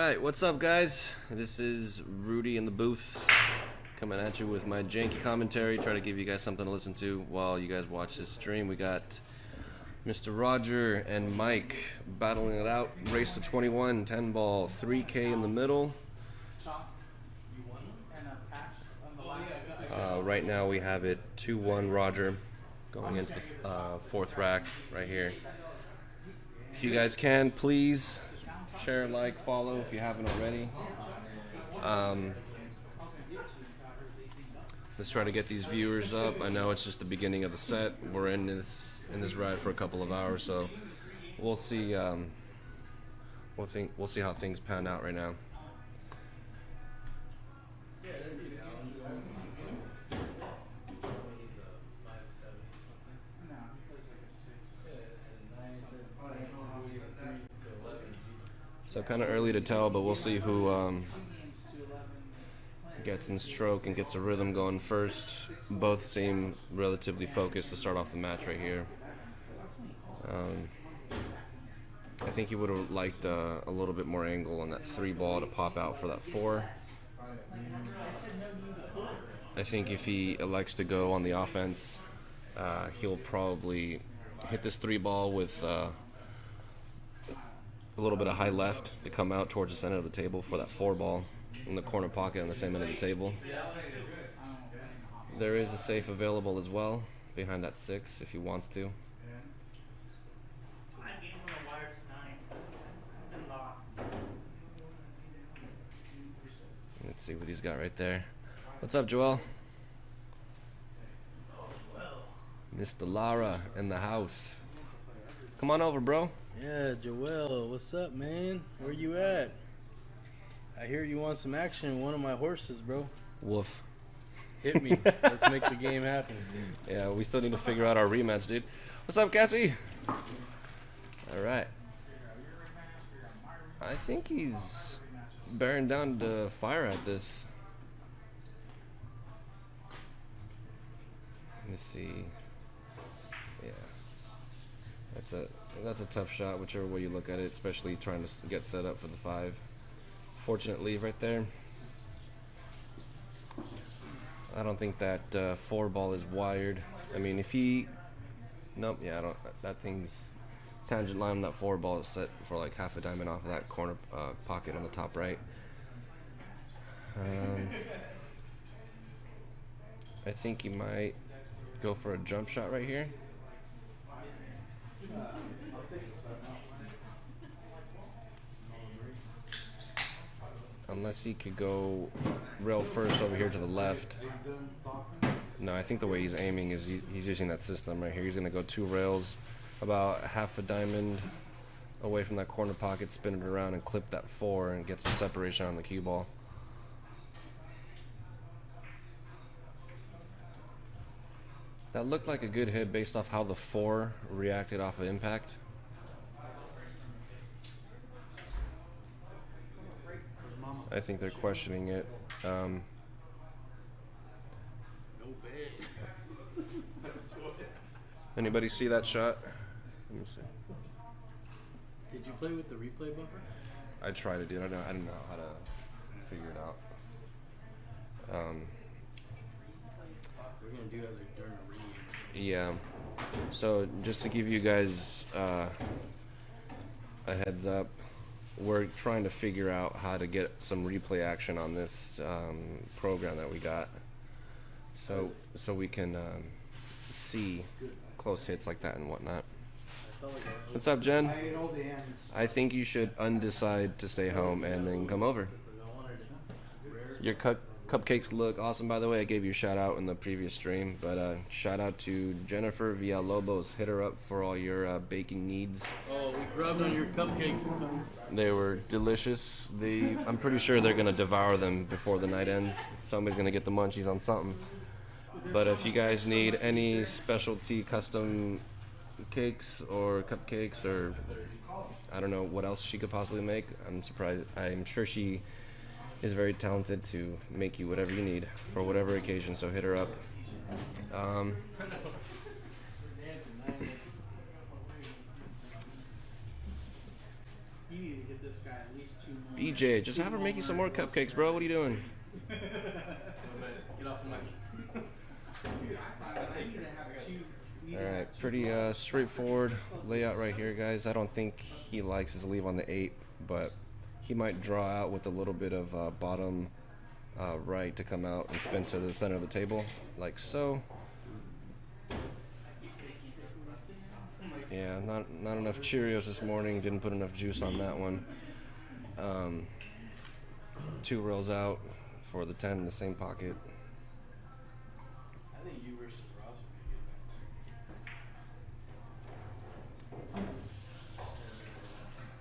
Alright, what's up guys? This is Rudy in the booth coming at you with my janky commentary, try to give you guys something to listen to while you guys watch this stream. We got Mr. Roger and Mike battling it out. Race to 21, 10 ball, 3K in the middle. Right now we have it 2-1 Roger going into the fourth rack right here. If you guys can, please share, like, follow if you haven't already. Let's try to get these viewers up. I know it's just the beginning of the set. We're in this ride for a couple of hours, so we'll see. We'll see how things pan out right now. So kind of early to tell, but we'll see who gets in stroke and gets a rhythm going first. Both seem relatively focused to start off the match right here. I think he would have liked a little bit more angle on that 3 ball to pop out for that 4. I think if he elects to go on the offense, he'll probably hit this 3 ball with a little bit of high left to come out towards the center of the table for that 4 ball in the corner pocket on the same end of the table. There is a safe available as well behind that 6 if he wants to. Let's see what he's got right there. What's up, Joel? Mr. Lara in the house. Come on over, bro. Yeah, Joel, what's up, man? Where you at? I hear you want some action in one of my horses, bro. Woof. Hit me. Let's make the game happen. Yeah, we still need to figure out our rematch, dude. What's up, Cassie? All right. I think he's bearing down to fire at this. Let me see. Yeah. That's a tough shot, whichever way you look at it, especially trying to get set up for the 5. Fortunate leave right there. I don't think that 4 ball is wired. I mean, if he... Nope, yeah, I don't... That thing's... Tangent line on that 4 ball is set for like half a diamond off of that corner pocket on the top right. I think he might go for a jump shot right here. Unless he could go rail first over here to the left. No, I think the way he's aiming is he's using that system right here. He's going to go 2 rails, about half a diamond away from that corner pocket, spin it around and clip that 4 and get some separation on the cue ball. That looked like a good hit based off how the 4 reacted off of impact. I think they're questioning it. Anybody see that shot? Let me see. Did you play with the replay buffer? I tried it, dude. I didn't know how to figure it out. We're gonna do that like during a reading. Yeah. So just to give you guys a heads up, we're trying to figure out how to get some replay action on this program that we got, so we can see close hits like that and whatnot. What's up, Jen? I think you should undecide to stay home and then come over. Your cupcakes look awesome, by the way. I gave you a shout out in the previous stream, but shout out to Jennifer Villalobos. Hit her up for all your baking needs. Oh, we grabbed on your cupcakes and something. They were delicious. I'm pretty sure they're gonna devour them before the night ends. Somebody's gonna get the munchies on something. But if you guys need any specialty custom cakes or cupcakes or I don't know what else she could possibly make, I'm sure she is very talented to make you whatever you need for whatever occasion, so hit her up. You need to get this guy at least BJ, just have her make you some more cupcakes, bro. What are you doing? Get off the mic. Alright, pretty straightforward layout right here, guys. I don't think he likes his leave on the 8, but he might draw out with a little bit of bottom right to come out and spin to the center of the table, like so. Yeah, not enough Cheerios this morning. Didn't put enough juice on that one. 2 rails out for the 10 in the same pocket. I think you versus Ross would be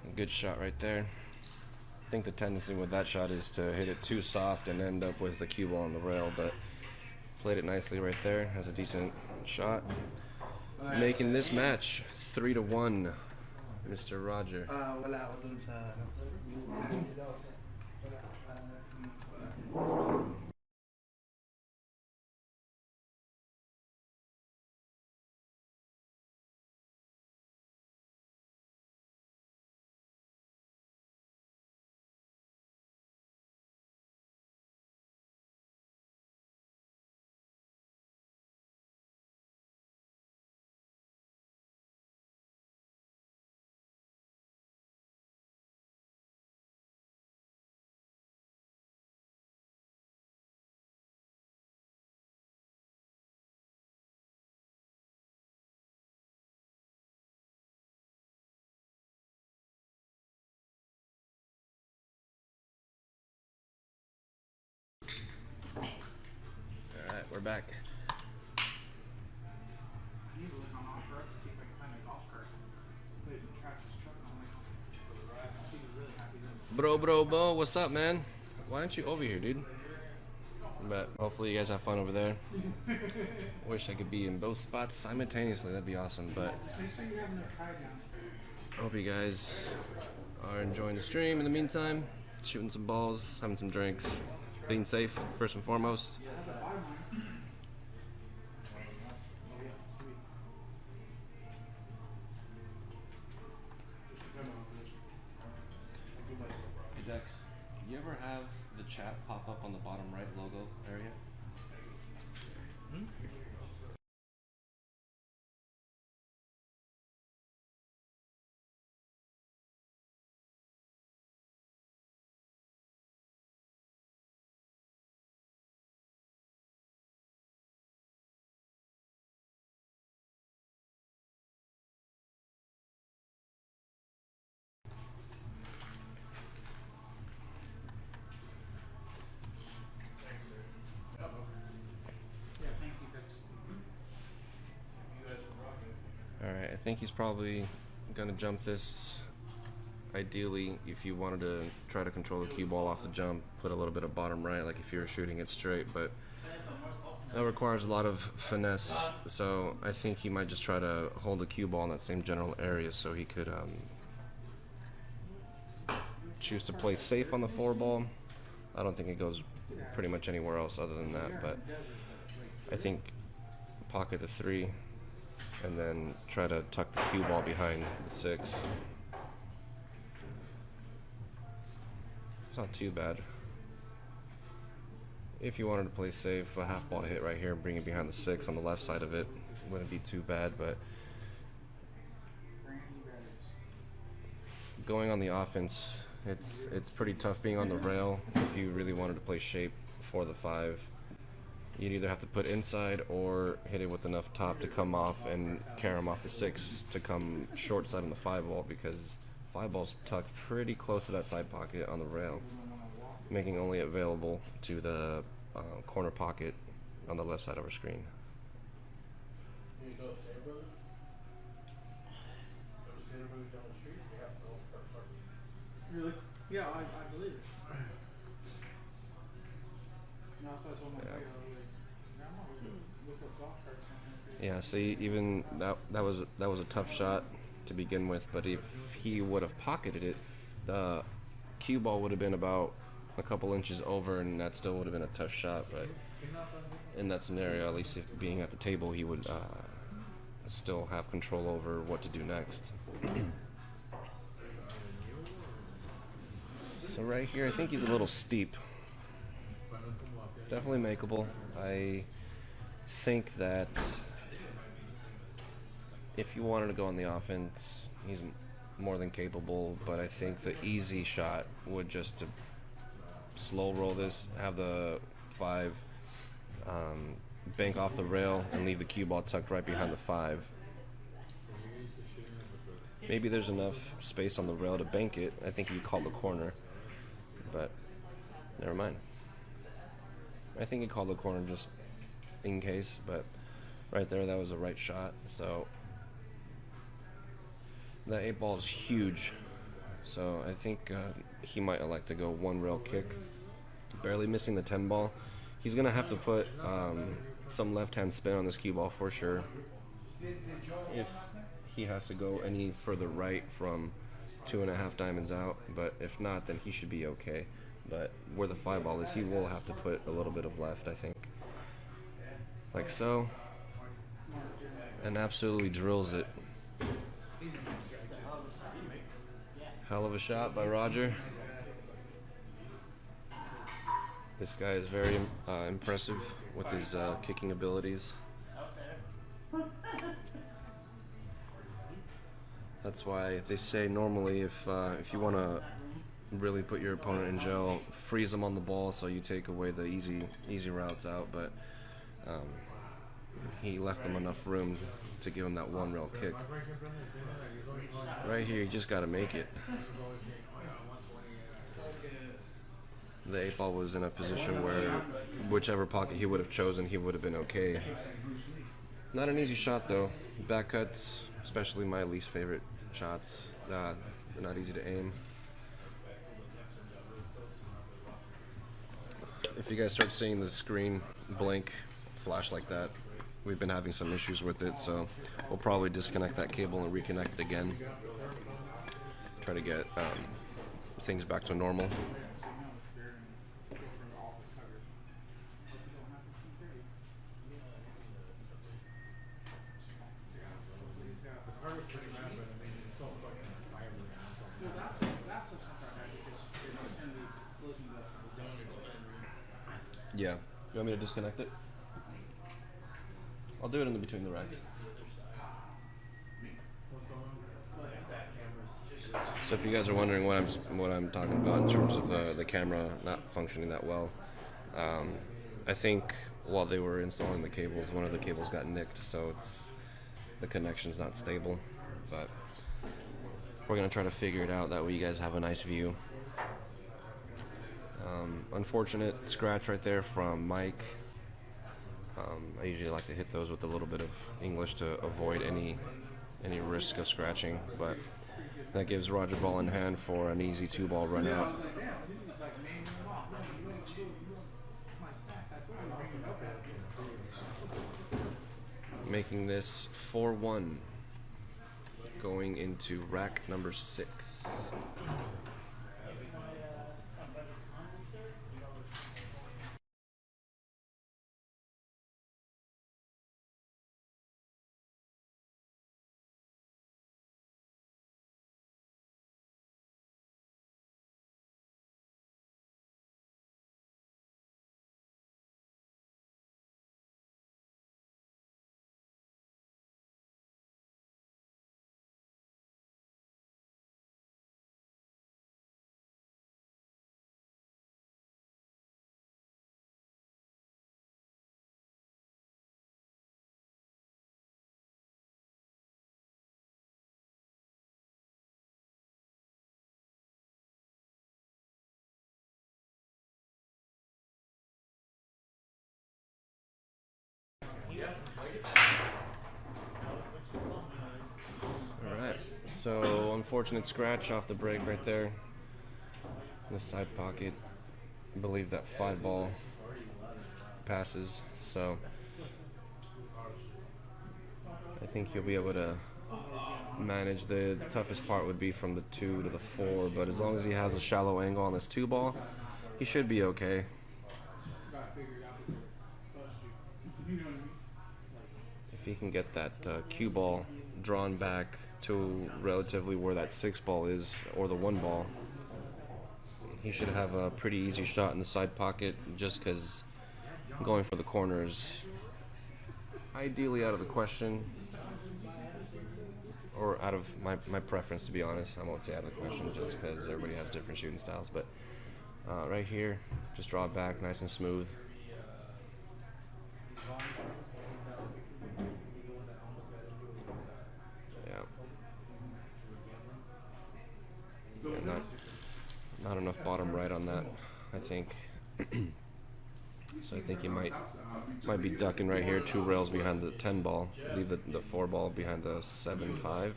good. Good shot right there. I think the tendency with that shot is to hit it too soft and end up with the cue ball on the rail, but played it nicely right there. Has a decent shot. Making this match 3-1, Mr. Roger. Alright, we're back. I need to look on off-road to see if I can find a golf cart. Put it in Travis's truck and I'm like, she was really happy then. Bo, what's up, man? Why aren't you over here, dude? But hopefully you guys have fun over there. Wish I could be in both spots simultaneously. That'd be awesome. But Just make sure you have enough tie down. hope you guys are enjoying the stream. In the meantime, shooting some balls, having some drinks, being safe first and foremost. Hey Dex, you ever have the chat pop up on the bottom right logo area? Yeah, thank you, Chris. Alright, I think he's probably gonna jump this. Ideally, if you wanted to try to control the cue ball off the jump, put a little bit of bottom right, like if you were shooting it straight, but that requires a lot of finesse, so I think he might just try to hold the cue ball in that same general area so he could choose to play safe on the 4 ball. I don't think it goes pretty much anywhere else other than that, but I think pocket the 3 and then try to tuck the cue ball behind the 6. It's not too bad. If you wanted to play safe, a half ball hit right here and bring it behind the 6 on the left side of it wouldn't be too bad, but going on the offense, it's pretty tough being on the rail if you really wanted to play shape for the 5. You'd either have to put inside or hit it with enough top to come off and carry him off the 6 to come short side on the 5 ball, because 5 ball's tucked pretty close to that side pocket on the rail, making only available to the corner pocket on the left side of our screen. Really? Yeah, I believe it. No, that's what I told my buddy. I was like, Grandma, look up golf carts. Yeah, see, even that was a tough shot to begin with, but if he would have pocketed it, the cue ball would have been about a couple inches over, and that still would have been a tough shot. But in that scenario, at least if being at the table, he would still have control over what to do next. So right here, I think he's a little steep. Definitely makeable. I think that if you wanted to go on the offense, he's more than capable, but I think the easy shot would just to slow roll this, have the 5 bank off the rail and leave the cue ball tucked right behind the 5. Maybe there's enough space on the rail to bank it. I think you call the corner, but never mind. I think he called the corner just in case, but right there, that was the right shot. So that 8 ball is huge. So I think he might elect to go 1 rail kick, barely missing the 10 ball. He's gonna have to put some left-hand spin on this cue ball for sure. If he has to go any further right from 2.5 diamonds out, but if not, then he should be okay. But where the 5 ball is, he will have to put a little bit of left, I think. Like so. And absolutely drills it. Hell of a shot by Roger. This guy is very impressive with his kicking abilities. That's why they say normally if you want to really put your opponent in jail, freeze them on the ball so you take away the easy routes out. But he left them enough room to give him that 1 rail kick. Right here, you just got to make it. The 8 ball was in a position where whichever pocket he would have chosen, he would have been okay. Not an easy shot though. Back cuts, especially my least favorite shots, they're not easy to aim. If you guys start seeing the screen blink, flash like that, we've been having some issues with it, so we'll probably disconnect that cable and reconnect it again. Try to get things back to normal. Yeah. You want me to disconnect it? I'll do it in between the racks. So if you guys are wondering what I'm talking about in terms of the camera not functioning that well, I think while they were installing the cables, one of the cables got nicked, so the connection's not stable. But we're gonna try to figure it out. That way you guys have a nice view. Unfortunate scratch right there from Mike. I usually like to hit those with a little bit of English to avoid any risk of scratching, but that gives Roger ball in hand for an easy 2 ball run out. Making this 4-1 going into rack number 6. Alright, so unfortunate scratch off the break right there. In the side pocket. I believe that 5 ball passes, so I think he'll be able to manage. The toughest part would be from the 2 to the 4, but as long as he has a shallow angle on this 2 ball, he should be okay. If he can get that cue ball drawn back to relatively where that 6 ball is, or the 1 ball, he should have a pretty easy shot in the side pocket, just because going for the corner is ideally out of the question, or out of my preference, to be honest. I won't say out of the question just because everybody has different shooting styles, but right here, just draw it back nice and smooth. Yeah. Yeah, not enough bottom right on that, I think. So I think he might be ducking right here, 2 rails behind the 10 ball, leave the 4 ball behind the 7-5.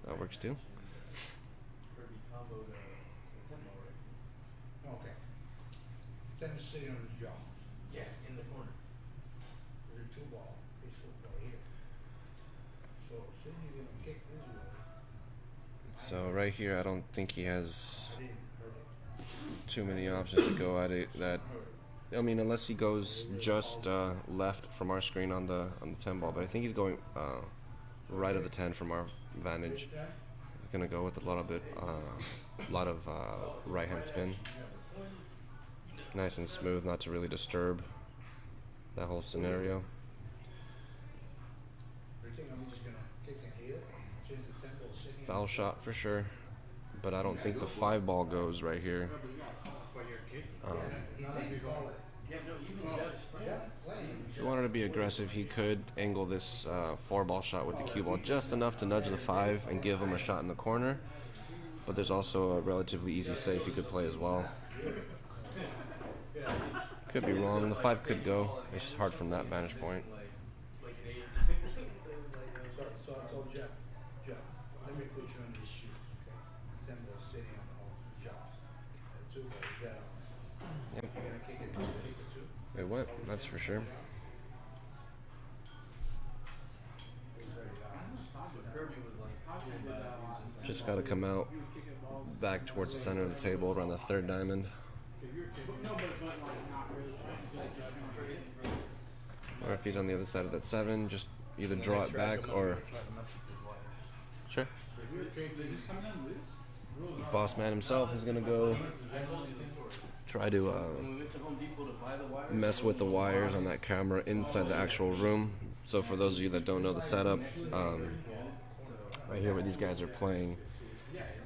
That works too. Okay. Then it's sitting on the jaw. Yeah, in the corner. There's a 2-ball. It's right here. So, say you're gonna kick this way. So right here, I don't think he has I didn't hurt it. too many options to go at it. That, I mean, unless he goes just left from our screen on the 10 ball, but I think he's going right of the 10 from our vantage. Gonna go with a lot of right hand spin, nice and smooth, not to really disturb that whole scenario. You think I'm just gonna kick and hit it? Change the tempo, sitting Foul shot for sure, but I don't think the 5 ball goes right here. he didn't call it. If he wanted to be aggressive, he could angle this 4 ball shot with the cue ball just enough to nudge the 5 and give him a shot in the corner. But there's also a relatively easy safe he could play as well. Could be wrong. The 5 could go. It's just hard from that vantage point. So I told Jeff, let me put you on this shoe. Okay? Tempo sitting on the jaw. The 2-ball, you got it. Yep. You're gonna kick it, just kick it 2. It went. That's for sure. Just got to come out back towards the center of the table around the 3rd diamond. Or if he's on the other side of that 7, just either draw it back or... Sure. Boss man himself is going to go try to mess with the wires on that camera inside the actual room. So for those of you that don't know the setup, right here where these guys are playing,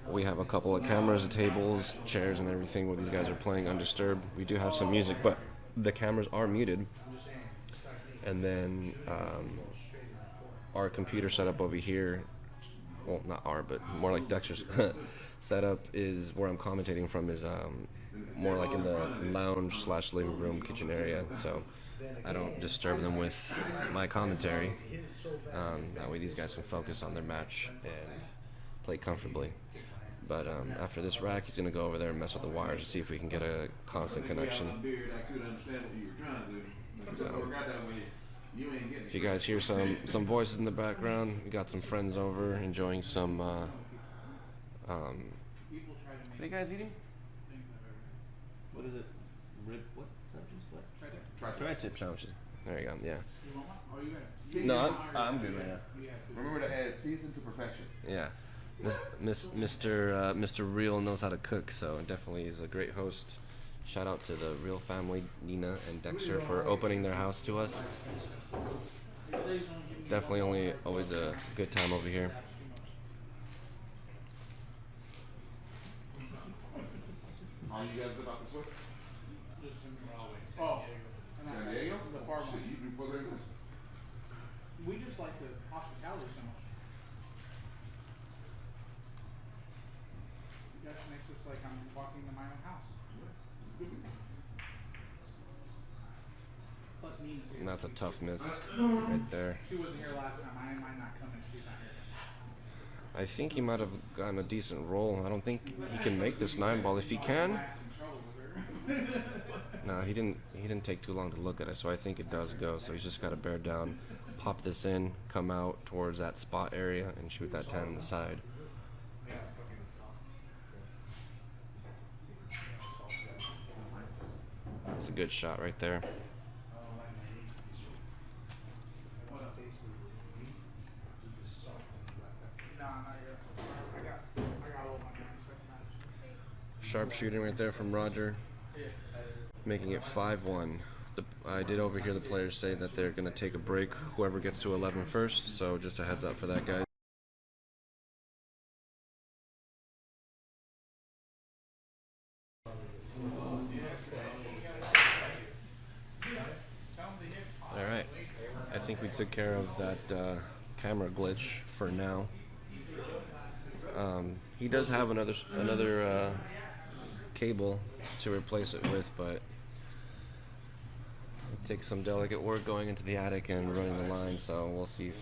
we have a couple of cameras, tables, chairs, and everything where these guys are playing undisturbed. We do have some music, but the cameras are muted. And then our computer setup over here, well, not our, but more like Dexter's setup, is where I'm commentating from, is more like in the lounge / living room kitchen area. So I don't disturb them with my commentary. That way these guys can focus on their match and play comfortably. But after this rack, he's going to go over there and mess with the wires to see if we can get a constant connection. So, if you guys hear some voices in the background, we got some friends over enjoying some... what are you guys eating? What is it? Rib? What? Sandwiches? What? Tri-tip sandwiches. There you go, yeah. No, I'm good right now. Remember to add season to perfection. Yeah. Mr. Real knows how to cook, so definitely is a great host. Shout out to the Real family, Nina and Dexter, for opening their house to us. Definitely always a good time over here. Are you guys about to switch? Oh, San Diego? the bar Shit, you do further than this. we just like the hospitality so much. That makes us like I'm walking to my own house. Plus Nina's here. And that's a tough miss right there. She wasn't here last time. I might not come if she's not here. I think he might have gotten a decent roll. I don't think he can make this 9 ball. If he can, That's in trouble with her. no, he didn't take too long to look at it, so I think it does go. So he's just got to bear down, pop this in, come out towards that spot area, and shoot that 10 on the side. That's a good shot right there. Nah, not yet. I got all my Sharp shooting right there from Roger, making it 5-1. I did overhear the players say that they're going to take a break, whoever gets to 11 first, so just a heads up for that, guys. Alright, I think we took care of that camera glitch for now. He does have another cable to replace it with, but it takes some delicate work going into the attic and running the line, so we'll see if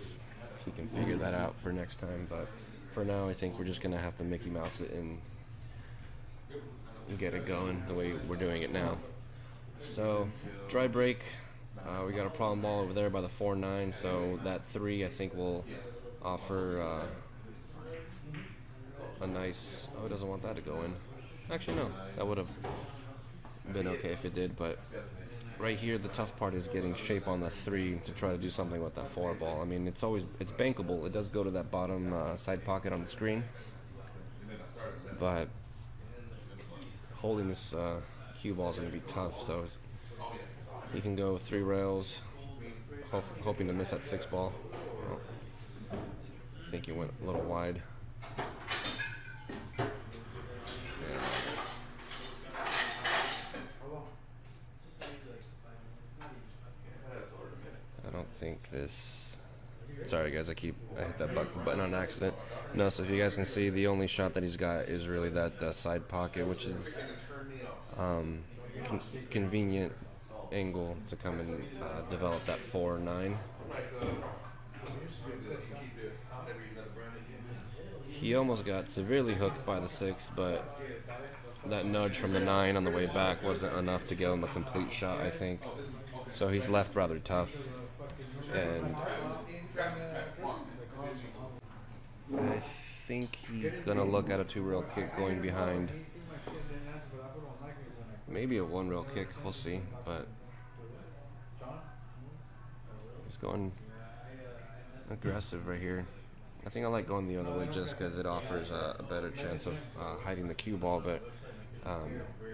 he can figure that out for next time. But for now, I think we're just gonna have to Mickey Mouse it and get it going the way we're doing it now. So dry break, we got a problem ball over there by the 4-9, so that 3 I think will offer a nice, oh, it doesn't want that to go in. Actually, no, that would have been okay if it did, but right here the tough part is getting shape on the 3 to try to do something with that 4 ball. I mean, it's bankable. It does go to that bottom side pocket on the screen, but holding this cue ball is going to be tough, so he can go 3 rails, hoping to miss that 6 ball. Well, I think he went a little wide. I don't think this. Sorry guys, I hit that button on accident. No, so if you guys can see, the only shot that he's got is really that side pocket, which is convenient angle to come and develop that 4-9. He almost got severely hooked by the 6, but that nudge from the 9 on the way back wasn't enough to give him a complete shot, I think. So he's left rather tough, and I think he's gonna look at a 2-rail kick going behind. Maybe a 1-rail kick, we'll see, but he's going aggressive right here. I think I like going the other way just because it offers a better chance of hiding the cue ball, but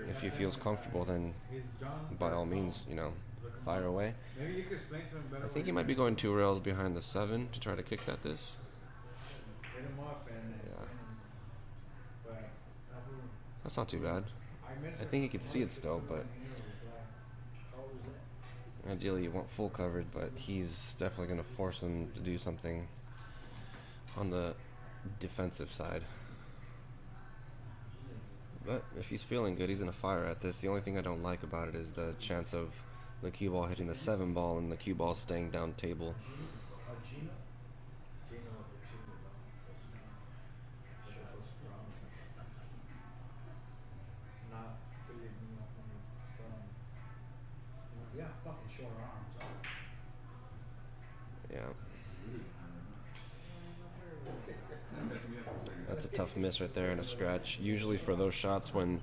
if he feels comfortable, then by all means, fire away. I think he might be going 2 rails behind the 7 to try to kick at this. Yeah. That's not too bad. I think he could see it still, but ideally you want full coverage, but he's definitely going to force him to do something on the defensive side. But if he's feeling good, he's going to fire at this. The only thing I don't like about it is the chance of the cue ball hitting the 7 ball and the cue ball staying down table. Yeah. That's a tough miss right there and a scratch. Usually for those shots when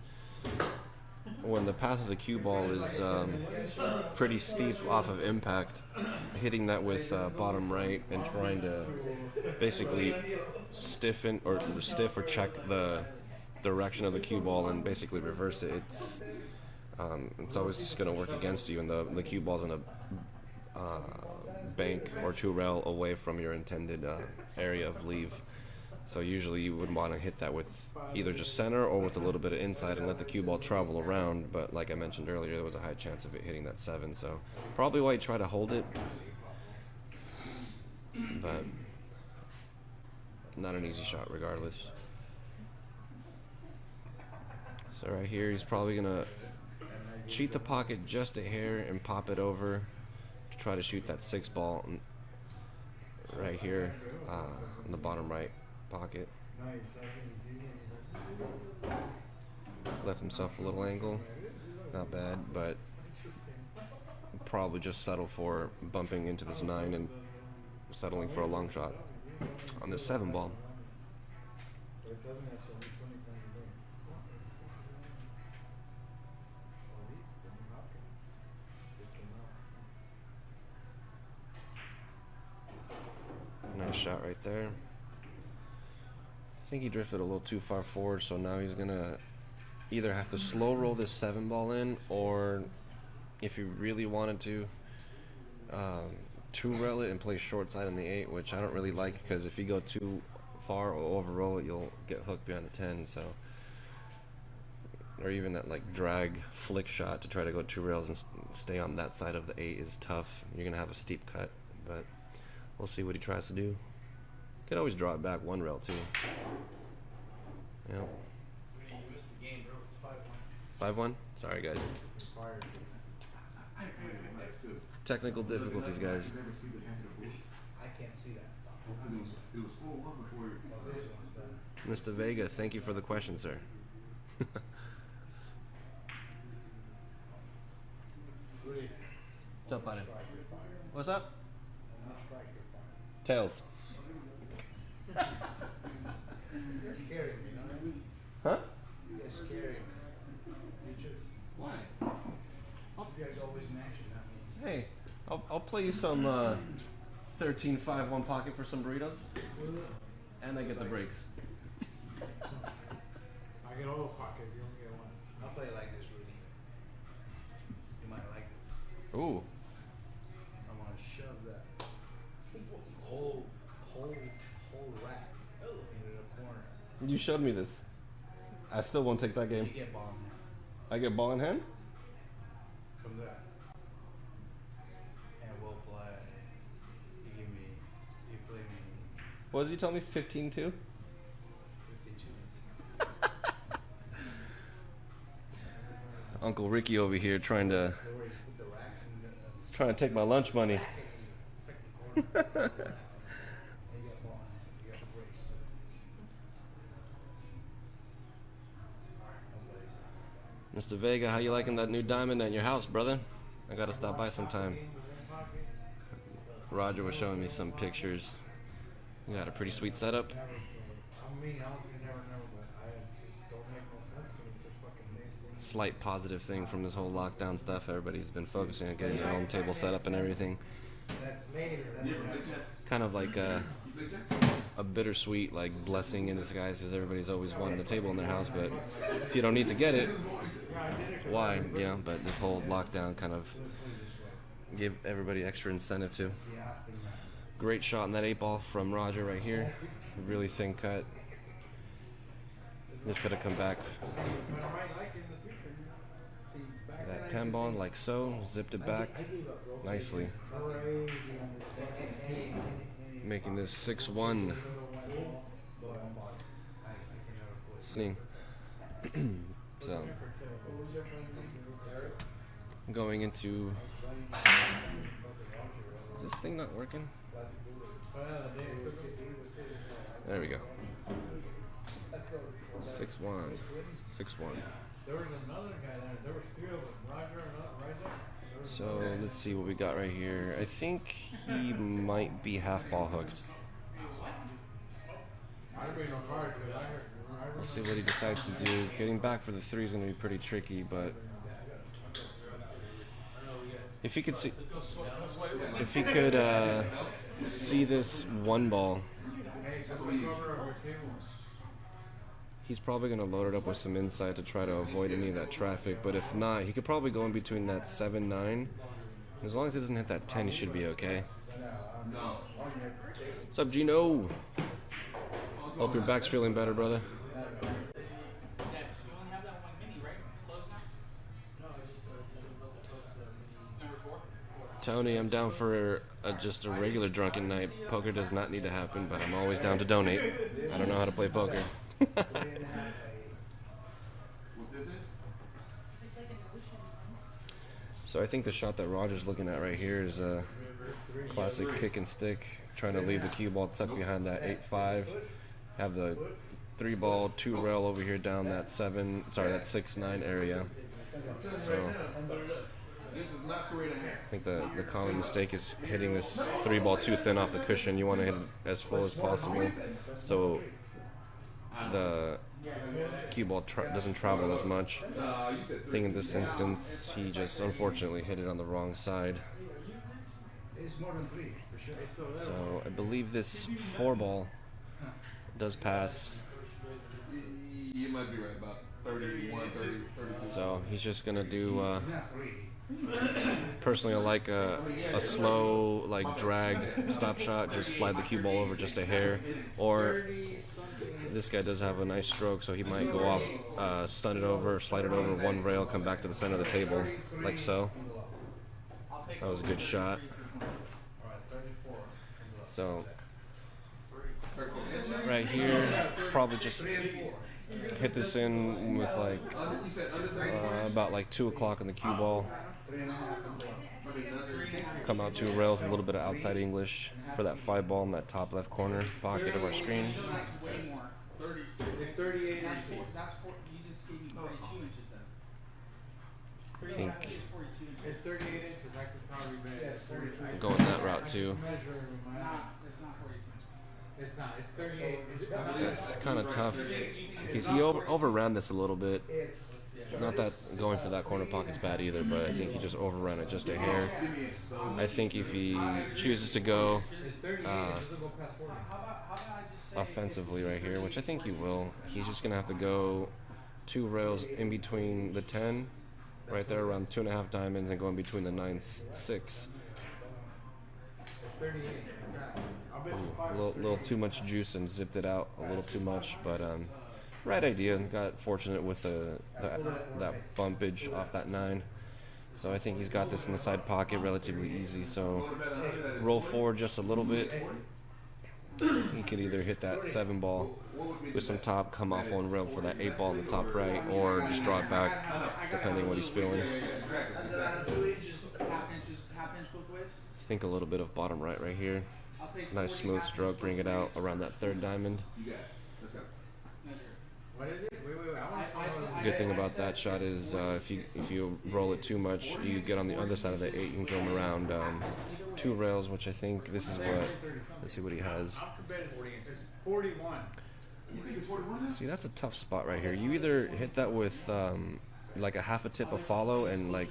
the path of the cue ball is pretty steep off of impact, hitting that with bottom right and trying to basically stiff or check the direction of the cue ball and basically reverse it, it's always just going to work against you, and the cue ball's in a bank or 2 rail away from your intended area of leave. So usually you would want to hit that with either just center or with a little bit of inside and let the cue ball travel around, but like I mentioned earlier, there was a high chance of it hitting that 7, so probably why you try to hold it, but not an easy shot regardless. So right here he's probably going to cheat the pocket just a hair and pop it over to try to shoot that 6 ball right here in the bottom right pocket. Left himself a little angle, not bad, but probably just settle for bumping into this 9 and settling for a long shot on this 7 ball. Nice shot right there. I think he drifted a little too far forward, so now he's gonna either have to slow roll this 7 ball in, or if you really wanted to, 2-rail it and play short side on the 8, which I don't really like, because if you go too far or over roll it, you'll get hooked behind the 10. So, or even that like drag flick shot to try to go 2 rails and stay on that side of the 8 is tough. You're gonna have a steep cut, but we'll see what he tries to do. Could always draw it back 1 rail too. Yeah. You missed the game, bro. It's 5-1. 5-1. Sorry guys. Required. I played it next too. Technical difficulties, guys. You never see the hand of the bush. I can't see that. Because it was 4-1 before it. Oh, this one's better. Mr. Vega, thank you for the question, sir. Rudy, What's up, buddy? strike your fire. What's up? I'm gonna strike your fire. Tails. You're scaring me, you know what I mean? Huh? You're scaring me. You too. Why? You guys always in action, not me. Hey, I'll play you some 13-5-1 pocket for some burritos, and I get the breaks. I get all pockets. You only get one. I'll play it like this, Rudy. You might like this. Ooh. I'm gonna shove that whole rack into the corner. You showed me this. I still won't take that You game. get bombed I get ball in hand? from there. And we'll play. You play me What did you tell me? 15-2? 52. Uncle Ricky over here trying to Don't worry, put the rack in the take my lunch money. corner. And you get bombed. You got the brakes. Mr. Vega, how you liking that new diamond at your house, brother? I gotta stop by sometime. Roger was showing me some pictures. You got a pretty sweet setup. I mean, I don't never know, but I don't make no sense to me. Just fucking things. Slight positive thing from this whole lockdown stuff. Everybody's been focusing on getting their own table set up and everything. You ever play chess? Kind of like You play chess? a bittersweet like blessing in disguise, because everybody's always wanted a table in their house, but if you don't need to get it, why? You know, but this whole lockdown kind of gave everybody extra incentive to. Great shot in that 8 ball from Roger right here. Really thin cut. Just gotta come back. That 10 ball like so, zipped it back nicely. Making this 6-1. So going into, is this thing not working? There we go. 6-1. 6-1. There was another guy there. There was 3 of them. Roger and Roger. So let's see what we got right here. I think he might be half ball hooked. I didn't bring no cards because I heard. We'll see what he decides to do. Getting back for the 3 is going to be pretty tricky, but if he could see, see this 1 ball, he's probably going to load it up with some inside to try to avoid any of that traffic. But if not, he could probably go in between that 7-9. As long as he doesn't hit that 10, he should be okay. No. What's up, Gino? Hope your back's feeling better, brother. Tony, I'm down for just a regular drunken night. Poker does not need to happen, but I'm always down to donate. I don't know how to play poker. What this is? So I think the shot that Roger's looking at right here is a classic kick and stick, trying to leave the cue ball tucked behind that 8-5. Have the 3 ball 2 rail over here down that 6-9 area. So This is not create a hand. I think the common mistake is hitting this 3 ball too thin off the cushion. You want to hit it as full as possible, so the cue ball doesn't travel as much. I think in this instance, he just unfortunately hit it on the wrong side. It's more than 3, for sure. So I believe this 4 ball does pass. You might be right about. 31, 30, 32. So he's just gonna do. Not really. Personally, I like a slow like drag stop shot. Just slide the cue ball over just a hair. Or this guy does have a nice stroke, so he might go off, stun it over, slide it over one rail, come back to the center of the table, like so. That was a good shot. All right, 34. So right here, probably just hit this in with like about like 2 o'clock on the cue ball. 3.5 and below. Come out 2 rails, a little bit of outside English for that 5 ball in that top left corner pocket of our screen. That's way more. 30. It's 38 That's inches. that's four. You just gave me 42 inches then. I think 42 inches. It's 38 inches. I could probably bet. It's 42. going that route too. Measure with my eye. It's not 42 inches. It's not. It's 38. It's not. That's kind of tough because he overran this a little bit. Not that going for that corner pocket's bad either, but I think he just overran it just a hair. I think if he chooses to go It's 38. It doesn't go past 40. How about I just say offensively right here, which I think he will, he's just gonna have to go 2 rails in between the 10, right there around 2.5 diamonds, and go in between the 9-6. It's 38. Exactly. I'll bet you A little too much juice and zipped it out a little too much, but right idea. Got fortunate with that bumpage off that 9. So I think he's got this in the side pocket relatively easy. So roll forward just a little bit. He could either hit that 7 ball with some top, come off 1 rail for that 8 ball in the top right, or just draw it back, depending what he's feeling. half inch both ways. Think a little bit of bottom right here. I'll take Nice 40 smooth half stroke, inch bring it both out ways. around that 3rd diamond. You got it. Let's go. Measure. What is it? Wait. I want to Good thing about that shot is if you roll it too much, you get on the other side of the 8 and go around 2 rails, which I think this is what. Let's see what he has. I could bet it's 40 inches. 41. You think it's 41 now? See, that's a tough spot right here. You either hit that with like a half a tip of follow and like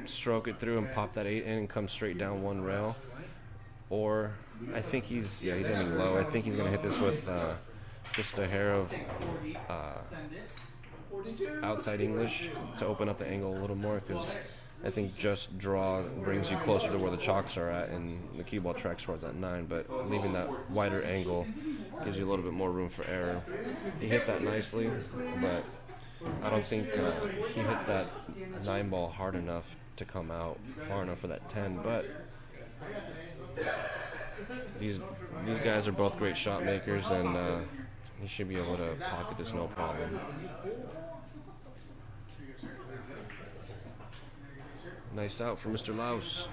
stroke it through and pop that 8 in and come straight down 1 rail, or I think he's aiming low. I think he's gonna hit this with just a hair of Send it. outside English to open up the angle a little more, because I think just draw brings you closer to where the chalks are at, and the cue ball tracks towards that 9, but leaving that wider angle gives you a little bit more room for error. He hit that nicely, but I don't think he hit that 9 ball hard enough to come out far enough for that 10, but these guys are both great shot makers, and he should be able to pocket this no problem. Nice out for Mr. Laos,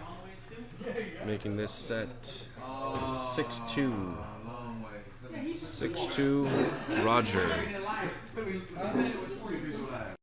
making this set 6-2. Long way. 6-2, Roger. I said it was 40 visualized.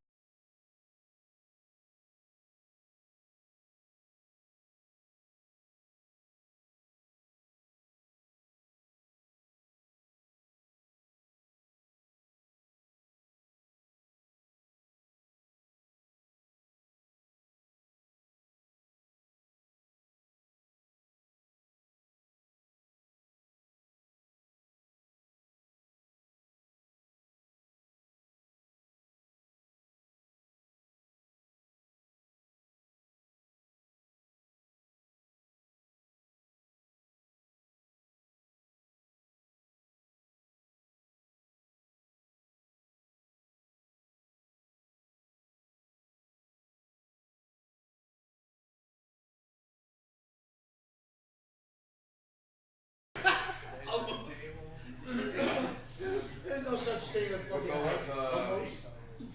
There's no such thing as fucking almost.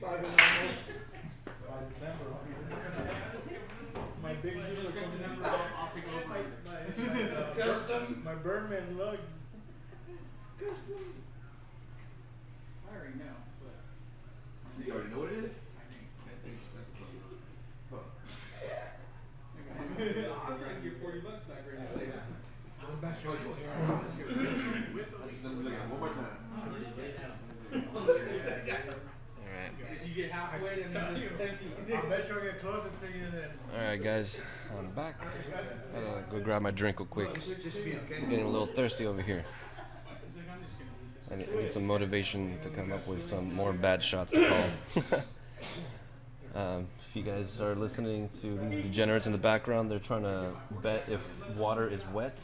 5 and almost. By December, my big dealer coming in. I'll take over. Custom. My Birdman lugs. Custom. I already know, but You already know what it is? I think. That's I'm trying to get $40 back right now. I'm not sure you I just never look at it one more time. Alright. If you get halfway, then it's 10 feet. I bet you'll get closer to you than. Alright guys, I'm back. Gotta go grab my drink real quick. Just be okay. I'm getting a little thirsty over here. It's like I'm just gonna eat this. I need some motivation to come up with some more bad shots to call. If you guys are listening to these degenerates in the background, they're trying to bet if water is wet.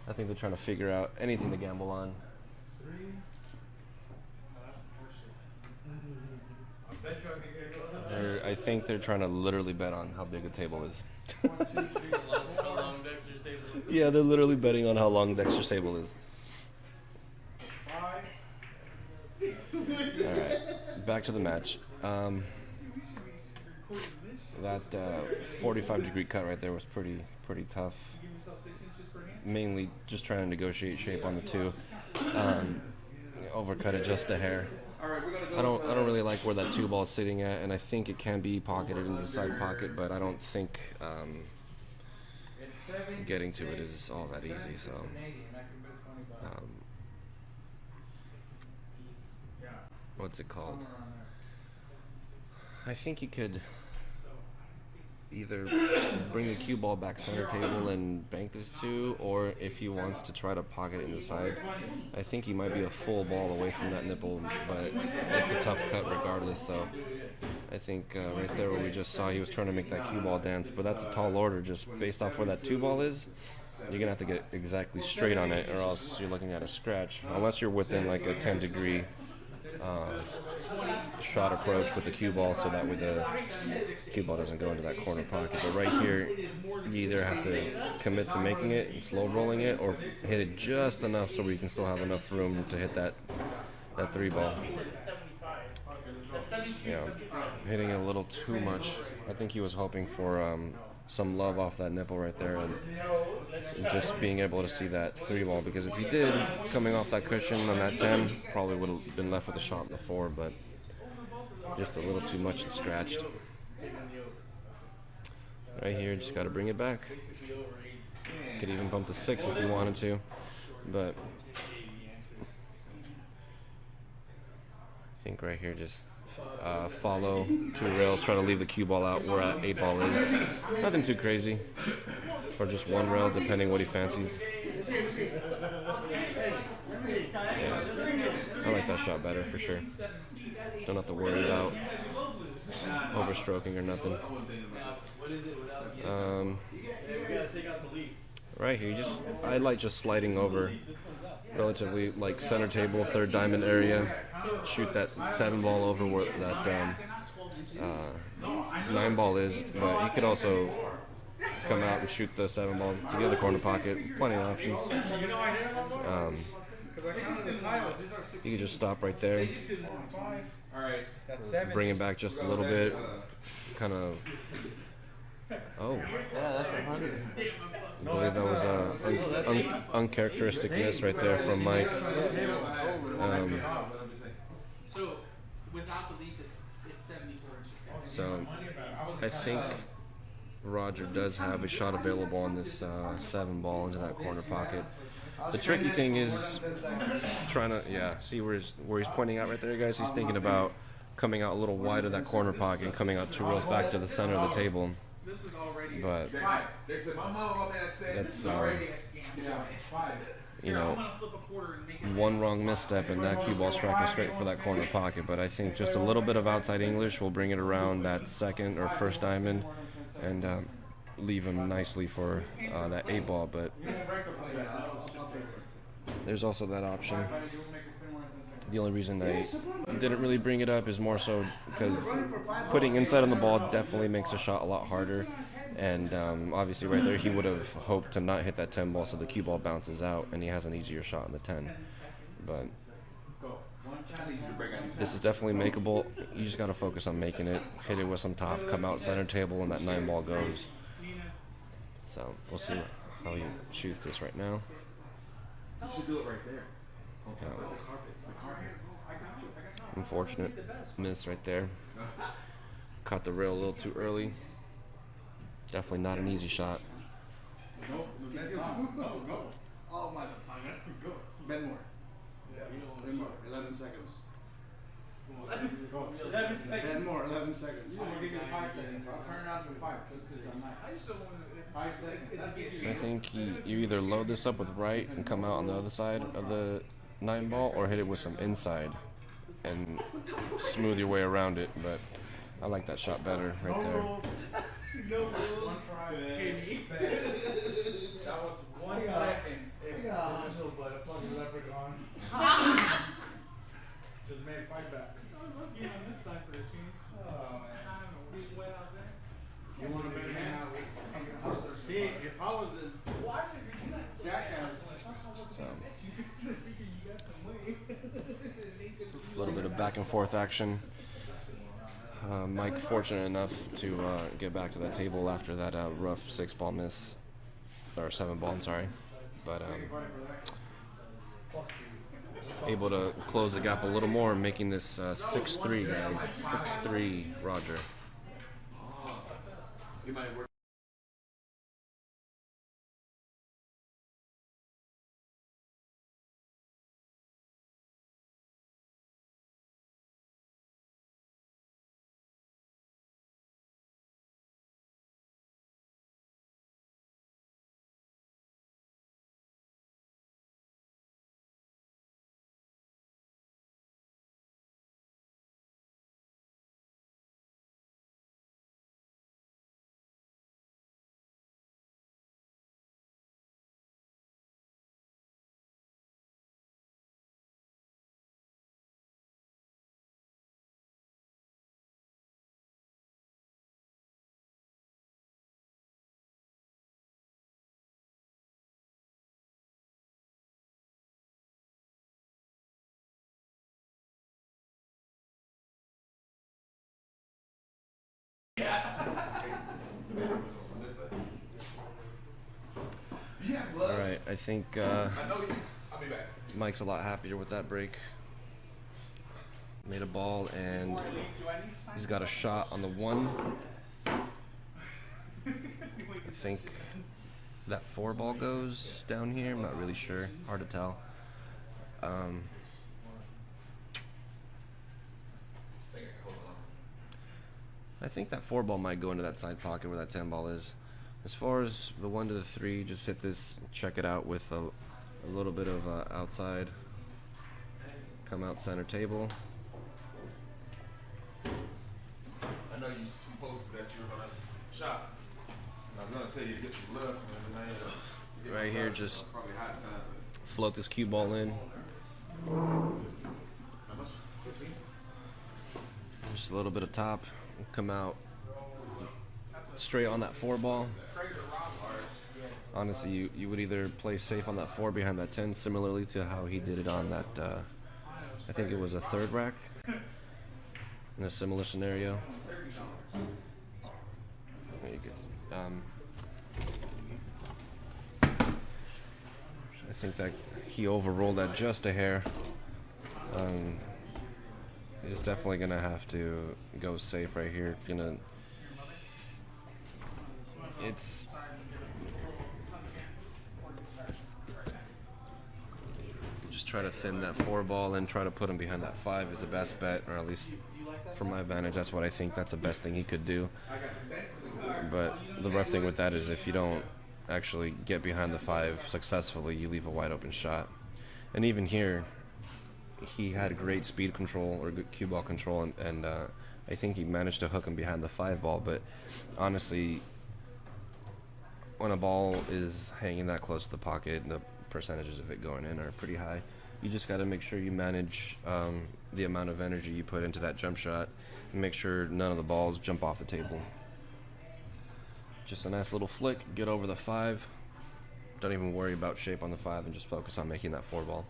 I think they're trying to figure out anything to gamble on. I think they're trying to literally bet on how big a table is. Yeah, they're literally betting on how long Dexter's table is. Alright, back to the match. That 45-degree cut right there was pretty tough. Mainly just trying to negotiate shape on the two. Overcut it just a hair. I don't really like where that two ball's sitting at, and I think it can be pocketed into the side pocket, but I don't think getting to it is all that easy. So what's it called? I think you could either bring the cue ball back center table and bank this two, or if he wants to try to pocket it inside, I think he might be a full ball away from that nipple, but it's a tough cut regardless. So I think right there where we just saw, he was trying to make that cue ball dance, but that's a tall order just based off where that two ball is. You're gonna have to get exactly straight on it, or else you're looking at a scratch, unless you're within like a 10-degree shot approach with the cue ball, so that way the cue ball doesn't go into that corner pocket. But right here, you either have to commit to making it and slow rolling it, or hit it just enough so you can still have enough room to hit that three ball. Yeah, hitting it a little too much. I think he was hoping for some love off that nipple right there, and just being able to see that three ball, because if he did, coming off that cushion on that 10, probably would have been left with a shot before, but just a little too much and scratched. Right here, just got to bring it back. Could even bump to 6 if you wanted to, but I think right here, just follow 2 rails, try to leave the cue ball out where that 8 ball is. Nothing too crazy, or just 1 rail depending what he fancies. Yeah, I like that shot better for sure. Don't have to worry about overstroking or nothing. Right here, I like just sliding over relatively like center table, 3rd diamond area, shoot that 7 ball over where that 9 ball is, but you could also come out and shoot the 7 ball to the other corner pocket. Plenty of options. You could just stop right there, bring it back just a little bit, kind of. Oh, Yeah, that's 100. I believe that was a uncharacteristic miss right there from Mike. So without the leaf, it's 74 inches. So I think Roger does have a shot available on this 7 ball into that corner pocket. The tricky thing is trying to, see where he's pointing out right there, guys. He's thinking about coming out a little wide of that corner pocket and coming out 2 rows back to the center of the table. But that's one wrong misstep and that cue ball striking straight for that corner pocket. But I think just a little bit of outside English will bring it around that 2nd or 1st diamond and leave him nicely for that 8 ball. But there's also that option. The only reason I didn't really bring it up is more so because putting inside on the ball definitely makes a shot a lot harder. And obviously right there he would have hoped to not hit that 10 ball so the cue ball bounces out and he has an easier shot in the 10. But this is definitely makeable. You just got to focus on making it, hit it with some top, come out center table, and that 9 ball goes. So we'll see how he shoots this right now. You should do it right there. Unfortunate miss right there. Caught the rail a little too early. Definitely not an easy shot. Oh my God. Bend more. Bend more. 11 seconds. 11 seconds. Bend more. 11 seconds. I'm gonna give you 5 seconds. I'll turn it on to 5 just because I'm not. I just don't want to. 5 seconds. I think you either load this up with right and come out on the other side of the 9 ball or hit it with some inside and smooth your way around it. But I like that shot better right there. No rules. That was 1 second. Yeah, so but a fucking leprechaun. Just made a fight back. You know, this side for the change. Oh man. I don't know. We went out there. You want to hang out with fucking hustlers? See, if I was a jackass, So, you got some weight. a little bit of back and forth action. Mike fortunate enough to get back to that table after that rough 6 ball miss, or 7 ball, I'm sorry. But able to close the gap a little more, making this 6-3, guys. 6-3, Roger. You might work. Alright, I think I know you. I'll be back. Mike's a lot happier with that break. Made a ball and he's got a shot on the 1. I think that 4 ball goes down here. I'm not really sure. Hard to tell. I think that 4 ball might go into that side pocket where that 10 ball is. As far as the 1 to the 3, just hit this, check it out with a little bit of outside. Come out center table. I know you posted that you were gonna shop. I was gonna tell you to get some gloves, man. And I Right here, just probably hot time. float this cue ball in. Just a little bit of top. Come out straight on that 4 ball. Honestly, you would either play safe on that 4 behind that 10, similarly to how he did it on that, I think it was a 3rd rack, in a similar scenario. There you go. I think that he overrolled that just a hair. He's definitely gonna have to go safe right here. It's just try to thin that 4 ball and try to put him behind that 5 is the best bet, or at least from my advantage, that's what I think. That's the best thing he could do. But the rough thing with that is if you don't actually get behind the 5 successfully, you leave a wide open shot. And even here, he had great speed control or good cue ball control, and I think he managed to hook him behind the 5 ball. But honestly, when a ball is hanging that close to the pocket, the percentages of it going in are pretty high. You just got to make sure you manage the amount of energy you put into that jump shot and make sure none of the balls jump off the table. Just a nice little flick, get over the 5. Don't even worry about shape on the 5 and just focus on making that 4 ball.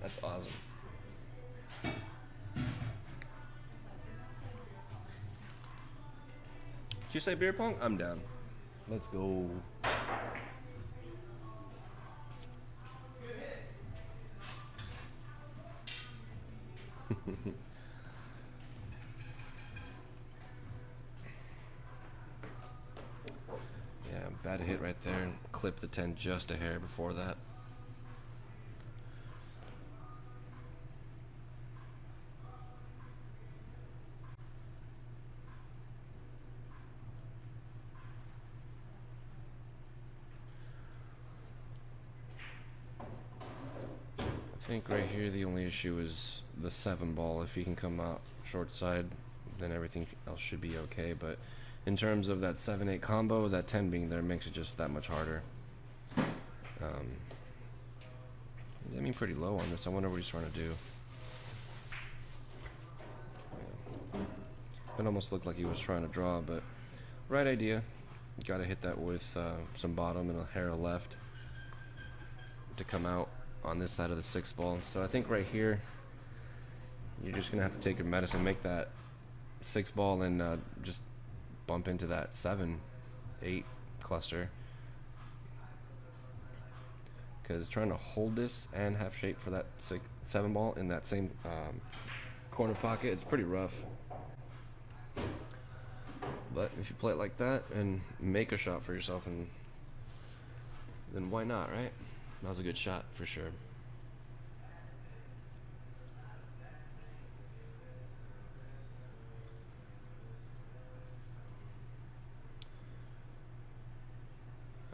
That's awesome. Did you say beer pong? I'm down. Let's go. Yeah, bad hit right there. Clip the 10 just a hair before that. think right here the only issue is the 7 ball. If he can come out short side, then everything else should be okay. But in terms of that 7-8 combo, that 10 being there makes it just that much harder. I mean, pretty low on this. I wonder what he's trying to do. It almost looked like he was trying to draw, but right idea. Got to hit that with some bottom and a hair of left to come out on this side of the 6 ball. So I think right here, you're just gonna have to take your medicine, make that 6 ball, and just bump into that 7-8 cluster. Because trying to hold this and have shape for that 7 ball in that same corner pocket, it's pretty rough. But if you play it like that and make a shot for yourself, and then why not, right? That was a good shot for sure.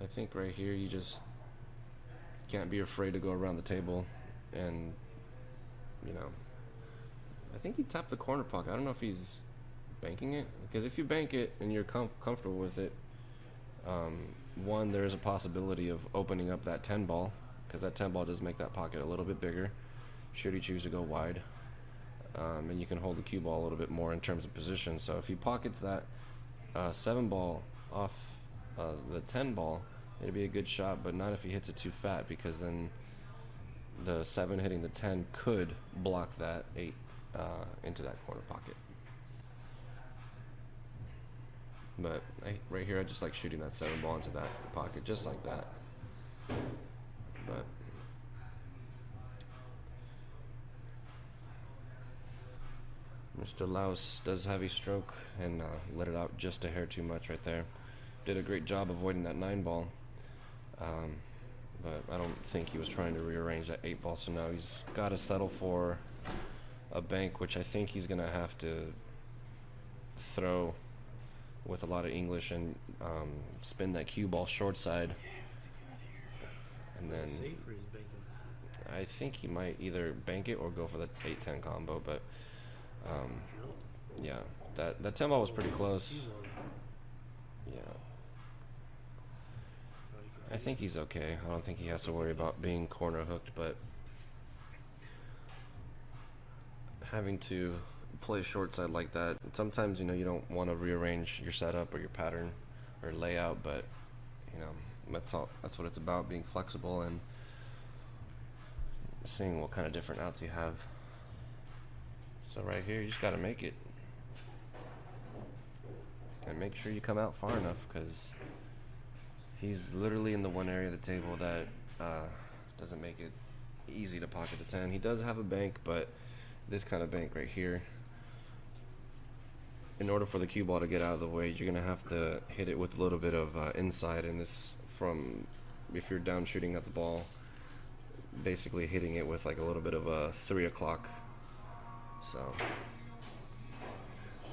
I think right here you just can't be afraid to go around the table, and you know, I think he tapped the corner pocket. I don't know if he's banking it, because if you bank it and you're comfortable with it, one, there is a possibility of opening up that 10 ball, because that 10 ball does make that pocket a little bit bigger should he choose to go wide, and you can hold the cue ball a little bit more in terms of position. So if he pockets that 7 ball off the 10 ball, it'd be a good shot, but not if he hits it too fat, because then the 7 hitting the 10 could block that 8 into that corner pocket. But right here, I just like shooting that 7 ball into that pocket, just like that. But Mr. LAOS does have a stroke and let it out just a hair too much right there. Did a great job avoiding that 9 ball. But I don't think he was trying to rearrange that 8 ball, so now he's got to settle for a bank, which I think he's going to have to throw with a lot of English and spin that cue ball short side. And then I think he might either bank it or go for the 8-10 combo, but yeah, that 10 ball was pretty close. Yeah. I think he's okay. I don't think he has to worry about being corner hooked, but having to play short side like that, sometimes, you know, you don't want to rearrange your setup or your pattern or layout, but you know, that's what it's about, being flexible and seeing what kind of different outs you have. So right here, you just got to make it and make sure you come out far enough, because he's literally in the one area of the table that doesn't make it easy to pocket the 10. He does have a bank, but this kind of bank right here, in order for the cue ball to get out of the way, you're gonna have to hit it with a little bit of inside, and this, from if you're down shooting at the ball, basically hitting it with like a little bit of a 3 o'clock. So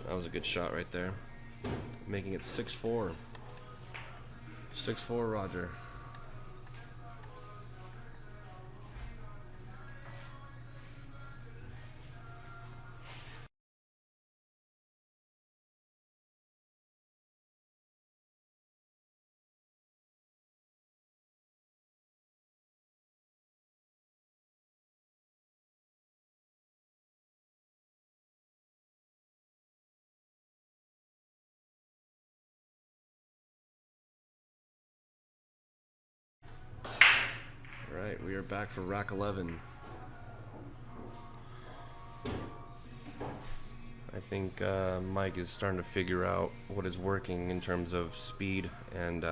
that was a good shot right there, making it 6-4. 6-4, Roger. Right, we are back for rack 11. I think Mike is starting to figure out what is working in terms of speed and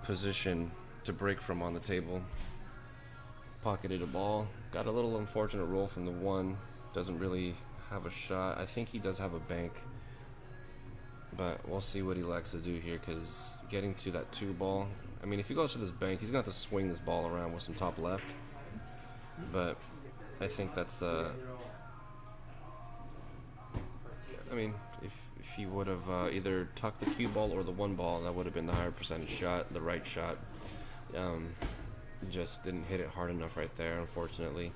position to break from on the table. Pocketed a ball, got a little unfortunate roll from the 1, doesn't really have a shot. I think he does have a bank, but we'll see what he likes to do here, because getting to that 2 ball, I mean, if he goes to this bank, he's going to have to swing this ball around with some top left. But I think that's I mean, if he would have either tucked the cue ball or the 1 ball, that would have been the higher percentage shot, the right shot. just didn't hit it hard enough right there, unfortunately.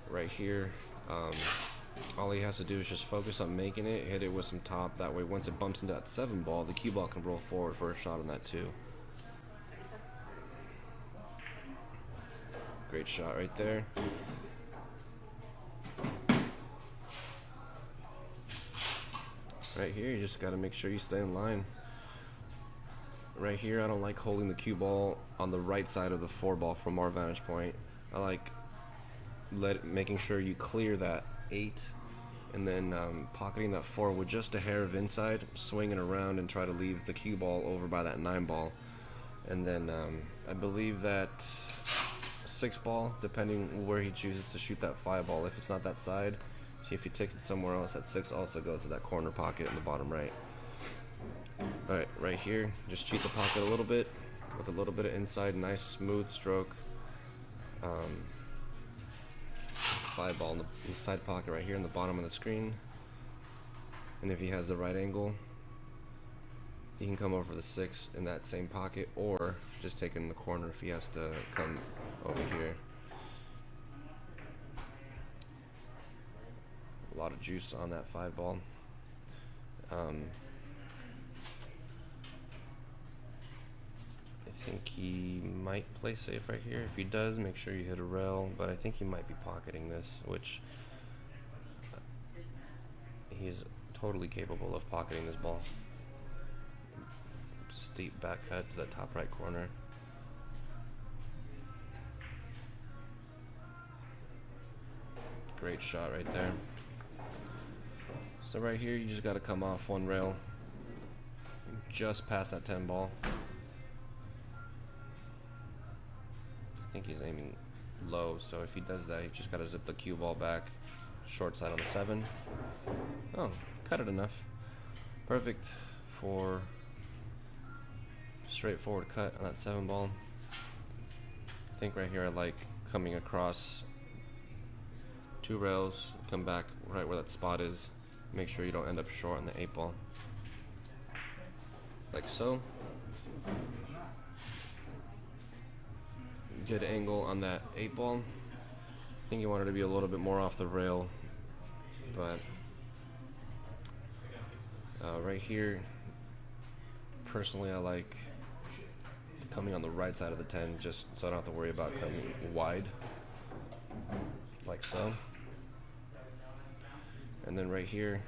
Right here, all he has to do is just focus on making it, hit it with some top. That way, once it bumps into that 7 ball, the cue ball can roll forward for a shot on that too. Great shot right there. Right here, you just got to make sure you stay in line. Right here, I don't like holding the cue ball on the right side of the 4 ball from our vantage point. I like making sure you clear that 8 and then pocketing that 4 with just a hair of inside, swinging around and try to leave the cue ball over by that 9 ball. And then I believe that 6 ball, depending where he chooses to shoot that 5 ball. If it's not that side, see if he takes it somewhere else, that 6 also goes to that corner pocket in the bottom right. Alright, right here, just cheat the pocket a little bit with a little bit of inside, nice smooth stroke. 5 ball in the side pocket right here in the bottom of the screen. And if he has the right angle, he can come over the 6 in that same pocket, or just take it in the corner if he has to come over here. A lot of juice on that 5 ball. I think he might play safe right here. If he does, make sure you hit a rail, but I think he might be pocketing this, which he's totally capable of pocketing this ball. Steep back cut to the top right corner. Great shot right there. So right here, you just got to come off 1 rail, just past that 10 ball. I think he's aiming low, so if he does that, he just got to zip the cue ball back, short side on the 7. Oh, cut it enough. Perfect for straightforward cut on that 7 ball. I think right here I like coming across 2 rails, come back right where that spot is. Make sure you don't end up short on the 8 ball. Like so. Good angle on that 8 ball. I think you wanted to be a little bit more off the rail, but right here, personally, I like coming on the right side of the 10, just so I don't have to worry about coming wide, like so. And then right here,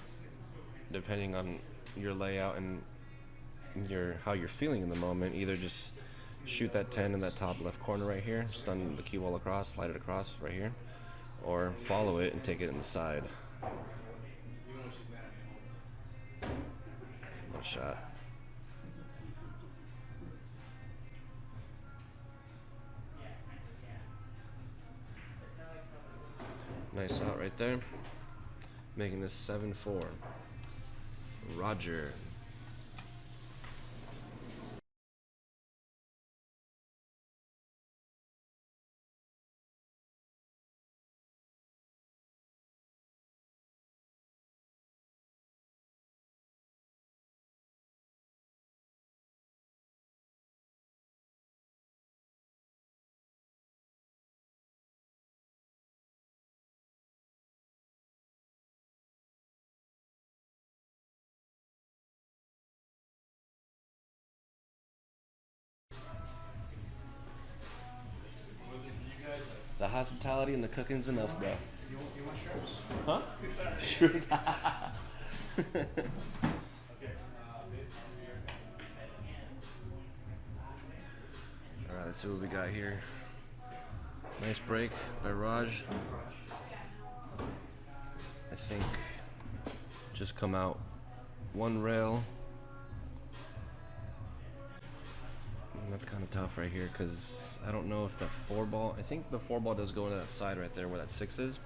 depending on your layout and how you're feeling in the moment, either just shoot that 10 in that top left corner right here, stun the cue ball across, slide it across right here, or follow it and take it in the side. One shot. Nice shot right there. Making this 7-4. Roger. The hospitality and the cooking's enough, bro. You want shrimps? Huh? Shrooms. Alright, let's see what we got here. Nice break by Raj. I think just come out 1 rail. That's kind of tough right here because I don't know if that 4 ball, I think the 4 ball does go into that side right there where that 6 is.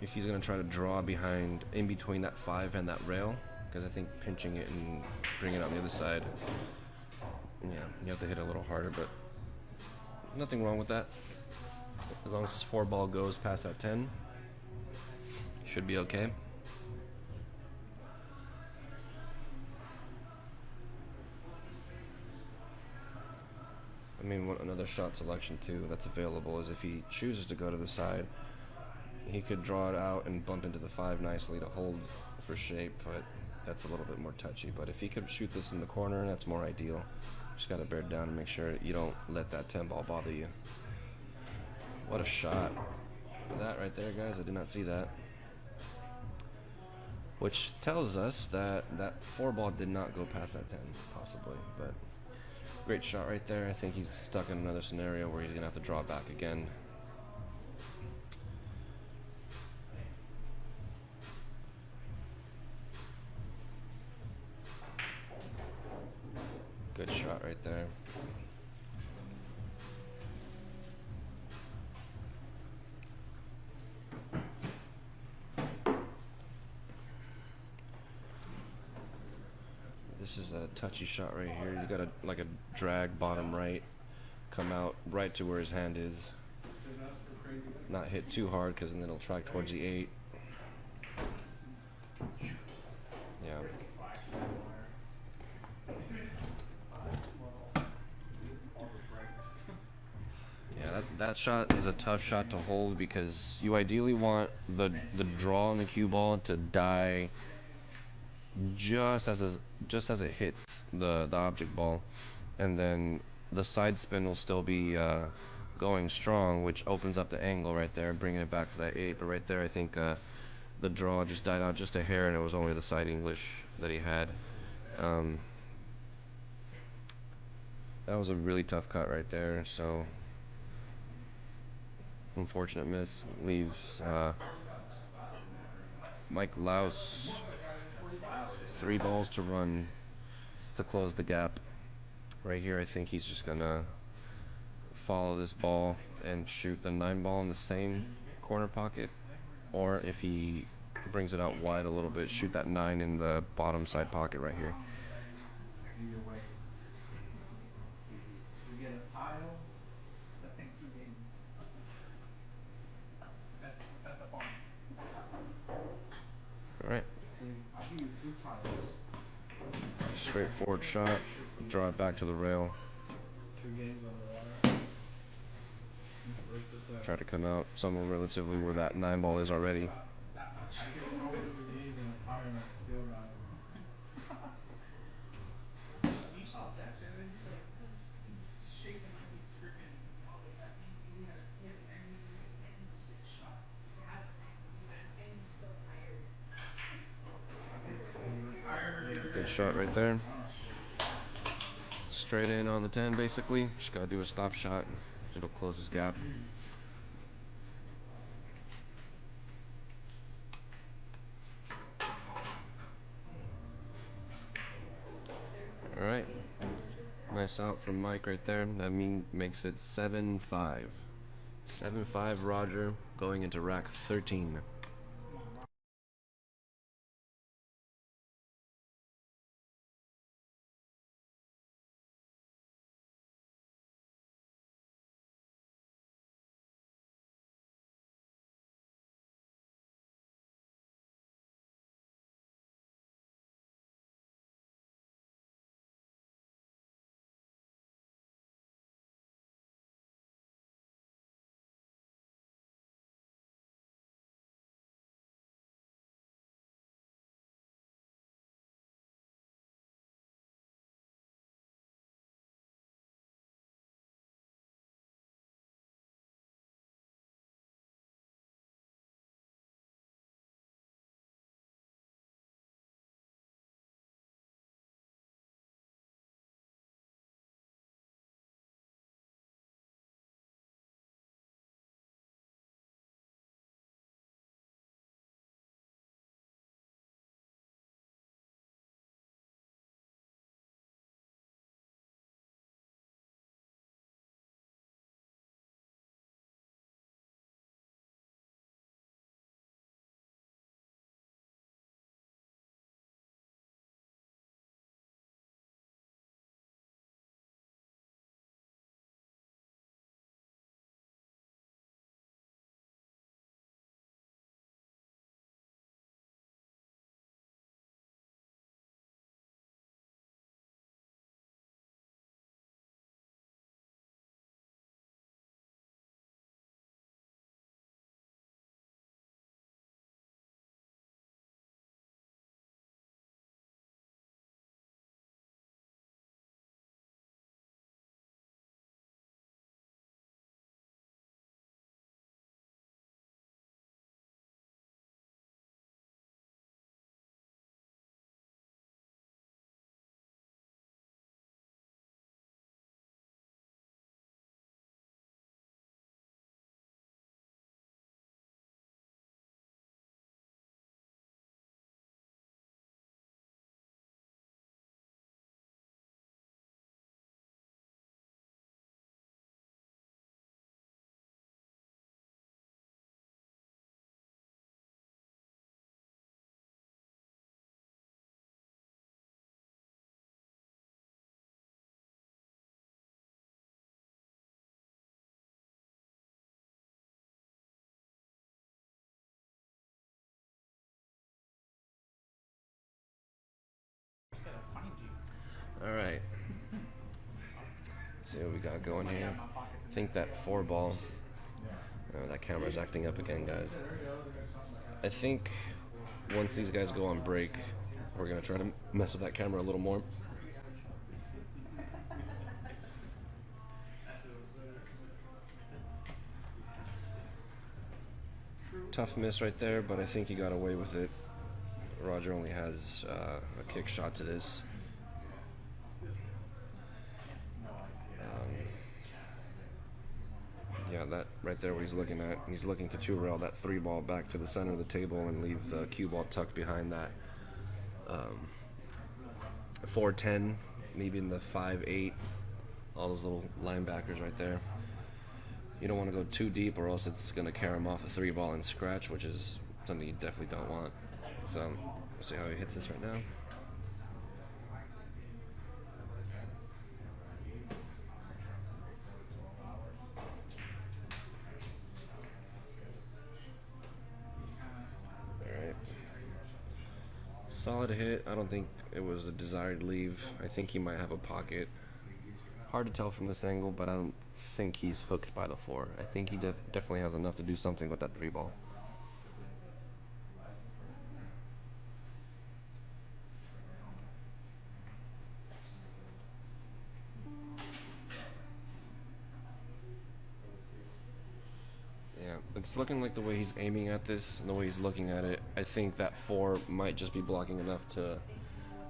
If he's going to try to draw behind, in between that 5 and that rail, because I think pinching it and bringing it on the other side, yeah, you have to hit it a little harder, but nothing wrong with that. As long as this 4 ball goes past that 10, should be okay. I mean, another shot selection too that's available is if he chooses to go to the side, he could draw it out and bump into the 5 nicely to hold for shape, but that's a little bit more touchy. But if he could shoot this in the corner, that's more ideal. Just gotta bear down and make sure you don't let that 10 ball bother you. What a shot. That right there, guys, I did not see that. Which tells us that that 4 ball did not go past that 10, possibly. But great shot right there. I think he's stuck in another scenario where he's gonna have to draw back again. Good shot right there. This is a touchy shot right here. You gotta like a drag bottom right, come out right to where his hand is. Not hit too hard because then it'll track towards the 8. Yeah. Yeah, that shot is a tough shot to hold because you ideally want the draw on the cue ball to die just as it hits the object ball, and then the side spin will still be going strong, which opens up the angle right there, bringing it back for that 8. But right there, I think the draw just died out just a hair, and it was only the side English that he had. That was a really tough cut right there. So unfortunate miss leaves Mike LAOS 3 balls to run to close the gap. Right here, I think he's just gonna follow this ball and shoot the 9 ball in the same corner pocket, or if he brings it out wide a little bit, shoot that 9 in the bottom side pocket right here. Either way. We get a title and 2 games. At the farm. Alright, See, I'll give you 2 titles. straightforward shot, draw it back to the rail, 2 games on the water. Versus try to come out somewhere relatively where that 9 ball is already. that much. I can lose the games in a fire field battle. You saw Dex the other day, he's like, he's shaking like he's freaking, oh look at that thing, he had an N6 shot. Good shot right there. Straight in on the 10 basically. Just gotta do a stop shot. It'll close his gap. Alright. Nice out from Mike right there. That makes it 7-5. 7-5 Roger going into rack 13. right. See what we got going here. I think that 4-ball. Oh, that camera's acting up again, guys. I think once these guys go on break, we're gonna try to mess with that camera a little more. Tough miss right there, but I think he got away with it. Roger only has a kick shot to this. Yeah, that right there what he's looking at. He's looking to 2-rail that 3-ball back to the center of the table and leave the cue ball tucked behind that 4-10, maybe in the 5-8. All those little linebackers right there. You don't want to go too deep or else it's going to carry him off a 3-ball and scratch, which is something you definitely don't want. So, we'll see how he hits this right now. Alright. Solid hit. I don't think it was a desired leave. I think he might have a pocket. Hard to tell from this angle, but I don't think he's hooked by the 4. I think he definitely has enough to do something with that 3-ball. Yeah, it's looking like the way he's aiming at this and the way he's looking at it, I think that 4 might just be blocking enough to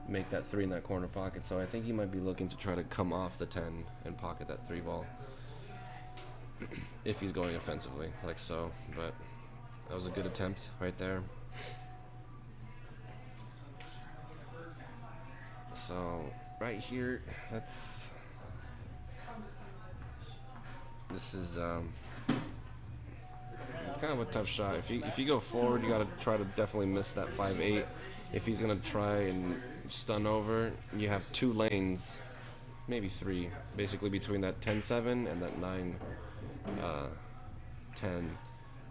make that 3 in that corner pocket. So I think he might be looking to try to come off the 10 and pocket that 3-ball. If he's going offensively, like so. But that was a good attempt right there. So right here, this is kind of a tough shot. If you go forward, you got to try to definitely miss that 5-8. If he's gonna try and stun over, you have 2 lanes, maybe 3, basically between that 10-7 and that 9-10.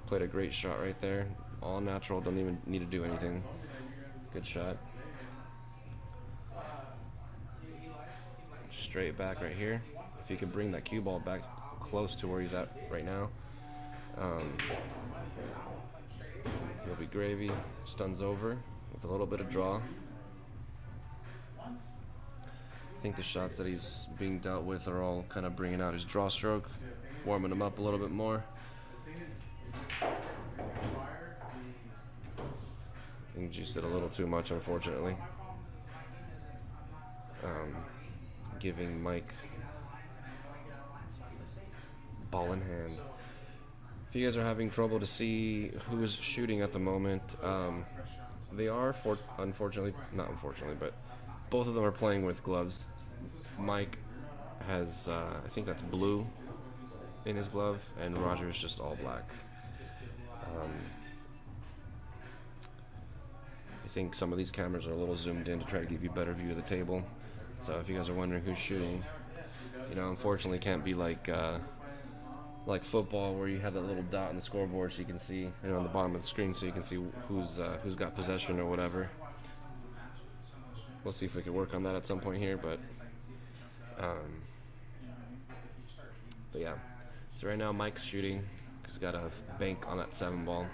Played a great shot right there. All natural, don't even need to do anything. Good shot. Straight back right here. If he could bring that cue ball back close to where he's at right now, he'll be gravy. Stuns over with a little bit of draw. I think the shots that he's being dealt with are all kind of bringing out his draw stroke, warming him up a little bit more. I think juiced it a little too much, unfortunately. Giving Mike ball in hand. If you guys are having trouble to see who is shooting at the moment, they are, unfortunately, not unfortunately, but both of them are playing with gloves. Mike has, I think that's blue in his glove, and Roger is just all black. I think some of these cameras are a little zoomed in to try to give you a better view of the table. So if you guys are wondering who's shooting, you know, unfortunately can't be like football where you have that little dot on the scoreboard so you can see, you know, on the bottom of the screen so you can see who's got possession or whatever. We'll see if we can work on that at some point here, but yeah. So right now Mike's shooting because he's got a bank on that 7-ball.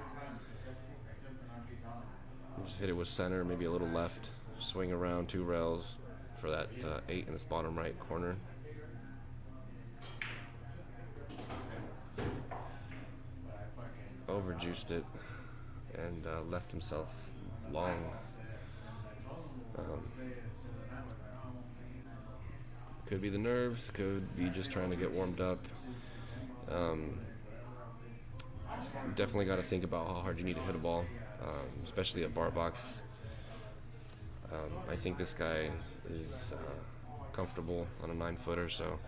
Just hit it with center, maybe a little left, swing around 2 rails for that 8 in this bottom right corner. Overjuiced it and left himself long. Could be the nerves, could be just trying to get warmed up. Definitely got to think about how hard you need to hit a ball, especially at bar box. I think this guy is comfortable on a 9-footer, so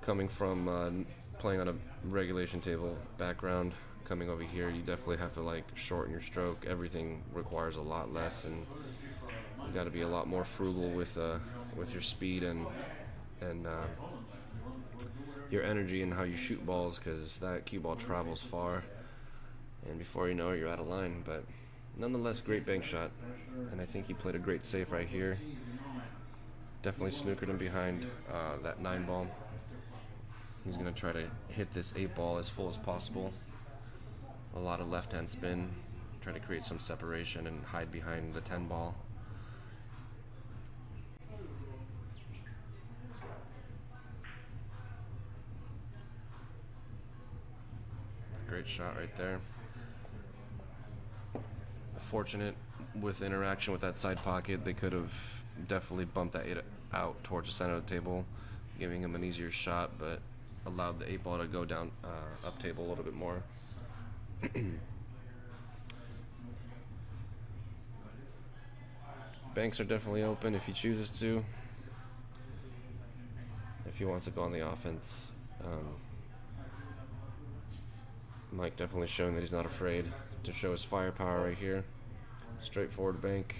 coming from playing on a regulation table background, coming over here, you definitely have to like shorten your stroke. Everything requires a lot less, and you got to be a lot more frugal with your speed and your energy and how you shoot balls, because that cue ball travels far, and before you know it, you're out of line. But nonetheless, great bank shot, and I think he played a great save right here. Definitely snookered him behind that 9 ball. He's going to try to hit this 8 ball as full as possible. A lot of left hand spin. Try to create some separation and hide behind the 10 ball. Great shot right there. Fortunate with interaction with that side pocket. They could have definitely bumped that 8 out towards the center of the table, giving him an easier shot, but allowed the 8 ball to go down up table a little bit more. Banks are definitely open if he chooses to. If he wants to go on the offense. Mike definitely showing that he's not afraid to show his firepower right here. Straightforward bank.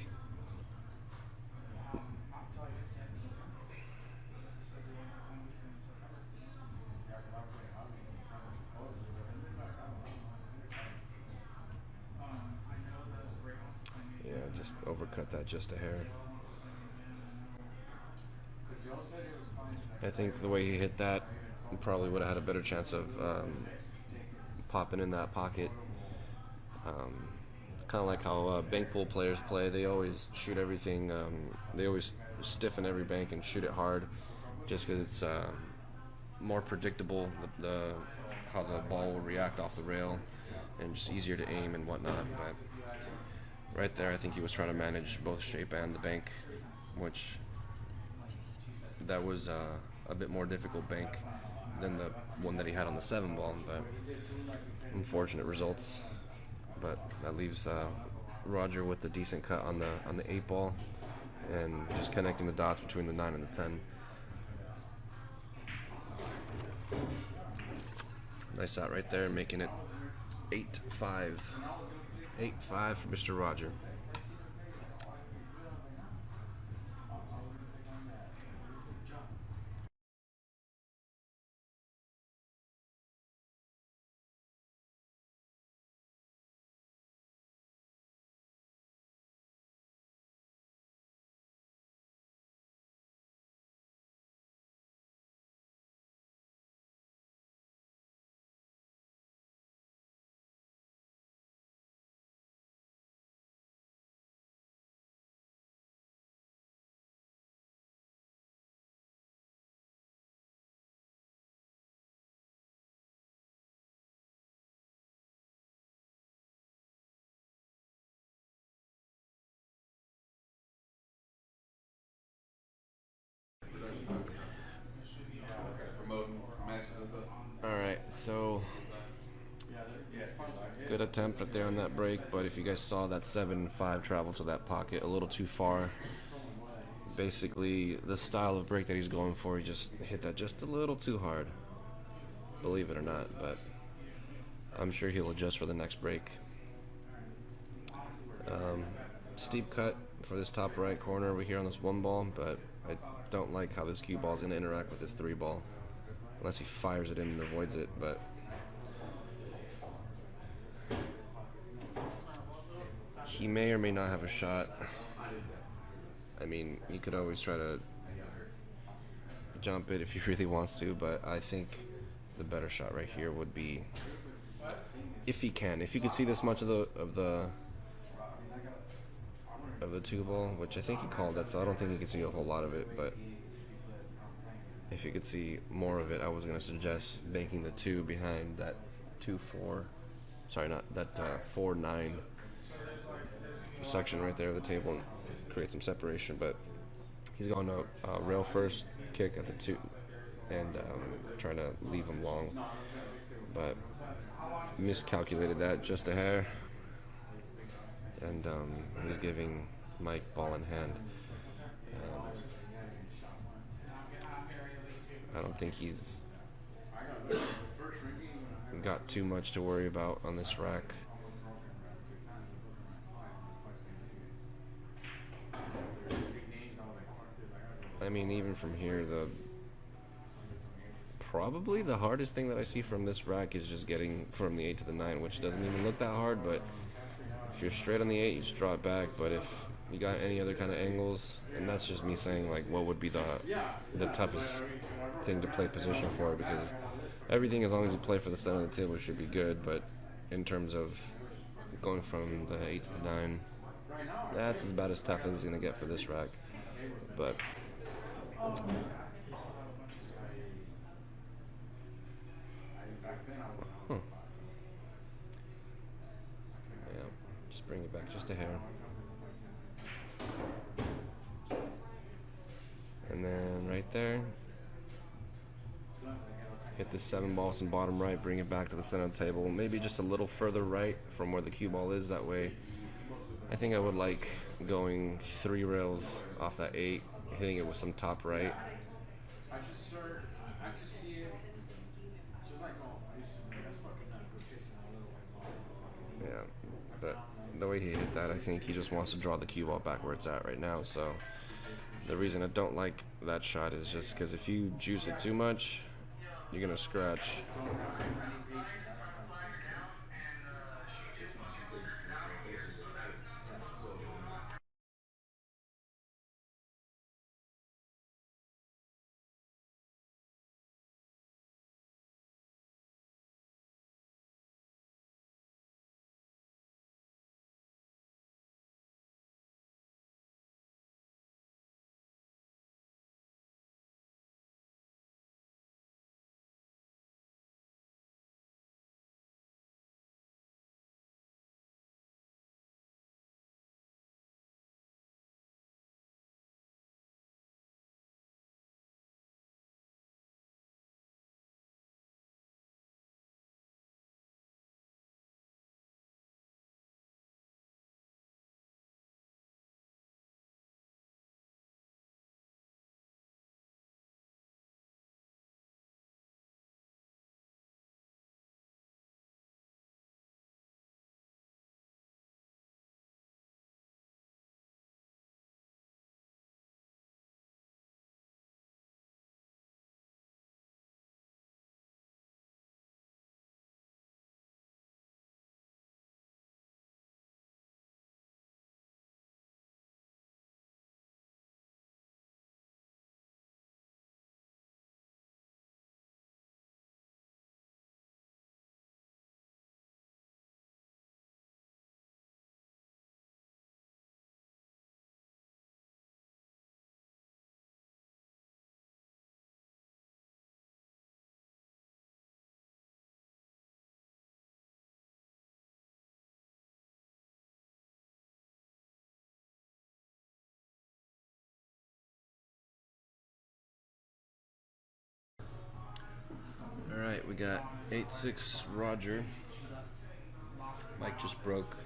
Yeah, just overcut that just a hair. I think the way he hit that, he probably would have had a better chance of popping in that pocket. Kind of like how bank pool players play. They always shoot everything. They always stiffen every bank and shoot it hard, just because it's more predictable. How the ball will react off the rail, and just easier to aim and whatnot. But right there, I think he was trying to manage both shape and the bank, which that was a bit more difficult bank than the one that he had on the 7 ball. But unfortunate results. But that leaves Roger with a decent cut on the 8 ball, and just connecting the dots between the 9 and the 10. Nice shot right there, making it 8-5. 8-5 for Mr. Roger. Alright, so good attempt right there on that break, but if you guys saw that 7-5 travel to that pocket a little too far. Basically, the style of break that he's going for, he just hit that just a little too hard. Believe it or not, but I'm sure he'll adjust for the next break. Steep cut for this top right corner over here on this 1 ball, but I don't like how this cue ball is going to interact with this 3 ball. Unless he fires it in and avoids it, but he may or may not have a shot. I mean, he could always try to jump it if he really wants to, but I think the better shot right here would be, if he could see this much of the 2 ball, which I think he called that, so I don't think he could see a whole lot of it, but if you could see more of it, I was going to suggest banking the 2 behind that 2-4, sorry, not that 4-9 section right there of the table, and create some separation. But he's going to rail first, kick at the 2, and trying to leave him long, but miscalculated that just a hair, and he's giving Mike ball in hand. I don't think he's got too much to worry about on this rack. I mean, even from here, probably the hardest thing that I see from this rack is just getting from the 8 to the 9, which doesn't even look that hard, but if you're straight on the 8, you just draw it back, but if You got any other kind of angles? And that's just me saying like what would be the toughest thing to play position for, because everything, as long as you play for the center of the table, should be good. But in terms of going from the 8 to the 9, that's about as tough as it's gonna get for this rack. But yeah, just bring it back just a hair. And then right there, hit the 7 ball some bottom right, bring it back to the center of the table, maybe just a little further right from where the cue ball is. That way, I think I would like going 3 rails off that 8, hitting it with some top right. Yeah, but the way he hit that, I think he just wants to draw the cue ball back where it's at right now. So the reason I don't like that shot is just because if you juice it too much, you're gonna scratch. Alright, we got 8-6 Roger. Mic just broke,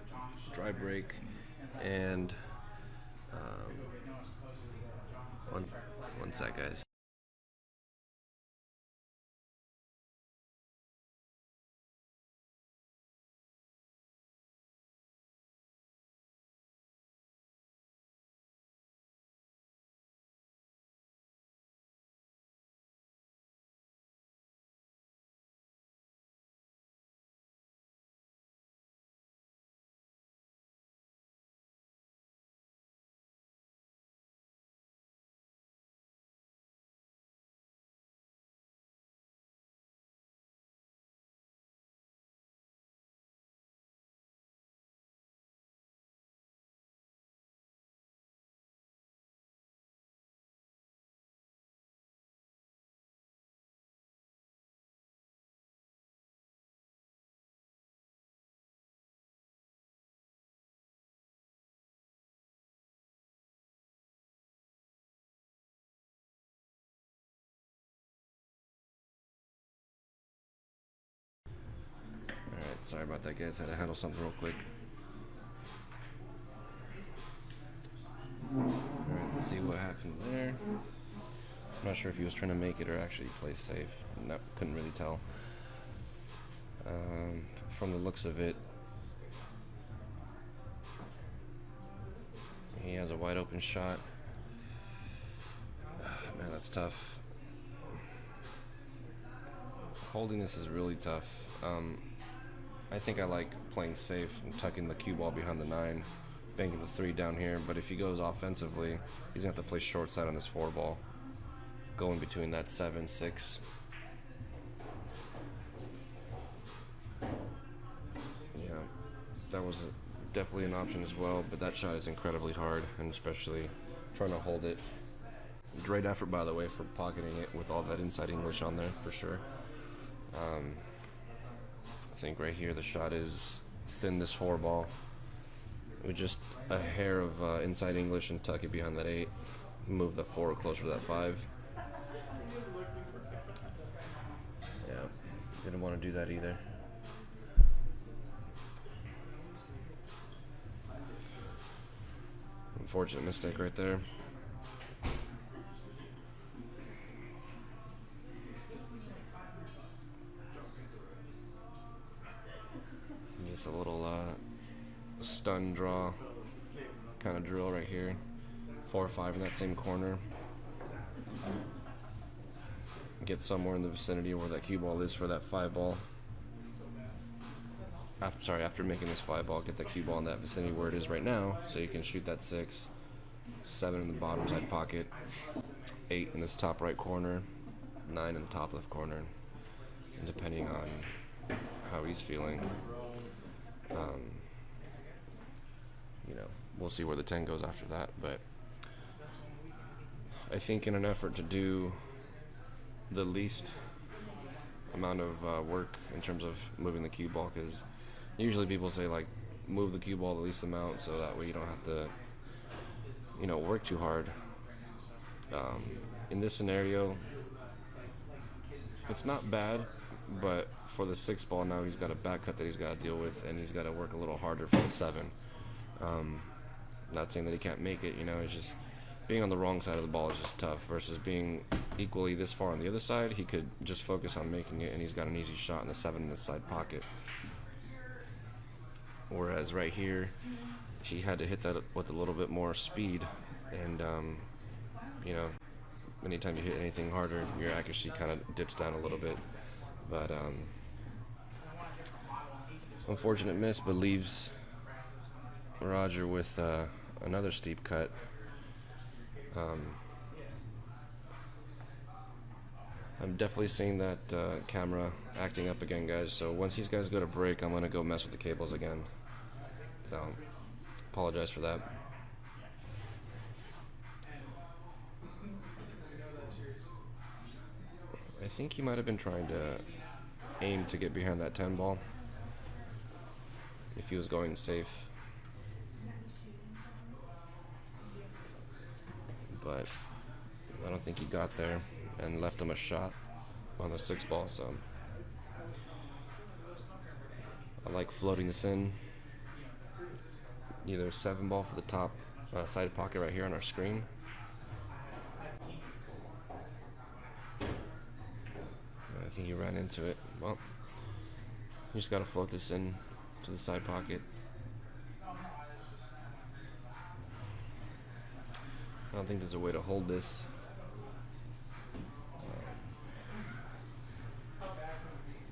dry break, and one sec, guys. Alright, sorry about that, guys. Had to handle something real quick. Alright, let's see what happened there. I'm not sure if he was trying to make it or actually play safe. No, couldn't really tell. From the looks of it, he has a wide open shot. Man, that's tough. Holding this is really tough. I think I like playing safe and tucking the cue ball behind the 9 banking the 3 down here, but if he goes offensively, he's gonna have to play short side on this 4 ball, going between that 7, 6. Yeah, that was definitely an option as well, but that shot is incredibly hard, and especially trying to hold it. Great effort, by the way, for pocketing it with all that inside English on there, for sure. I think right here the shot is thin this 4 ball with just a hair of inside English and tuck it behind that 8. Move the 4 closer to that 5. Yeah, didn't want to do that either. Unfortunate mistake right there. Just a little stun draw kind of drill right here. 4 or 5 in that same corner. Get somewhere in the vicinity where that cue ball is for that 5 ball. After making this 5 ball, get that cue ball in that vicinity where it is right now, so you can shoot that 6, 7 in the bottom side pocket, 8 in this top right corner, 9 in the top left corner, and depending on how he's feeling, you know, we'll see where the 10 goes after that. But I think in an effort to do the least amount of work in terms of moving the cue ball, because usually people say like move the cue ball the least amount so that way you don't have to, you know, work too hard. In this scenario, it's not bad, but for the 6 ball now he's got a back cut that he's got to deal with, and he's got to work a little harder for the 7. Not saying that he can't make it, you know, it's just being on the wrong side of the ball is just tough, versus being equally this far on the other side, he could just focus on making it, and he's got an easy shot in the 7 in the side pocket. Whereas right here, he had to hit that with a little bit more speed, and you know, anytime you hit anything harder, your accuracy kind of dips down a little bit. But unfortunate miss, but leaves Roger with another steep cut. I'm definitely seeing that camera acting up again, guys, so once these guys go to break, I'm going to go mess with the cables again. So, apologize for that. I think he might have been trying to aim to get behind that 10 ball if he was going safe. But I don't think he got there and left him a shot on the 6 ball, so I like floating this in. Either 7 ball for the top side pocket right here on our screen. I think he ran into it. Well, you just gotta float this in to the side pocket. I don't think there's a way to hold this.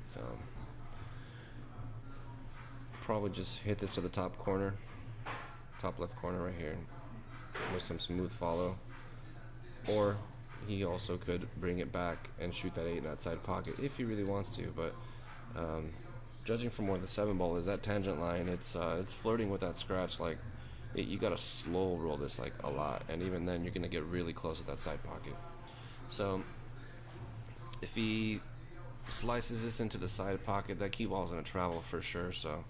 So probably just hit this to the top corner, top left corner right here, with some smooth follow. Or he also could bring it back and shoot that 8 in that side pocket if he really wants to. But judging from where the 7 ball is, that tangent line, it's flirting with that scratch. Like you gotta slow roll this like a lot, and even then you're gonna get really close to that side pocket. So if he slices this into the side pocket, that cue ball is gonna travel for sure. So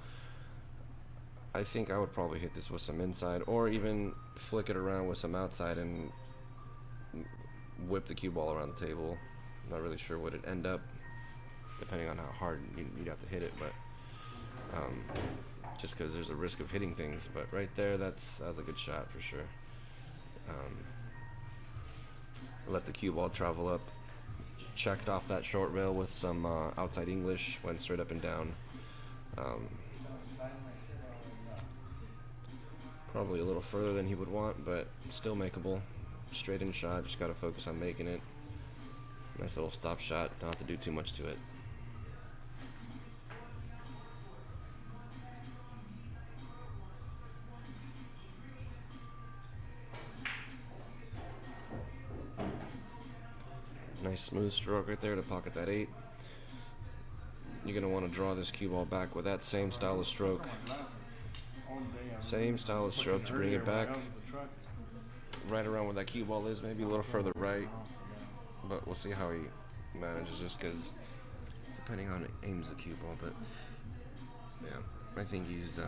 I think I would probably hit this with some inside, or even flick it around with some outside and whip the cue ball around the table. I'm not really sure what it'd end up, depending on how hard you'd have to hit it, but just because there's a risk of hitting things. But right there, that's a good shot for sure. Let the cue ball travel up, checked off that short rail with some outside English, went straight up and down. Probably a little further than he would want, but still makeable. Straight in shot, just gotta focus on making it. Nice little stop shot, don't have to do too much to it. Nice smooth stroke right there to pocket that 8. You're going to want to draw this cue ball back with that same style of stroke. Same style of stroke to bring it back right around where that cue ball is, maybe a little further right. But we'll see how he manages this, because depending on it aims the cue ball. But yeah, I think he's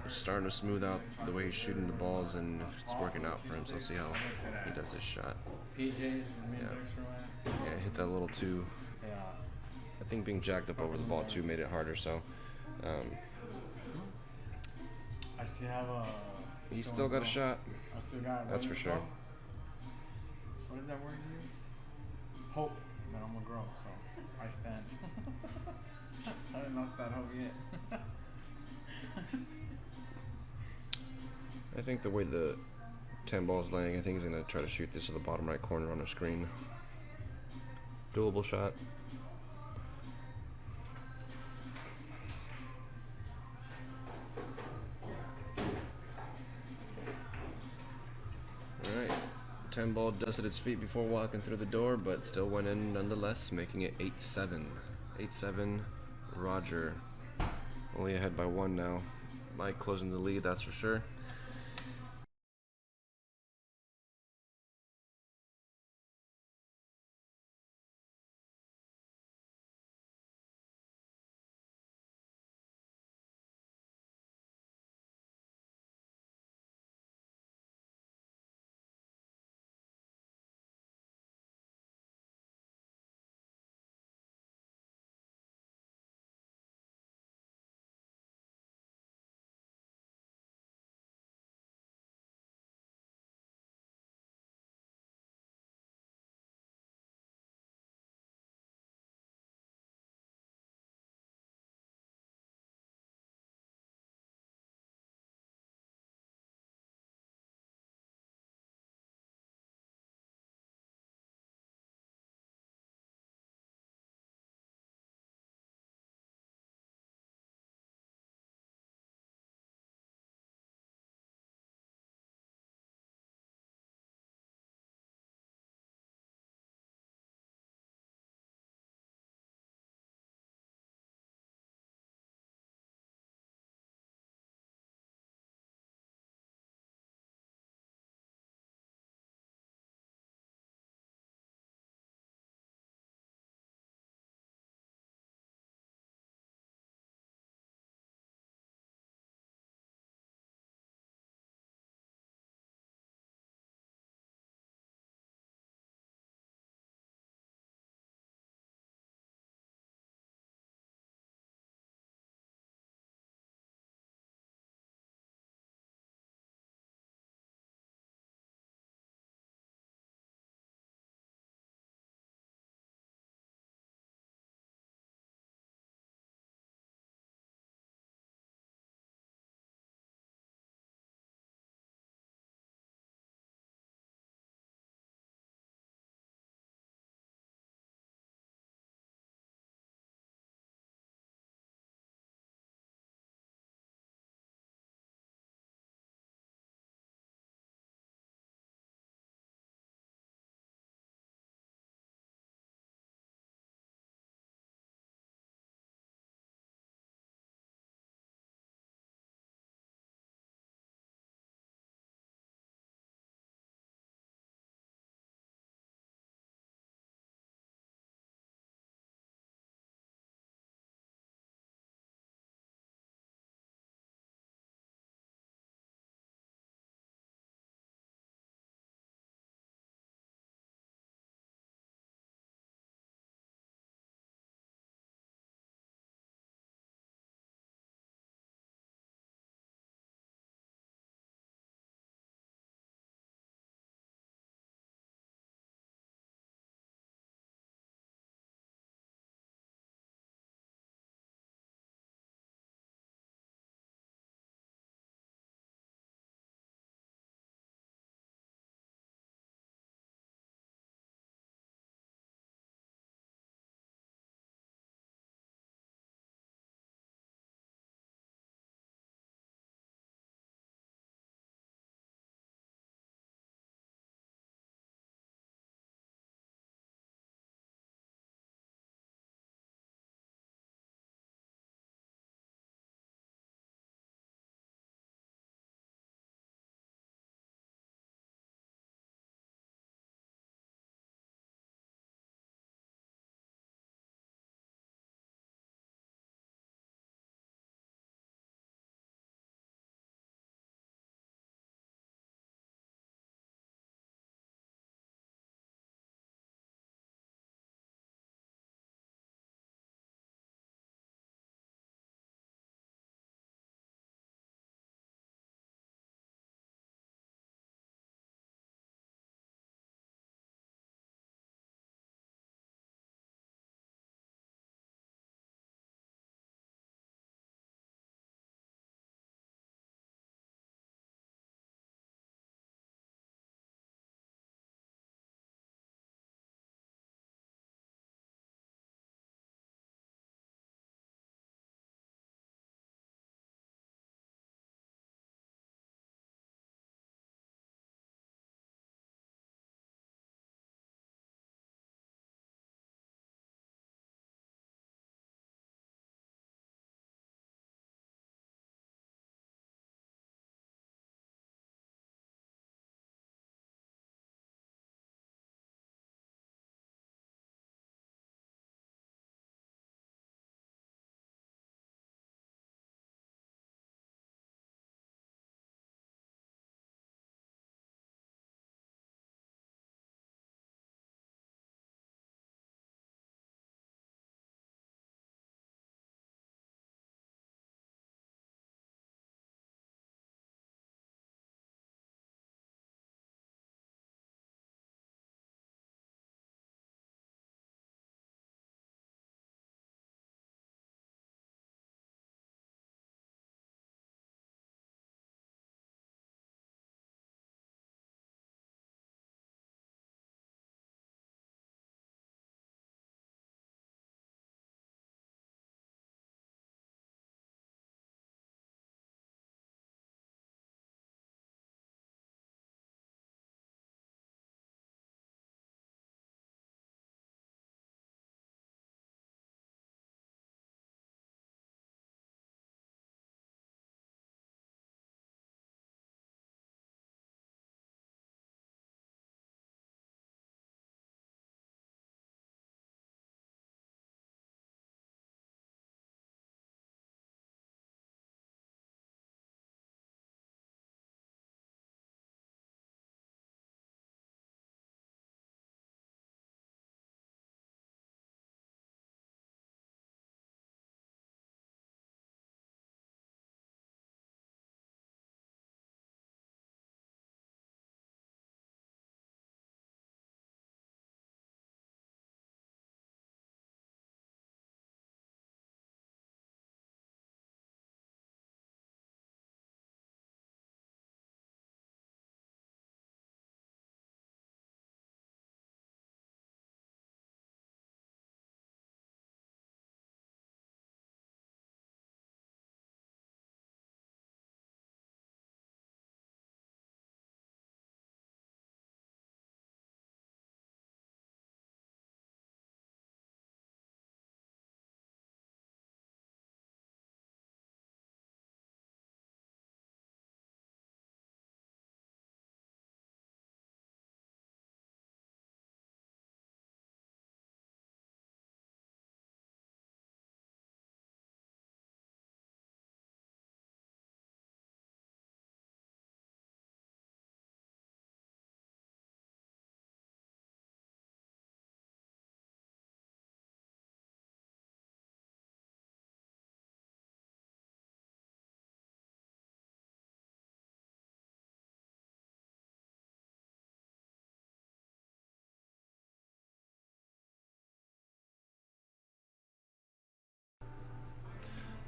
starting to smooth out the way he's shooting the balls, and it's working out for him. So we'll see how he does this shot. PJs, Yeah, hit that a little too. I think being jacked up over the ball too made it harder. So I still have a. he's still got a shot. I still got. That's for sure. What is that word you use? Hope that I'm gonna grow. So I stand. I haven't lost that hope yet. I think the way the 10 ball's laying, I think he's gonna try to shoot this to the bottom right corner on the screen. Doable shot. Alright, 10 ball dusted its feet before walking through the door, but still went in nonetheless, making it 8-7. 8-7, Roger. Only ahead by 1 now. Mike closing the lead, that's for sure.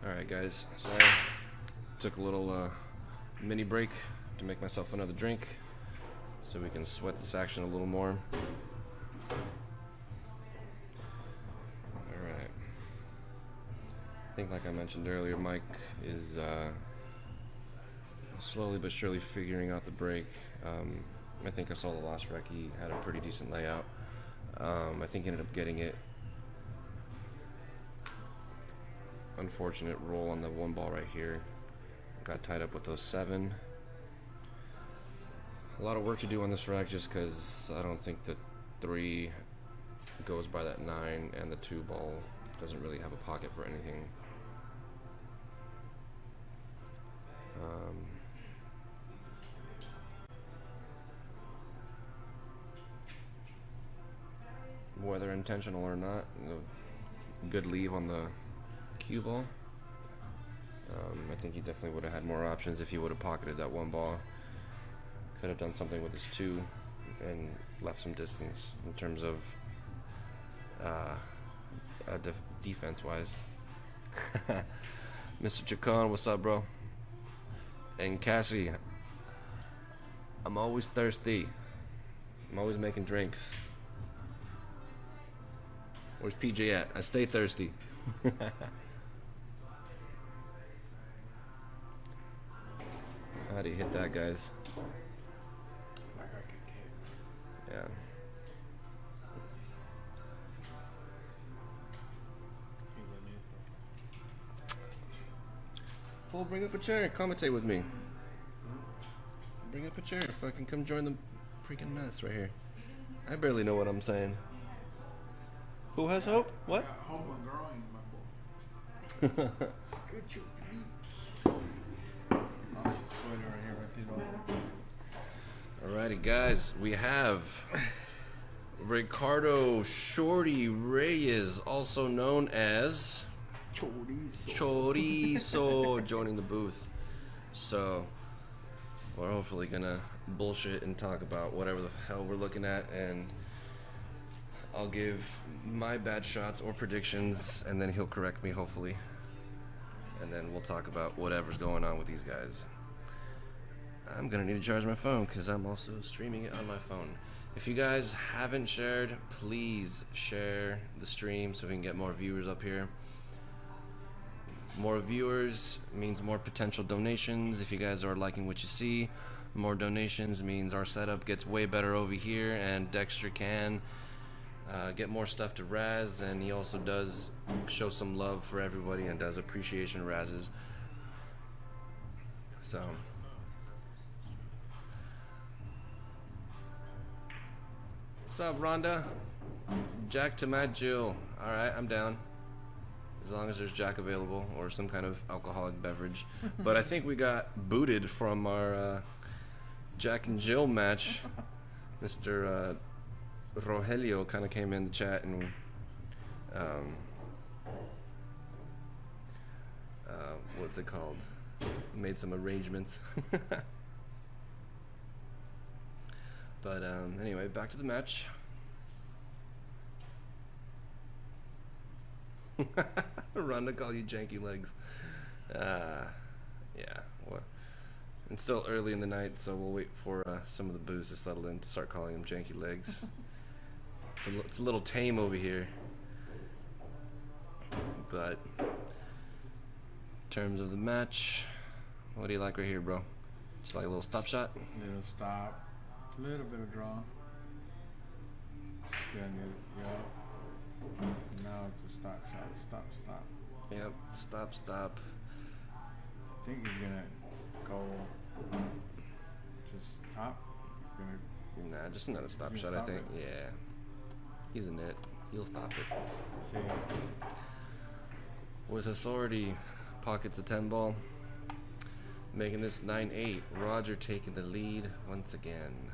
Alright guys, so I took a little mini break to make myself another drink so we can sweat this action a little more. Alright. I think like I mentioned earlier, Mike is slowly but surely figuring out the break. I think I saw the last rec, he had a pretty decent layout. I think he ended up getting it. Unfortunate roll on the one ball right here. Got tied up with those 7. A lot of work to do on this rack just because I don't think the 3 goes by that 9 and the 2 ball doesn't really have a pocket for anything. Whether intentional or not, good leave on the cue ball. I think he definitely would have had more options if he would have pocketed that 1 ball. Could have done something with his 2 and left some distance in terms of defense-wise. Mr. Chacon, what's up, bro? And Cassie, I'm always thirsty. I'm always making drinks. Where's PJ at? I stay thirsty. How do you hit that, guys? Like I could get. Yeah. He's a neat. Fool, bring up a chair and commentate with me. Bring up a chair. Fucking come join the freaking mess right here. I barely know what I'm saying. Who has hope? What? Got hope of growing, my boy. Scoot your feet. Oh, it's a sweater right here, right there. Alrighty, guys. We have Ricardo Shorty Reyes, also known as Chorizo, joining the booth. So, we're hopefully gonna bullshit and talk about whatever the hell we're looking at, and I'll give my bad shots or predictions, and then he'll correct me, hopefully. And then we'll talk about whatever's going on with these guys. I'm gonna need to charge my phone because I'm also streaming it on my phone. If you guys haven't shared, please share the stream so we can get more viewers up here. More viewers means more potential donations. If you guys are liking what you see, more donations means our setup gets way better over here, and Dexter can get more stuff to Raz, and he also does show some love for everybody and does appreciation Razes. So what's up, Rhonda? Jack to Matt Jill. Alright, I'm down. As long as there's Jack available or some kind of alcoholic beverage. But I think we got booted from our Jack and Jill match. Mr. Rogelio kind of came in the chat and what's it called? Made some arrangements. But anyway, back to the match. Rhonda call you janky legs. Yeah. Well, it's still early in the night, so we'll wait for some of the booze to settle in to start calling them janky legs. It's a little tame over here. But in terms of the match, what do you like right here, bro? Just like a little stop shot? Little stop. Little bit of draw. Just gonna get, yeah. Now it's a stop shot. Stop, stop. Yep, stop. I think he's gonna go just top. He's gonna Nah, just another stop He's shot, gonna I think. stop Yeah. He's in it. He'll stop it. see. With authority, pockets a 10 ball. Making this 9-8. Roger taking the lead once again.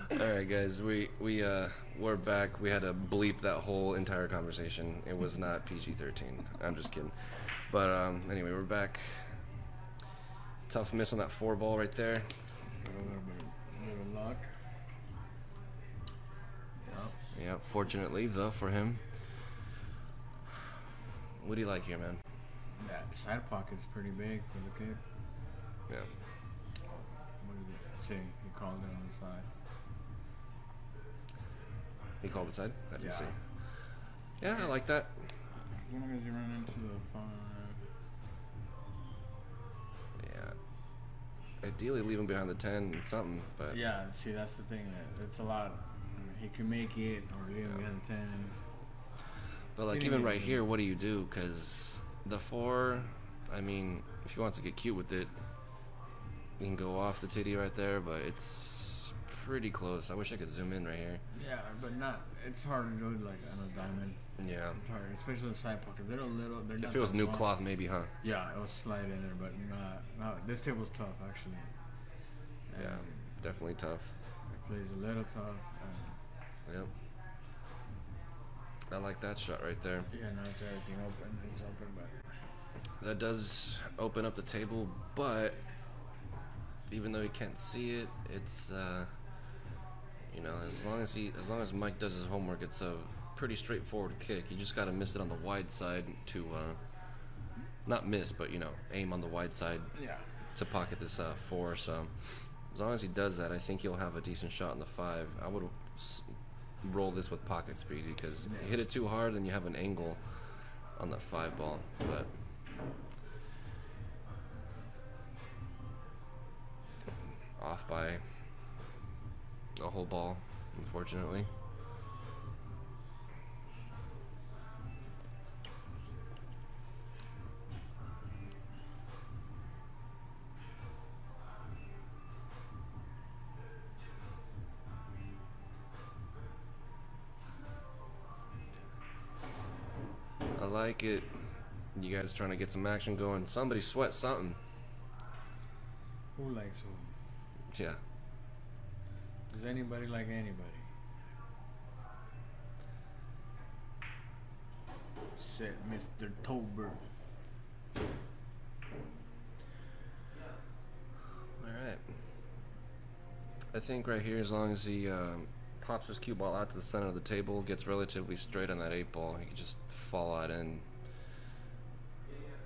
All right, guys, we're back. We had to bleep that whole entire conversation. It was not PG-13. I'm just kidding. But anyway, we're back. Tough miss on that 4 ball right there. Little luck. Yep. Yeah, fortunately though for him. What do you like here, man? That side pocket's pretty big for the kick. Yeah. What does it say? He called it on the side. He called the side? I didn't Yeah. see. Yeah, I like that. As long as you run into the 5. Yeah. Ideally leave him behind the 10 and something, but Yeah, see, that's the thing. That it's a lot. I mean, he can make it or leave him behind the 10. But like He even didn't right even- here, what do you do? Because the 4, I mean, if he wants to get cute with it, you can go off the titty right there, but it's pretty close. I wish I could zoom in right here. Yeah, but not. It's hard to do it like on a diamond. Yeah. It's hard, especially the side pockets. They're a little. They're not If it was that new small. cloth, maybe, huh? Yeah, it was slide in there, but not. No, this table's tough actually. And Yeah, definitely tough. it plays a little tough. Yep. I like that shot right there. Yeah, now it's everything open. It's open, but That does open up the table, but even though he can't see it, it's you know, as long as Mike does his homework, it's a pretty straightforward kick. You just got to miss it on the wide side to not miss, but you know, aim on the wide side yeah. to pocket this 4. So as long as he does that, I think he'll have a decent shot on the 5. I would roll this with pocket speed because you hit it too hard, then you have an angle on the 5 ball. But off by a whole ball, unfortunately. I like it. You guys trying to get some action going. Somebody sweat something. Who likes who? Yeah. Does anybody like anybody? Said Mr. Tober. Alright. I think right here, as long as he pops his cue ball out to the center of the table, gets relatively straight on that 8 ball, he can just fall out in.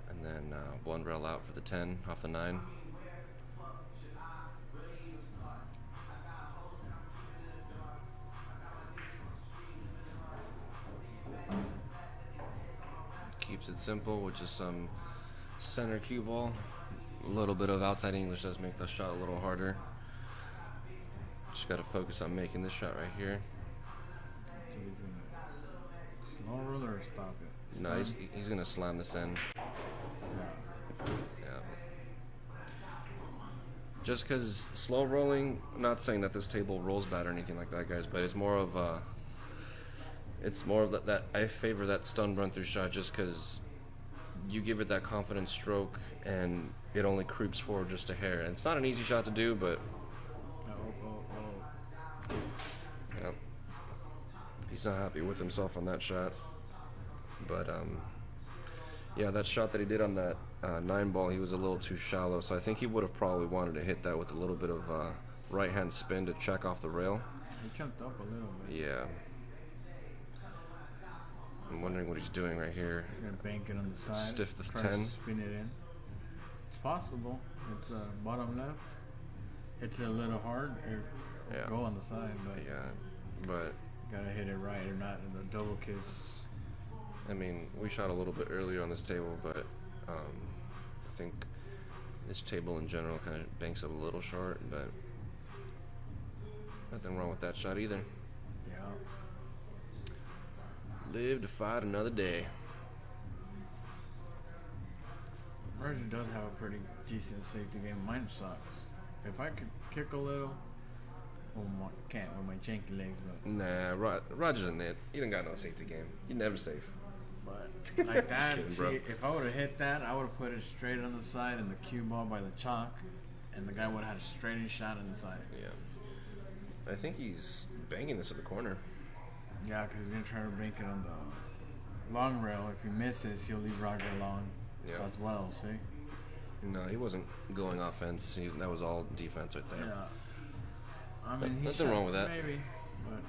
And then 1 rail out for the 10 off the 9. Keeps it simple with just some center cue ball. A little bit of outside English does make the shot a little harder. Just got to focus on making this shot right here. I think he's gonna slow roll or stop it. No, he's gonna slam this in. Yeah. Just because slow rolling, not saying that this table rolls bad or anything like that, guys, but it's more of that I favor that stun run through shot just because you give it that confident stroke and it only creeps forward just a hair. And it's not an easy shot to do, but yeah, he's not happy with himself on that shot. But yeah, that shot that he did on that 9 ball, he was a little too shallow, so I think he would have probably wanted to hit that with a little bit of right hand spin to check off the rail. He jumped up a little bit. Yeah. I'm wondering what he's doing right here. He's gonna bank it on the side. Stiff the try to 10. Spin it in. It's possible. It's bottom left. It's a little hard. Yeah. Go on the side, but Yeah, but you gotta hit it right or not in the double kiss. I mean, we shot a little bit earlier on this table, but I think this table in general kind of banks up a little short, but nothing wrong with that shot either. Yeah. Live to fight another day. Roger does have a pretty decent safety game. Mine sucks. If I could kick a little, well, can't with my janky legs, but Nah, Roger's in it. He didn't got no safety game. He never safe. like that. kidding, See, bro. if I would have hit that, I would have put it straight on the side and the cue ball by the chalk, and the guy would have had a straight shot on the side. Yeah. I think he's banging this to the corner. Yeah, because he's gonna try to bank it on the long rail. If he misses, he'll leave Roger alone Yeah. as well. See? No, he wasn't going offense. That was all defense right there. Yeah. I mean, he Nothing wrong with that. maybe, but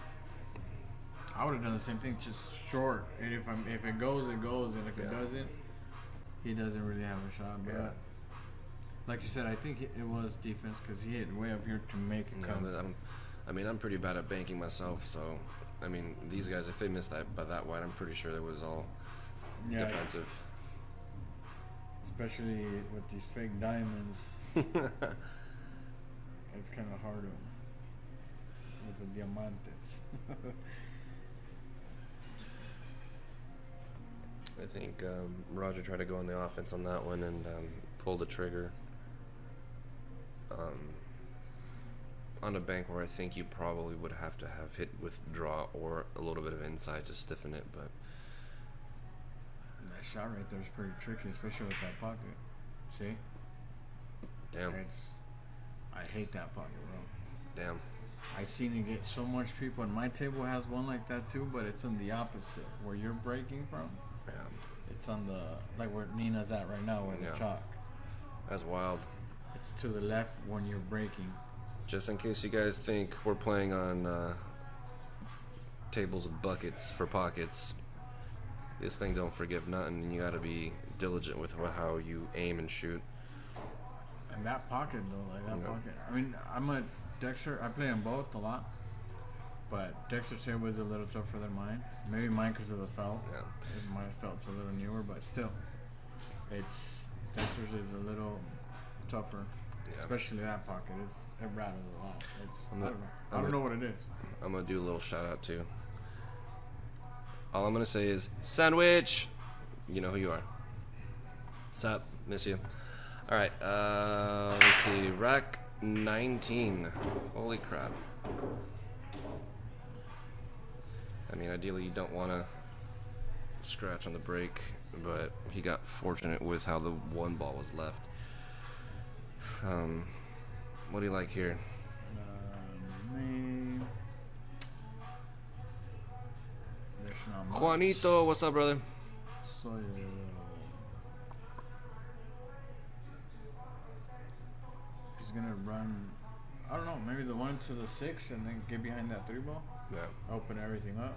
I would have done the same thing, just short. And if it goes, it goes, and if it Yeah. doesn't, he doesn't really have a shot. But Yeah. like you said, I think it was defense because he hit way up here to make it No, come. but I'm pretty bad at banking myself, so I mean, these guys, if they missed that by that wide, I'm pretty sure it was all Yeah, defensive. especially with these fake diamonds, it's kind of hard with the diamantes. I think Roger tried to go on the offense on that one and pulled the trigger on a bank where I think you probably would have to have hit with draw or a little bit of inside to stiffen it, but That shot right there is pretty tricky, especially with that pocket. See? damn, I hate that pocket, bro. damn. I seen it get so much people, and my table has one like that too, but it's on the opposite, where you're breaking from. Yeah, It's on the, like where Nina's at right now, where Yeah. the chalk. that's wild. It's to the left when you're breaking. Just in case you guys think we're playing on tables with buckets for pockets, this thing don't forgive nothing. You gotta be diligent with how you aim and shoot. And that pocket though, like that Yeah. pocket. I mean, I'm a Dexter. I play them both a lot, but Dexter's table is a little tougher than mine. Maybe mine because of the felt. Yeah. My felt's a little newer, but still, it's Dexter's is a little tougher. Yeah. Especially that pocket. It rattles a lot. I'm I not- don't know. I'm I don't not- know what it is. I'm gonna do a little shout out too. All I'm gonna say is sandwich. You know who you are. Sup, miss you. All right, let's see. Rack 19. Holy crap. I mean, ideally you don't want to scratch on the break, but he got fortunate with how the one ball was left. What do you like here? Me. There's not much. Juanito, what's up, brother? Soy he's gonna run. I don't know. Maybe the 1 to the 6 and then get behind that 3 ball. Yeah. Open everything up.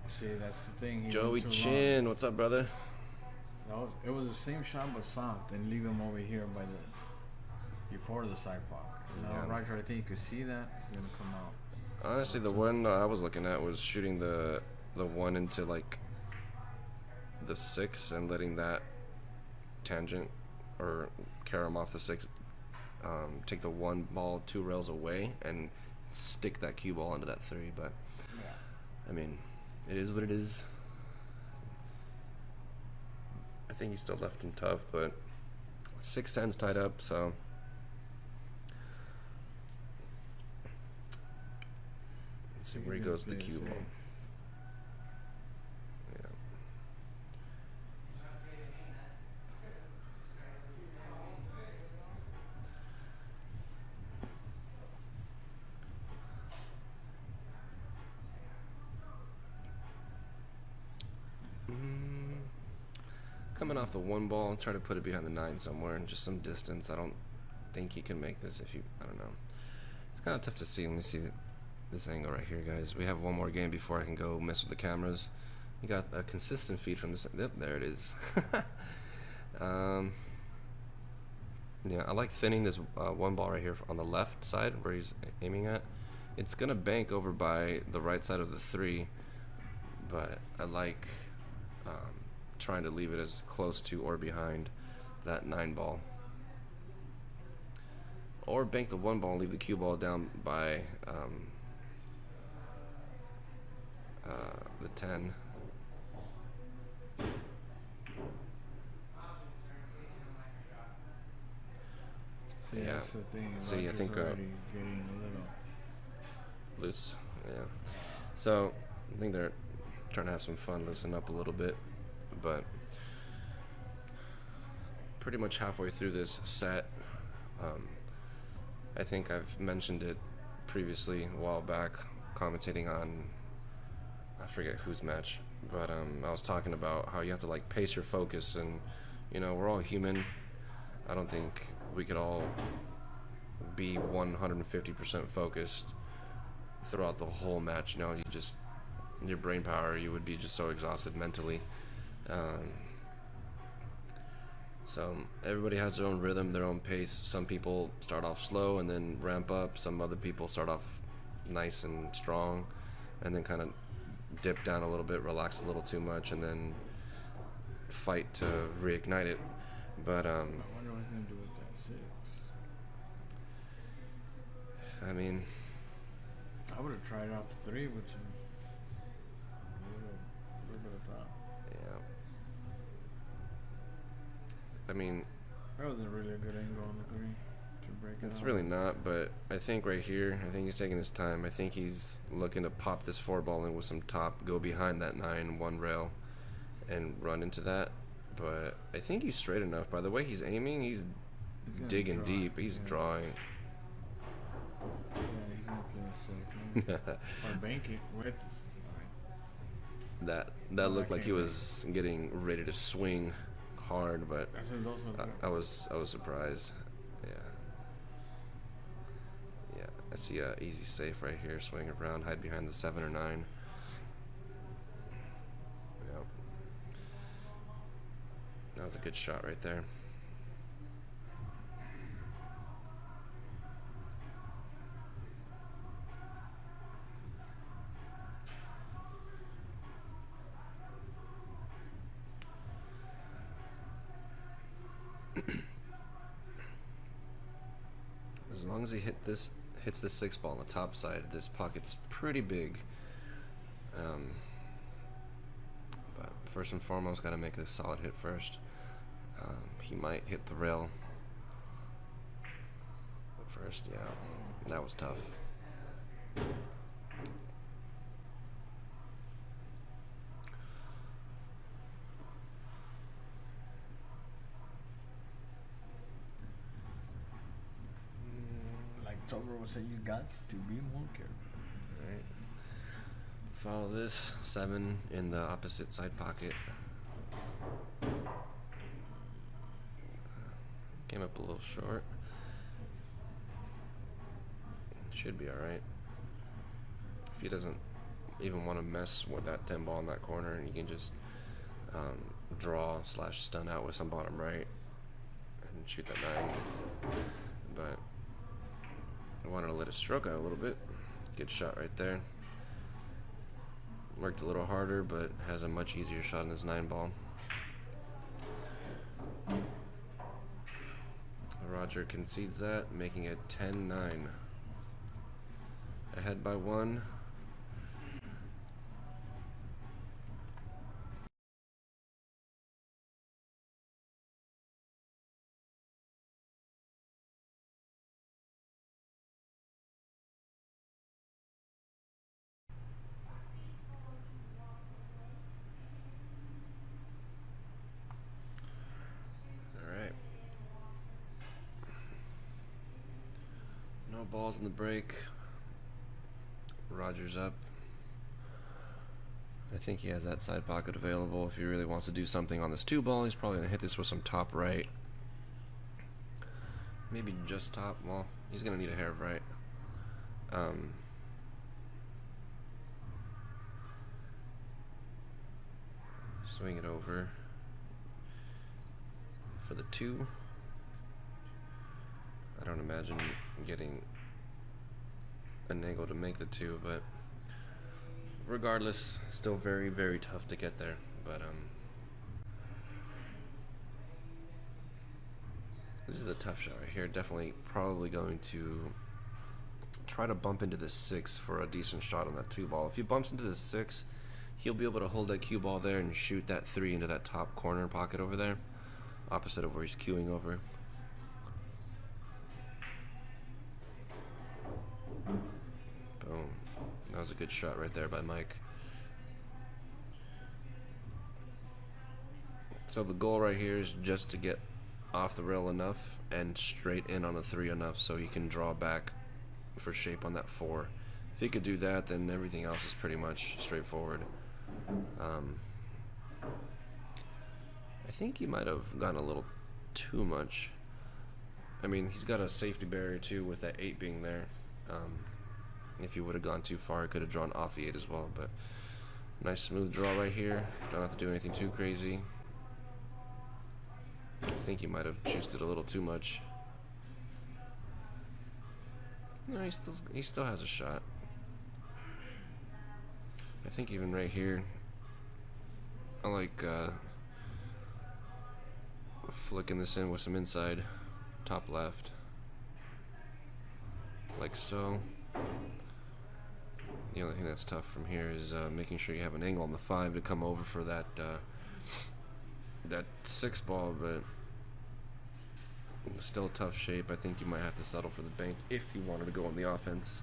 But see, that's the thing. He Joey went too Chin, what's up, brother? long. It was the same shot but soft, and leave him over here by the before the side block. Now, Yeah. Roger, I think you could see that. He's gonna come out. Honestly, the one I was looking at was shooting the one into like the 6 and letting that tangent or carom off the 6, take the 1 ball 2 rails away and stick that cue ball into that 3. But Yeah. I mean, it is what it is. I think he still left him tough, but 6-10's tied up, so. Let's see where he goes with the cue ball. Yeah. Coming off the 1 ball, try to put it behind the 9 somewhere and just some distance. I don't think he can make this I don't know. It's kind of tough to see. Let me see this angle right here, guys. We have one more game before I can go mess with the cameras. You got a consistent feed from this. Yep, there it is. Yeah, I like thinning this 1 ball right here on the left side where he's aiming at. It's gonna bank over by the right side of the 3, but I like trying to leave it as close to or behind that 9 ball. Or bank the 1 ball and leave the cue ball down by the 10. See, Yeah. that's the thing. See, I Roger's think, already getting a little. Loose, yeah. So I think they're trying to have some fun, loosen up a little bit, but pretty much halfway through this set. I think I've mentioned it previously a while back, commentating on, I forget whose match, but I was talking about how you have to like pace your focus, and you know, we're all human. I don't think we could all be 150% focused throughout the whole match. You know, you just, your brain power, you would be just so exhausted mentally. So everybody has their own rhythm, their own pace. Some people start off slow and then ramp up. Some other people start off nice and strong and then kind of dip down a little bit, relax a little too much, and then fight to reignite it. But I wonder what he's gonna do with that 6. I mean, I would have tried out the 3 with him. A little bit of thought. yeah. I mean, That wasn't really a good angle on the 3 to break it it's off. really not, but I think right here, I think he's taking his time. I think he's looking to pop this 4 ball in with some top, go behind that 9, 1 rail, and run into that. But I think he's straight enough. By the way he's aiming, he's He's gonna digging draw, deep. He's yeah. drawing. Yeah, he's gonna play a 6. Or bank it with. That No, looked I like he can't was getting ready to swing hard, but This is also I was surprised. Yeah, I see a easy safe right here. Swing around, hide behind the 7 or 9. Yep. That was a good shot right there. As long as he hits the 6 ball on the top side, this pocket's pretty big. But first and foremost, got to make a solid hit first. He might hit the rail first. Yeah, that was tough. like Tobler would say, you got to be more careful. Right. Follow this 7 in the opposite side pocket. Came up a little short. Should be alright. If he doesn't even want to mess with that 10 ball in that corner, and you can just draw / stun out with some bottom right and shoot that 9. But I wanted to let it stroke out a little bit. Good shot right there. Worked a little harder, but has a much easier shot in his 9 ball. Roger concedes that, making it 10-9. Ahead by 1. No balls in the break. Roger's up. I think he has that side pocket available. If he really wants to do something on this 2 ball, he's probably going to hit this with some top right. Maybe just top. Well, he's going to need a hair of right. Swing it over for the 2. I don't imagine getting an angle to make the 2, but regardless, still very, very tough to get there. But this is a tough shot right here. Definitely probably going to try to bump into the 6 for a decent shot on that 2 ball. If he bumps into the 6, he'll be able to hold that cue ball there and shoot that 3 into that top corner pocket over there, opposite of where he's cueing over. Boom. That was a good shot right there by Mike. So the goal right here is just to get off the rail enough and straight in on the 3 enough so he can draw back for shape on that 4. If he could do that, then everything else is pretty much straightforward. I think he might have gone a little too much. I mean, he's got a safety barrier too with that 8 being there. If he would have gone too far, he could have drawn off the 8 as well. But nice smooth draw right here. Don't have to do anything too crazy. I think he might have juiced it a little too much. No, he still has a shot. I think even right here, I like flicking this in with some inside, top left, like so. The only thing that's tough from here is making sure you have an angle on the 5 to come over for that that 6 ball, but it's still a tough shape. I think you might have to settle for the bank if you wanted to go on the offense.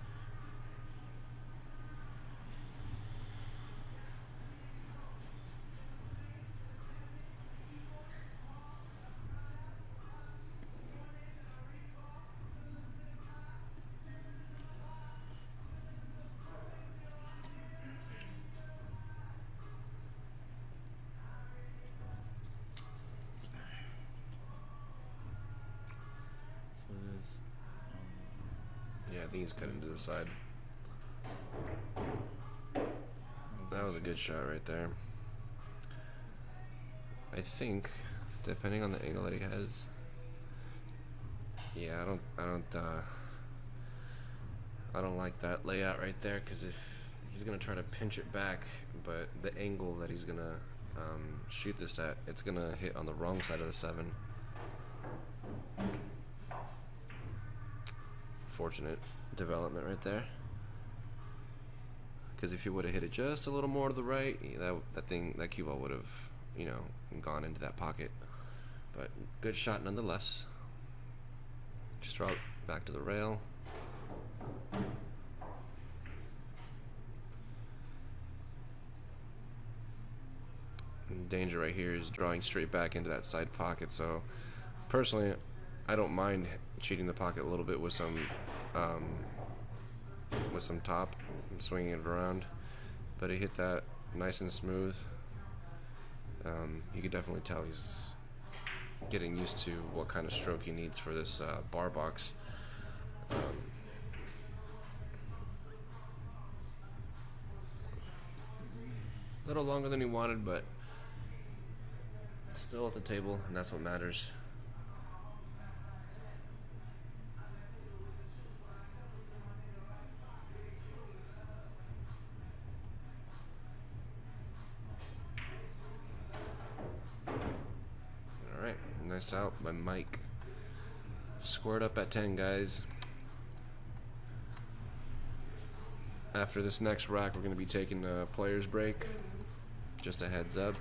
Yeah, I think he's cutting to the side. That was a good shot right there. I think, depending on the angle that he has. Yeah, I don't like that layout right there, because if he's gonna try to pinch it back, but the angle that he's gonna shoot this at, it's gonna hit on the wrong side of the 7. Fortunate development right there, because if you would have hit it just a little more to the right, that cue ball would have, you know, gone into that pocket. But good shot nonetheless. Just draw it back to the rail. And danger right here is drawing straight back into that side pocket. So personally, I don't mind cheating the pocket a little bit with some top and swinging it around, but he hit that nice and smooth. You could definitely tell he's getting used to what kind of stroke he needs for this bar box. A little longer than he wanted, but still at the table, and that's what matters. Alright, nice out by Mike. Squared up at 10, guys. After this next rack, we're going to be taking a player's break. Just a heads up.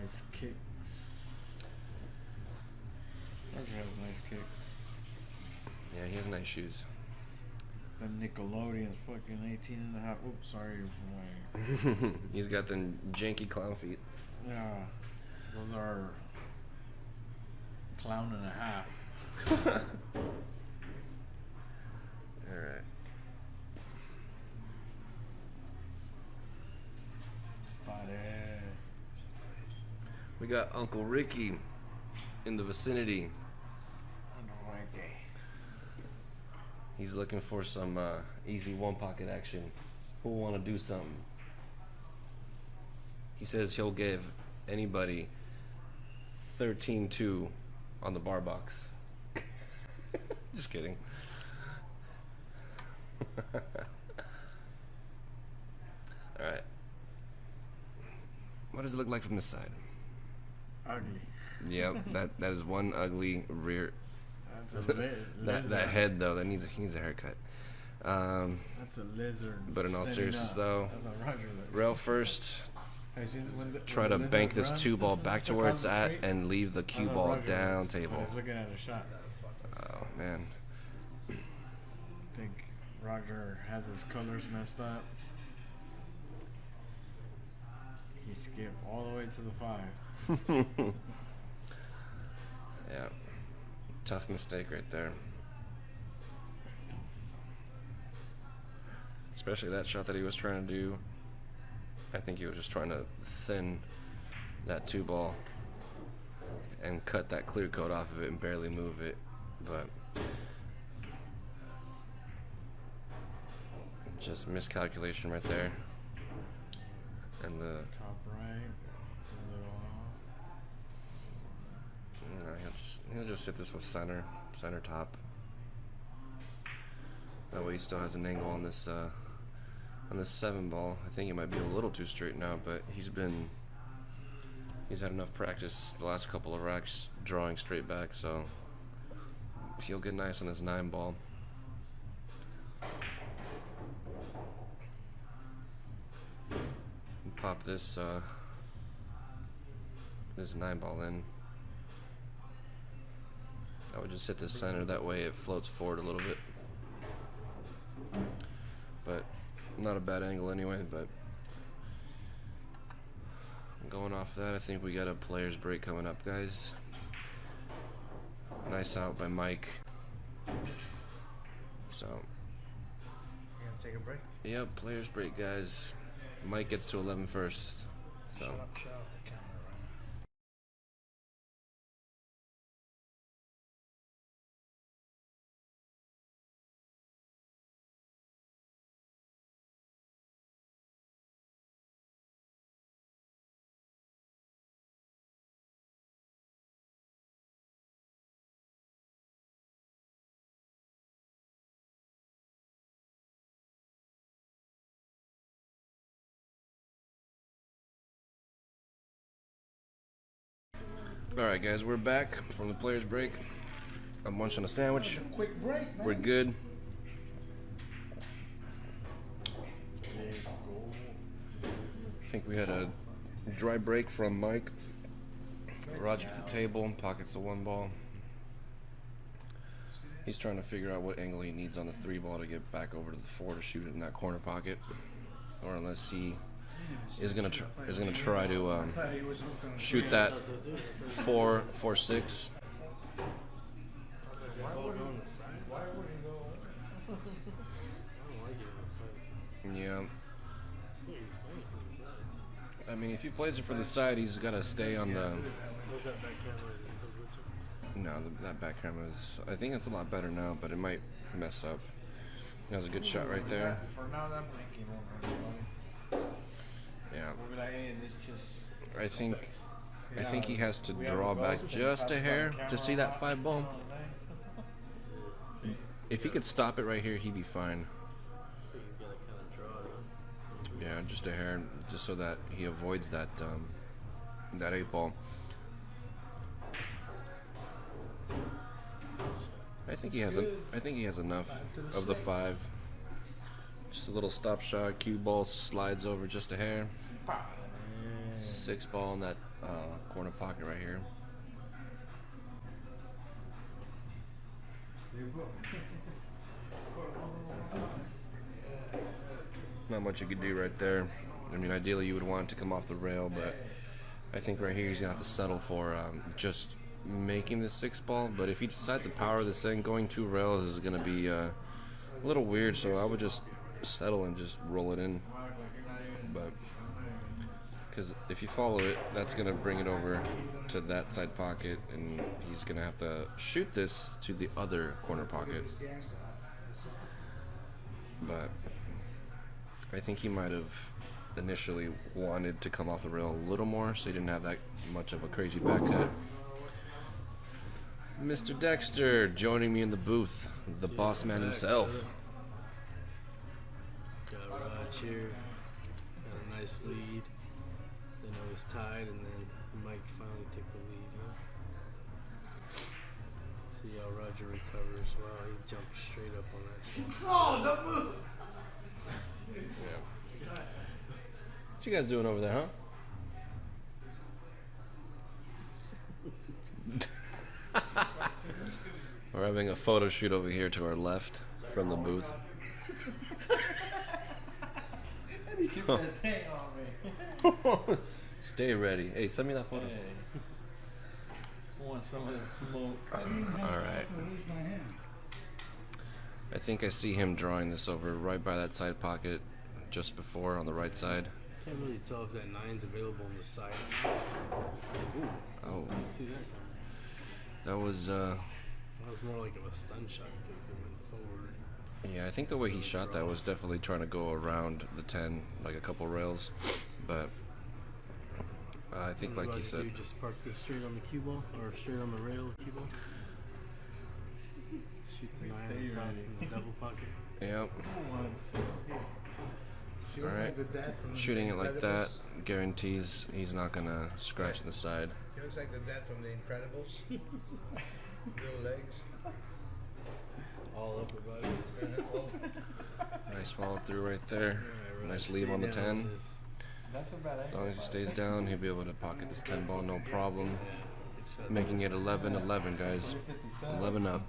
Nice kicks. Roger has nice kicks. Yeah, he has nice shoes. Them Nickelodeon's fucking 18 and a half. Oops, sorry. He's got them janky clown feet. Yeah, those are clown and a half. All right. We got Uncle Ricky in the vicinity. He's looking for some easy one pocket action. Who want to do something? He says he'll give anybody 13-2 on the bar box. Just kidding. Alright. What does it look like from this side? Ugly. Yep, that is one ugly rear. That's a lizard. That head though, he needs a haircut. That's a lizard. But in all standing seriousness up. though, That's what Roger looks rail first. like. Have you seen when Try when to the lizard bank this runs 2 ball back to where it's across the at street? and leave the cue That's what ball Roger down looks when table. he's looking at a shot. Oh man. I think Roger has his colors messed up. He skipped all the way to the 5. Yeah. Tough mistake right there. Especially that shot that he was trying to do. I think he was just trying to thin that 2 ball and cut that clear coat off of it and barely move it. But just miscalculation right there. And the Top right, a little off. no, he'll just hit this with center top. That way he still has an angle on this 7 ball. I think he might be a little too straight now, but he's had enough practice the last couple of racks drawing straight back, so he'll get nice on this 9 ball. Pop this 9 ball in. I would just hit the center, that way it floats forward a little bit. But not a bad angle anyway, but going off that, I think we got a player's break coming up, guys. Nice out by Mike. So, You gonna take a break? yep, player's break, guys. Mike gets to 11 first. So. Shut up the camera right now. Alright guys, we're back from the player's break. I'm munching a sandwich. Quick break, man. We're good. I think we had a dry break from Mike. Roger at the table, pockets the 1 ball. He's trying to figure out what angle he needs on the 3 ball to get back over to the 4 to shoot it in that corner pocket. Or unless he is gonna try to shoot that 4-6. Yeah. I mean, if he plays it for the side, he's got to stay on the. No, that back camera is. I think it's a lot better now, but it might mess up. That was a good shot right there. For now, that blinking won't really. Yeah. We'll be like, hey, this just. I think he has to draw back just a hair to see that 5 ball. If he could stop it right here, he'd be fine. Yeah, just a hair, just so that he avoids that that 8 ball. I think he has enough of the 5. Just a little stop shot. Cue ball slides over just a hair. 6 ball in that corner pocket right here. Not much you could do right there. I mean, ideally you would want it to come off the rail, but I think right here he's gonna have to settle for just making the 6 ball. But if he decides to power this in, going 2 rails is gonna be a little weird, so I would just settle and just roll it in. But because if you follow it, that's gonna bring it over to that side pocket, and he's gonna have to shoot this to the other corner pocket. But I think he might have initially wanted to come off the rail a little more, so he didn't have that much of a crazy back cut. Mr. Dexter joining me in the booth, the boss man himself. Got Raj here. Got a nice lead. Then it was tied, and then Mike finally took the lead. Huh? See how Roger recovers. Wow, he jumped straight up on that shot. Oh, the move! Yeah. What you guys doing over there, huh? We're having a photo shoot over here to our left from the booth. Keep that thing on me. Stay ready. Hey, send me that photo. Hey. Want some of the smoke. All right. I think I see him drawing this over right by that side pocket just before on the right side. Can't really tell if that nine's available on the side. Ooh, Oh, see that coming. that was, That was more like of a stun shot because it went forward. yeah, I think the way he shot that was definitely trying to go around the 10, like a couple rails. But I think, like you said, You just park this straight on the cue ball or straight on the rail cue ball. Shoot the 9 on top in the double pocket. yep. She All looks right. like the dad from Shooting the it like that Incredibles. guarantees he's not gonna scratch the side. He looks like the dad from the Incredibles. Little legs. All upper body. Nice follow through right there. Alright, Nice Raj, leave stay on the down 10. this. That's a bad As long as he stays down, he'll be able to pocket this 10 ball, no problem. Yeah, good shot. Making it 11-11, guys. 11 up.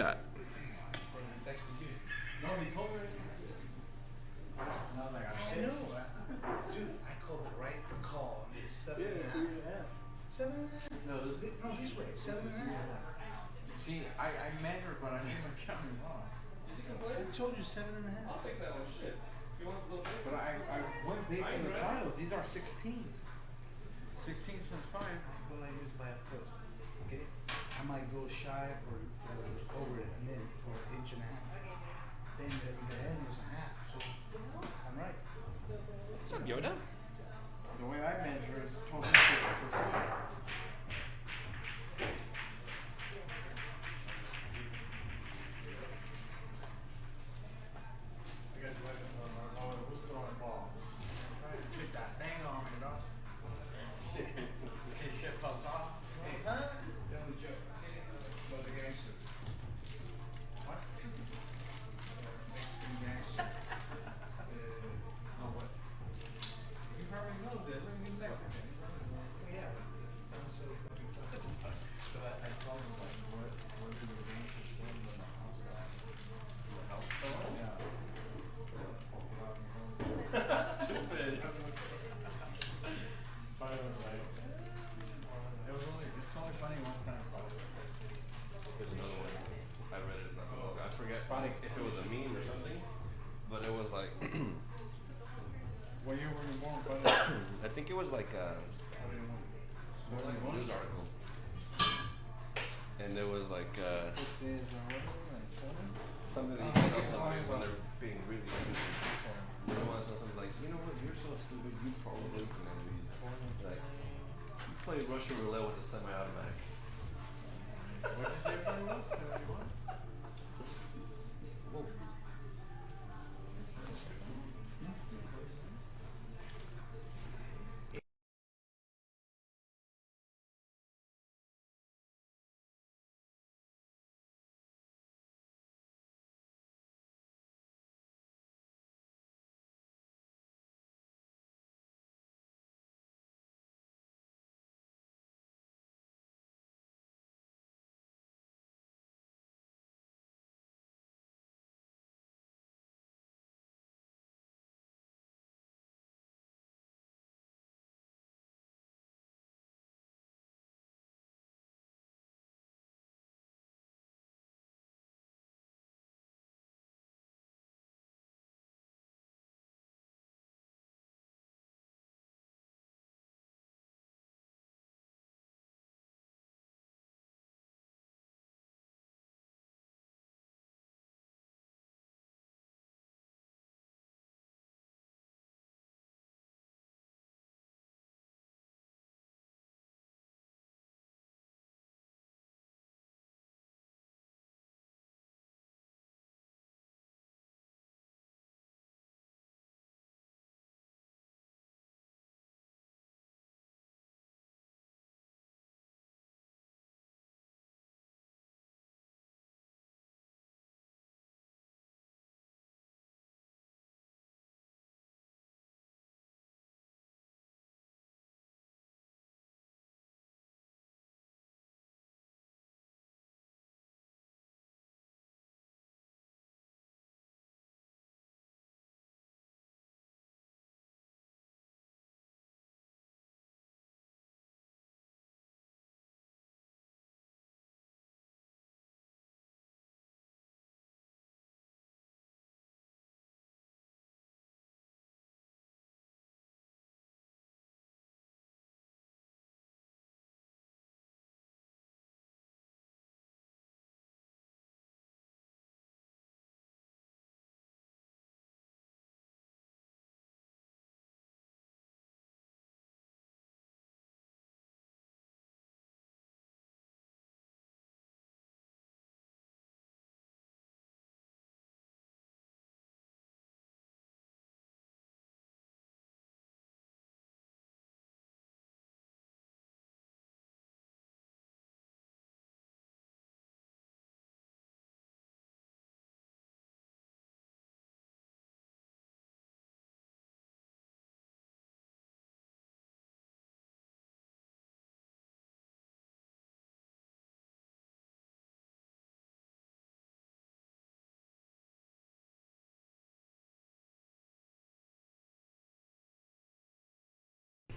Shot. Or he texted you. No, he told me. And I was like, I know. Dude, I called the right call. It's 7.5. 7.5? No, No, this way. 7.5. see, I measured, but I named my county wrong. I told you 7.5. take that one. Shit. If he wants a little bit. But I went big for the files. These are 16s. 16s is fine. Well, I use by a foot. Okay? I might go shy or over an inch or an inch and a half. Then the end is a half. So I'm right. What's up, Yoda? The way I measure is 12 inches per foot. I got you like who's throwing balls? Trying to kick that thing on me, dog. Shit pops off. Hey, Huh? tell the joke. About the gangster. What? Mexican gangster. No, what? He probably knows it. Look at him Mexican. Yeah, it sounds so fucking funny. So I told him, like, where do the gangsters live in the house? The house store? Yeah. Stupid. But it was like, it's only funny one time. There's another one. I read it not so long ago. I forget if it was a meme or something, but it was like What year were you born, buddy? I think it was like a news article, and it was like something that you can tell somebody when they're being really stupid. You don't want to tell somebody like, you know what, you're so stupid, you probably can these. Like, you played Russian roulette with a semi-automatic. What did you say it was? 71?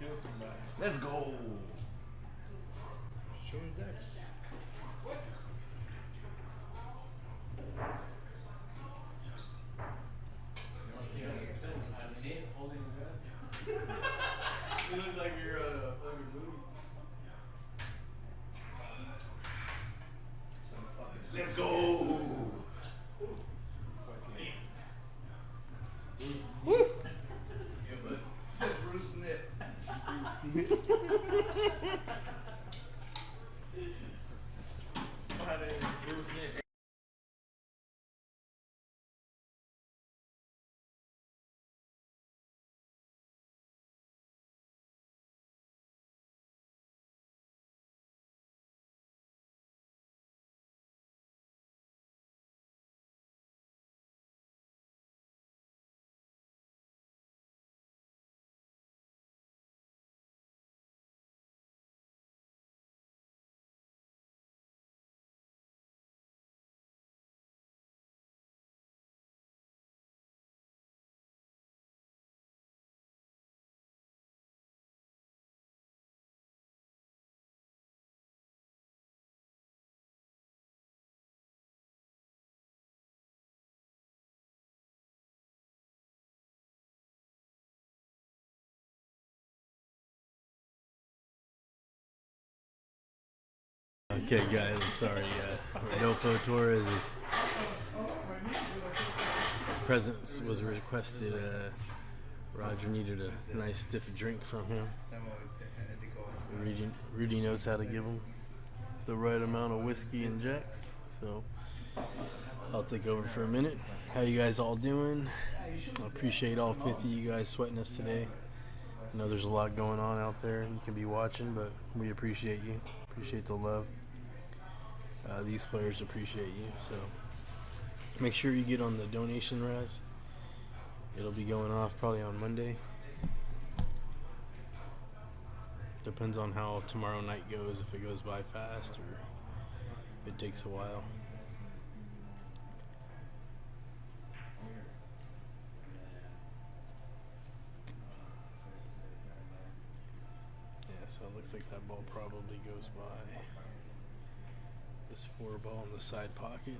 kill somebody. Let's go. Show his decks. You look like you're a fucking movie. Let's go. Bruce Nip. Okay, guys, I'm sorry. Rodolfo Torres' presence was requested. Roger needed a nice stiff drink from him. Rudy knows how to give him the right amount of whiskey and Jack, so I'll take over for a minute. How you guys all doing? I appreciate all 50 of you guys sweating us today. I know there's a lot going on out there. You can be watching, but we appreciate you. Appreciate the love. These players appreciate you, so make sure you get on the donation res. It'll be going off probably on Monday. Depends on how tomorrow night goes, if it goes by fast or if it takes a while. Yeah, so it looks like that ball probably goes by. This 4 ball in the side pocket.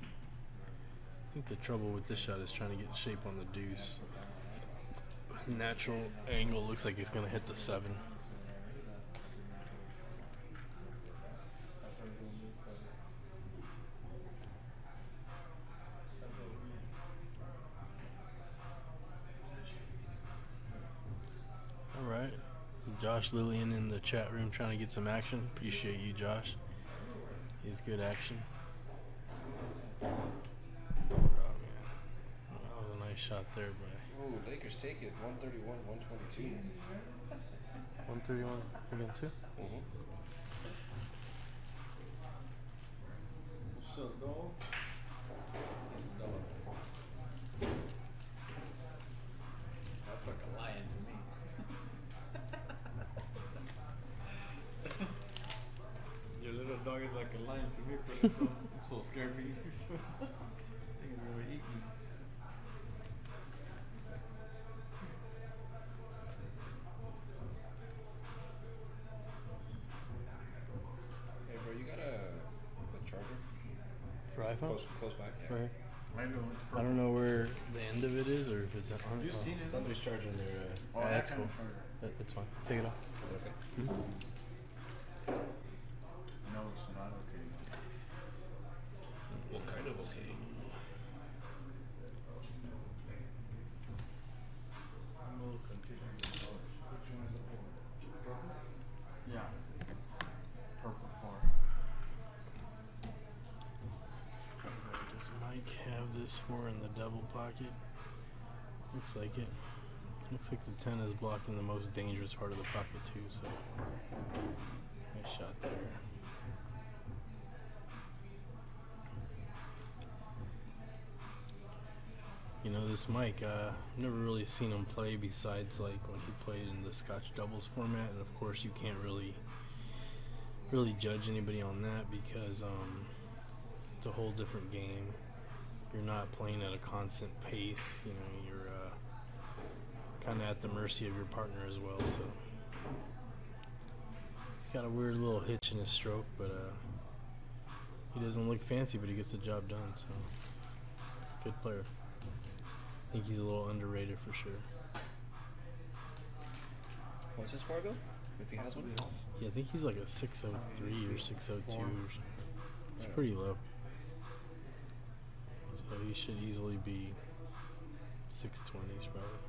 I think the trouble with this shot is trying to get shape on the deuce. Natural angle looks like it's going to hit the 7. All right. Josh Lillian in the chat room trying to get some action. Appreciate you, Josh. He's good action. Oh, man. That was a nice shot there, but Ooh, Lakers take it. 131, 122. 131 against who? Mm-hmm. What's up, dog? That's like a lion to me. Your little dog is like a lion to me, but I'm so scared for you. I think it's gonna eat me. Hey, bro, you got a charger? For iPhone? Close by? Yeah. Right. I know. I don't know where the end of it is or if it's on. You've seen it? Somebody's charging their. Oh, that's kind cool. of charger. That's fine. Take it off. Okay. No, it's not okay. What kind of okay? I'm a little confused with the colors. Which one is the board? Purple? Yeah. Purple car. Does Mike have this 4 in the double pocket? Looks like it. Looks like the 10 is blocking the most dangerous part of the pocket too, so nice shot there. You know, this Mike, never really seen him play besides like when he played in the Scotch doubles format, and of course you can't really judge anybody on that because it's a whole different game. You're not playing at a constant pace, you know, you're kind of at the mercy of your partner as well, so He's got a weird little hitch in his stroke, but he doesn't look fancy, but he gets the job done. So, good player. I think he's a little underrated for sure. What's his score, Bill? If he has one? Yeah, I think he's like a 603 or 602 or something. It's pretty low. So he should easily be 620s probably.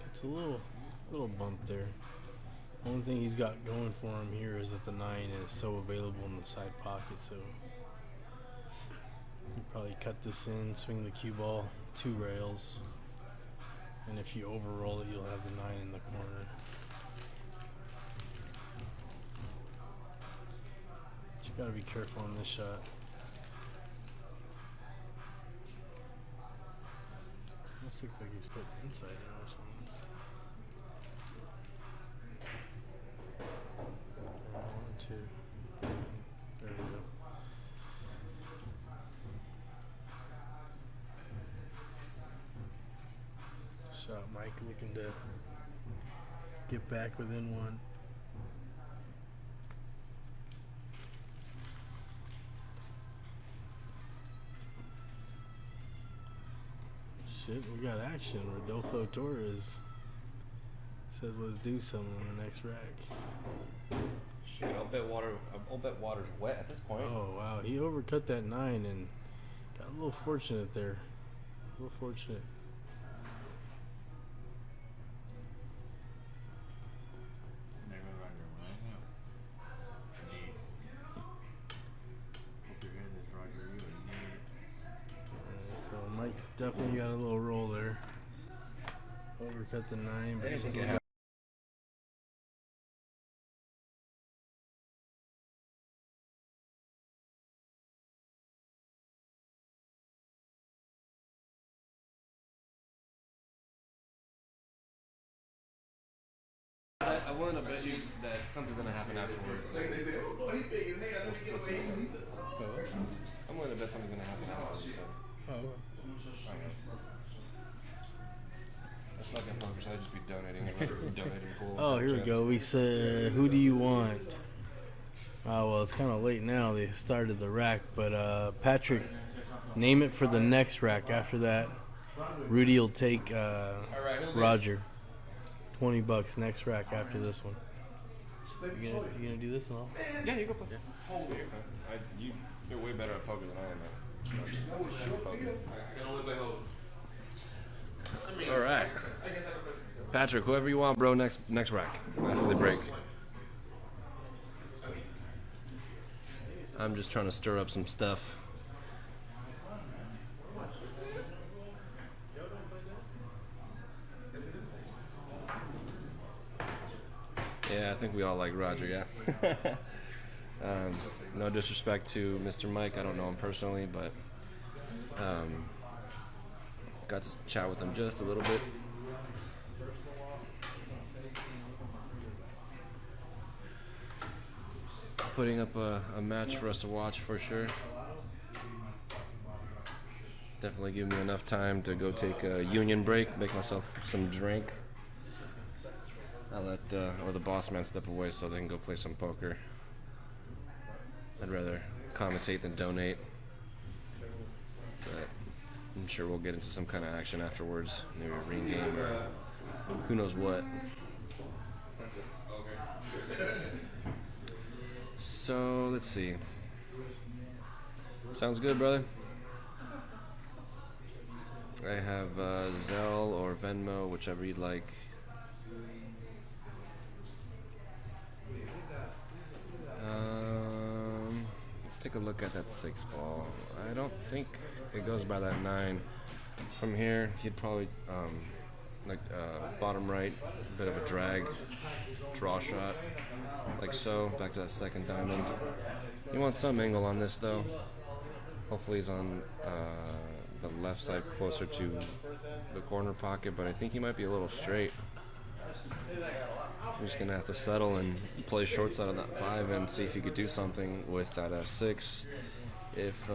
It's a little bump there. Only thing he's got going for him here is that the 9 is so available in the side pocket, so you probably cut this in, swing the cue ball 2 rails, and if you overroll it, you'll have the 9 in the corner. But you gotta be careful on this shot. Almost looks like he's put inside now or something. 1, 2. There we go. Shot Mike looking to get back within 1. Shit, we got action. Rodolfo Torres says let's do something on the next rack. Shit, I'll bet water's wet at this point. Oh wow, he overcut that 9 and got a little fortunate there. A little fortunate. Never Roger, right? Knee. Hope you're hearing this, Roger. You a knee. So Mike definitely got a little roll there. Overcut the 9, but Anything still can happen. I want to bet you that something's gonna happen afterwards. They say, oh Lord, he big as hell. Let me get away. I'm willing to bet something's gonna happen afterwards. So. I suck at poker, so I'd just be donating pool. Oh, here we go. We said, who do you want? Oh, well, it's kind of late now. They started the rack, but Patrick, name it for the next rack. After that, Rudy will take Roger. $20 next rack after this one. You gonna do this and all? Yeah, you go play. Yeah. You're way better at poker than I am, man. All right, Patrick. Whoever you want, bro. Next rack after the break. I'm just trying to stir up some stuff. Yeah, I think we all like Roger, yeah. No disrespect to Mr. Mike, I don't know him personally, but got to chat with him just a little bit. Putting up a match for us to watch for sure. Definitely give me enough time to go take a union break, make myself some drink. I'll let or the boss man step away so they can go play some poker. I'd rather commentate than donate, but I'm sure we'll get into some kind of action afterwards, maybe a ring game or who knows what. So let's see. Sounds good, brother. I have Zelle or Venmo, whichever you'd like. Let's take a look at that 6 ball. I don't think it goes by that 9. From here, he'd probably bottom right, bit of a drag, draw shot, like so. Back to that second diamond. You want some angle on this though. Hopefully he's on the left side, closer to the corner pocket, but I think he might be a little straight. You're just gonna have to settle and play short side on that 5 and see if you could do something with that F6. If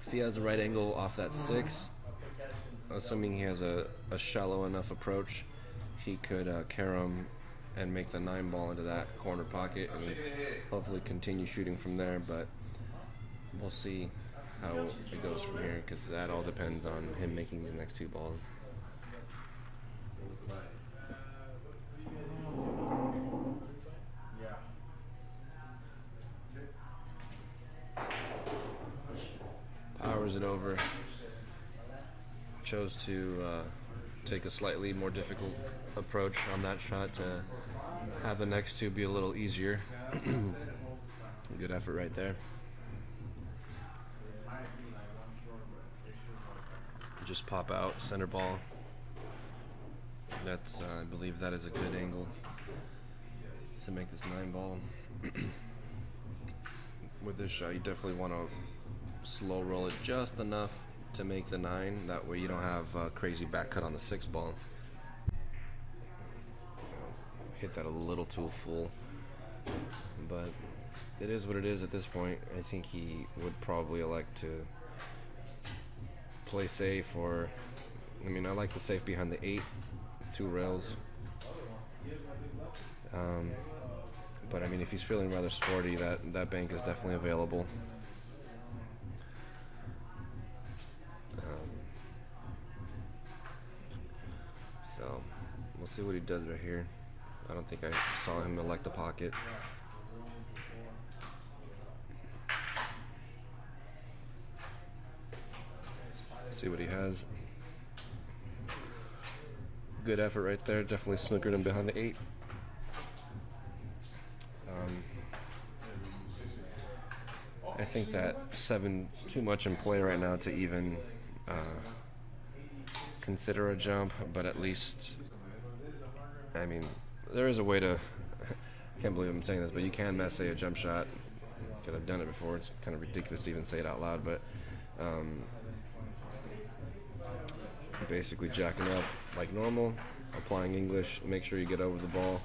If he has a right angle off that 6, assuming he has a shallow enough approach, he could carom and make the 9 ball into that corner pocket and hopefully continue shooting from there. But we'll see how it goes from here, because that all depends on him making these next 2 balls. Yeah. Powers it over. Chose to take a slightly more difficult approach on that shot to have the next 2 be a little easier. Good effort right there. Just pop out center ball. That's I believe that is a good angle to make this 9 ball. With this shot, you definitely want to slow roll it just enough to make the 9. That way you don't have a crazy back cut on the 6 ball. Hit that a little too full, but it is what it is at this point. I think he would probably elect to play safe, or I mean, I like the safe behind the 8, 2 rails. But I mean, if he's feeling rather sporty, that bank is definitely available. So we'll see what he does right here. I don't think I saw him elect the pocket. See what he has. Good effort right there. Definitely snookered him behind the 8. I think that 7's too much in play right now to even consider a jump, but at least, I mean, there is a way to, I can't believe I'm saying this, but you can mess a jump shot, because I've done it before. It's kind of ridiculous to even say it out loud, but basically jacking up like normal, applying English, make sure you get over the ball,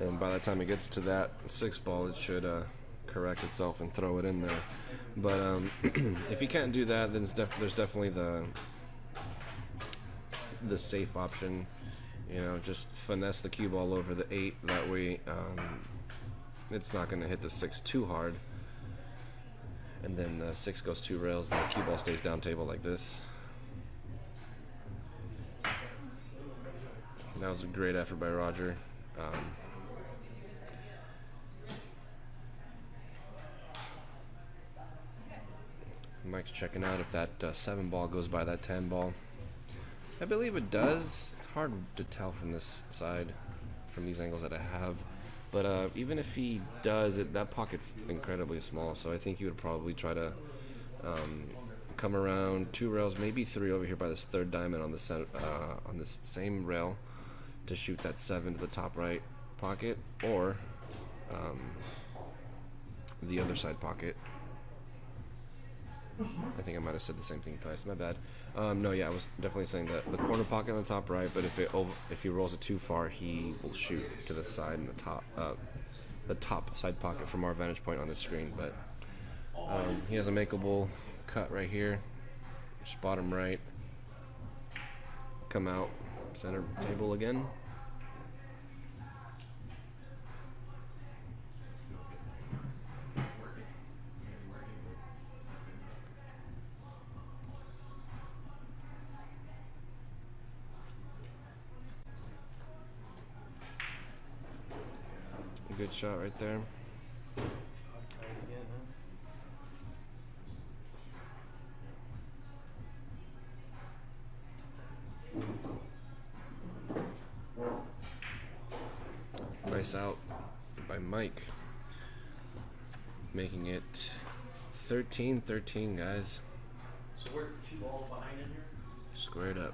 and by the time it gets to that 6 ball, it should correct itself and throw it in there. But if you can't do that, then there's definitely the safe option. You know, just finesse the cue ball over the 8. That way, it's not going to hit the 6 too hard. And then the 6 goes 2 rails, and the cue ball stays down table like this. That was a great effort by Roger. Mike's checking out if that 7 ball goes by that 10 ball. I believe it does. It's hard to tell from this side, from these angles that I have. But even if he does, that pocket's incredibly small, so I think he would probably try to come around 2 rails, maybe 3 over here by this 3rd diamond on the center, on this same rail, to shoot that 7 to the top right pocket, or the other side pocket. I think I might have said the same thing twice. My bad. No, yeah, I was definitely saying that the corner pocket on the top right, but if he rolls it too far, he will shoot to the side and the top side pocket from our vantage point on the screen. But he has a makeable cut right here, just bottom right. Come out center table again. Good shot right there. I'll try it again, huh? Nice out by Mike. Making it 13-13, guys. So we're 2 balls behind in here? Squared up.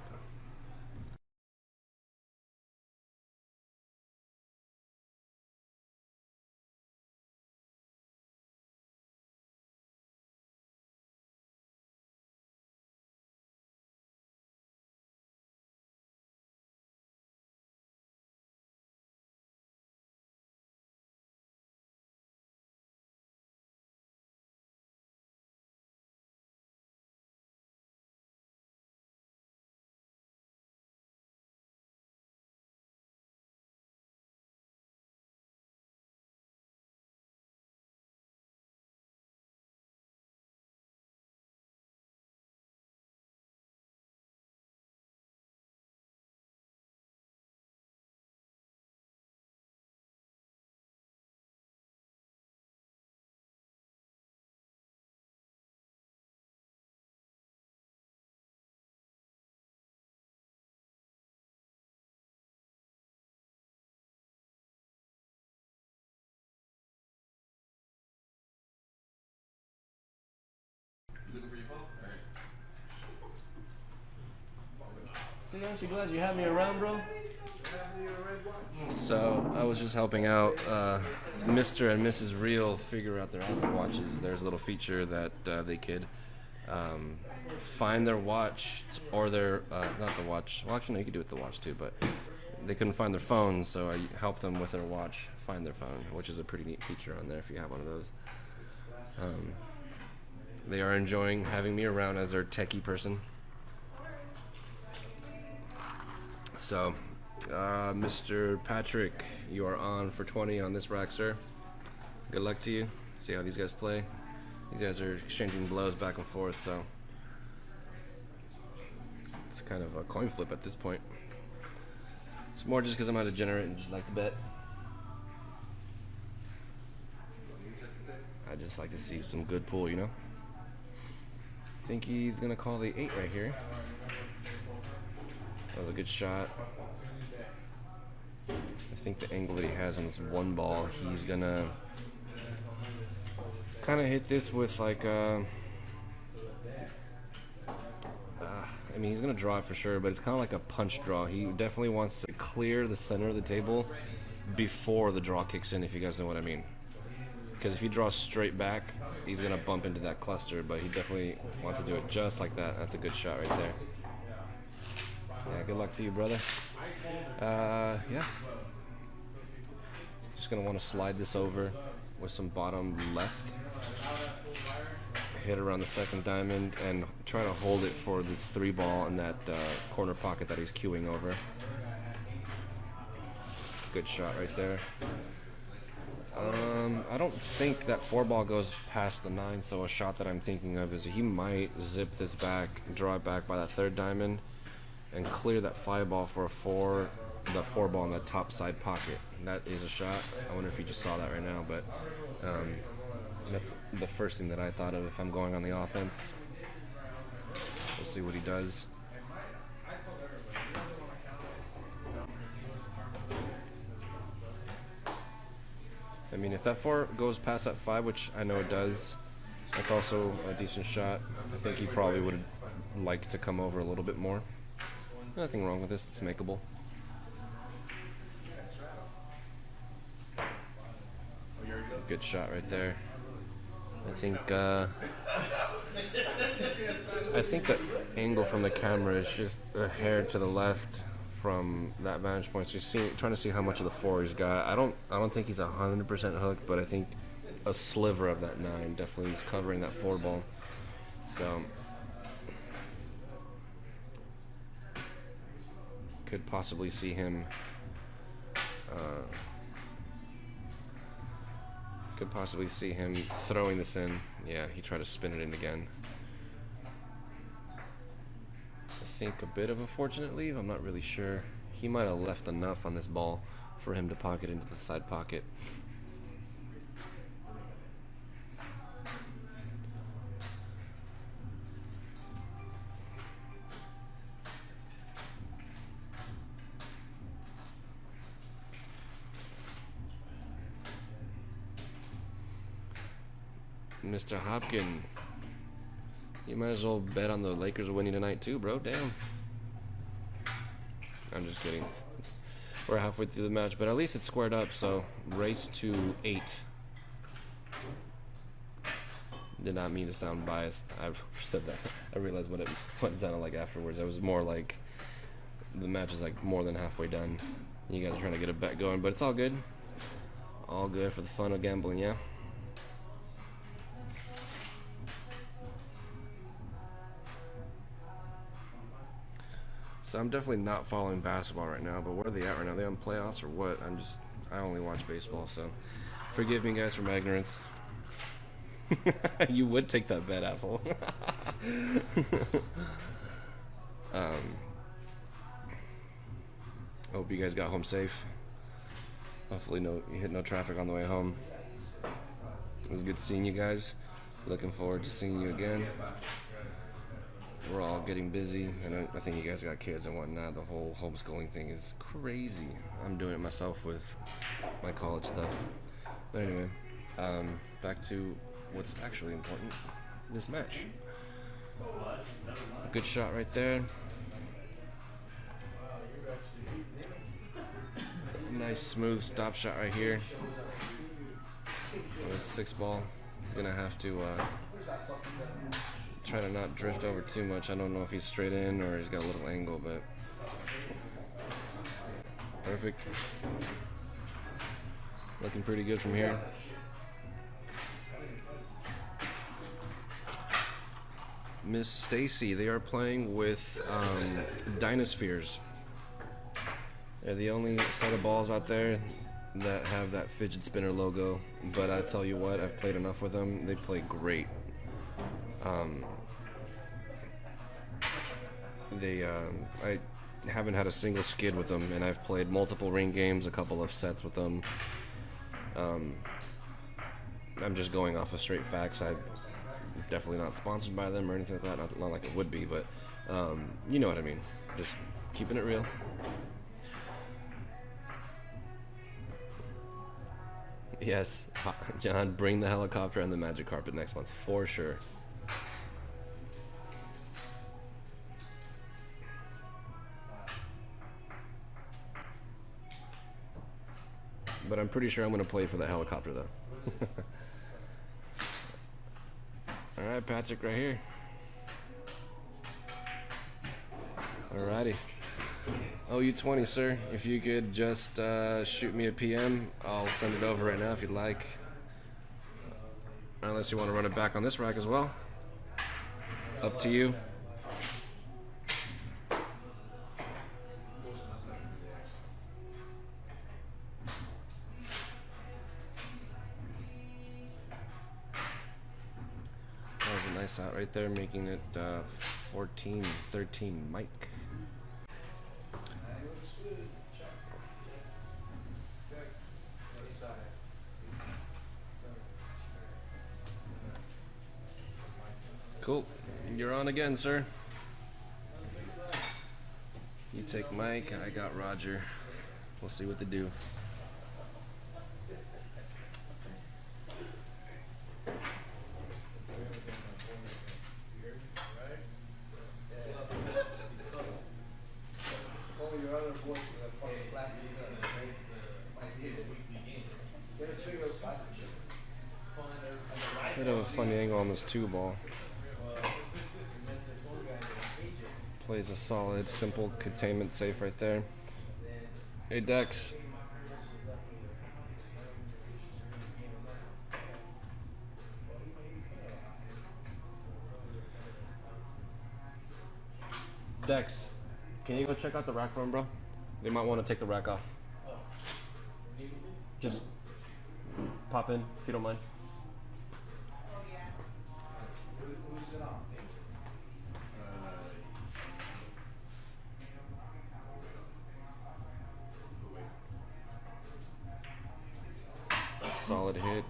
looking for your phone? Alright. See, aren't you glad you have me around, bro? So I was just helping out Mr. and Mrs. Real figure out their Apple Watches. There's a little feature that they could find their watch or their not the watch. Well, actually, no, you could do it with the watch too, but they couldn't find their phone, so I helped them with their watch find their phone, which is a pretty neat feature on there if you have one of those. They are enjoying having me around as their techie person. So, Mr. Patrick, you are on for 20 on this rack, sir. Good luck to you. See how these guys play. These guys are exchanging blows back and forth, so it's kind of a coin flip at this point. It's more just because I'm not a degenerate and just like to bet. I just like to see some good pool, you know? I think he's gonna call the 8 right here. That was a good shot. I think the angle that he has on this one ball, he's gonna kind of hit this with like I mean, he's gonna draw it for sure, but it's kind of like a punch draw. He definitely wants to clear the center of the table before the draw kicks in, if you guys know what I mean. Because if he draws straight back, he's gonna bump into that cluster, but he definitely wants to do it just like that. That's a good shot right there. Yeah, good luck to you, brother. Yeah. Just gonna want to slide this over with some bottom left. Hit around the second diamond and try to hold it for this 3 ball in that corner pocket that he's queuing over. Good shot right there. I don't think that 4 ball goes past the 9, so a shot that I'm thinking of is he might zip this back, draw it back by that 3rd diamond, and clear that 5 ball for a 4, the 4 ball in the top side pocket. That is a shot. I wonder if you just saw that right now, but that's the first thing that I thought of if I'm going on the offense. We'll see what he does. I mean, if that 4 goes past that 5, which I know it does, that's also a decent shot. I think he probably would like to come over a little bit more. Nothing wrong with this, it's makeable. Good shot right there. I think the angle from the camera is just a hair to the left from that vantage point. So you're trying to see how much of the 4 he's got. I don't think he's 100% hooked, but I think a sliver of that 9 definitely is covering that 4 ball. So could possibly see him throwing this in. Yeah, he tried to spin it in again. I think a bit of a fortunate leave. I'm not really sure. He might have left enough on this ball for him to pocket into the side pocket. Mr. Hopkin, you might as well bet on the Lakers winning tonight too, bro. Damn. I'm just kidding. We're halfway through the match, but at least it's squared up, so race to 8. Did not mean to sound biased. I said that. I realized what it sounded like afterwards. I was more like, the match is like more than halfway done. You guys are trying to get a bet going, but it's all good. All good for the fun of gambling, yeah? So I'm definitely not following basketball right now, but where are they at right now? Are they on playoffs or what? I only watch baseball, so forgive me guys for my ignorance. You would take that bet, asshole. Hope you guys got home safe. Hopefully you hit no traffic on the way home. It was good seeing you guys. Looking forward to seeing you again. We're all getting busy, and I think you guys got kids and whatnot. The whole homeschooling thing is crazy. I'm doing it myself with my college stuff. But anyway, back to what's actually important, this match. Good shot right there. Nice smooth stop shot right here. With a 6 ball. He's gonna have to try to not drift over too much. I don't know if he's straight in or he's got a little angle, but perfect. Looking pretty good from here. Miss Stacy, they are playing with Dinospheres. They're the only set of balls out there that have that fidget spinner logo, but I tell you what, I've played enough with them. They play great. I haven't had a single skid with them, and I've played multiple ring games, a couple of sets with them. I'm just going off of straight facts. I'm definitely not sponsored by them or anything like that. Not like it would be, but you know what I mean. Just keeping it real. Yes, John, bring the helicopter and the magic carpet next month, for sure. But I'm pretty sure I'm going to play for the helicopter, though. Alright, Patrick, right here. Alrighty. OU20, sir. If you could just shoot me a PM, I'll send it over right now if you'd like. Unless you want to run it back on this rack as well. Up to you. That was a nice out right there, making it 14-13 Mike. Cool. You're on again, sir. You take Mike, I got Roger. We'll see what they do. Bit of a funny angle on this 2 ball. Plays a solid, simple containment safe right there. Hey, Dex. Dex, can you go check out the rack for him, bro? They might want to take the rack off. Just pop in, if you don't mind. Solid hit.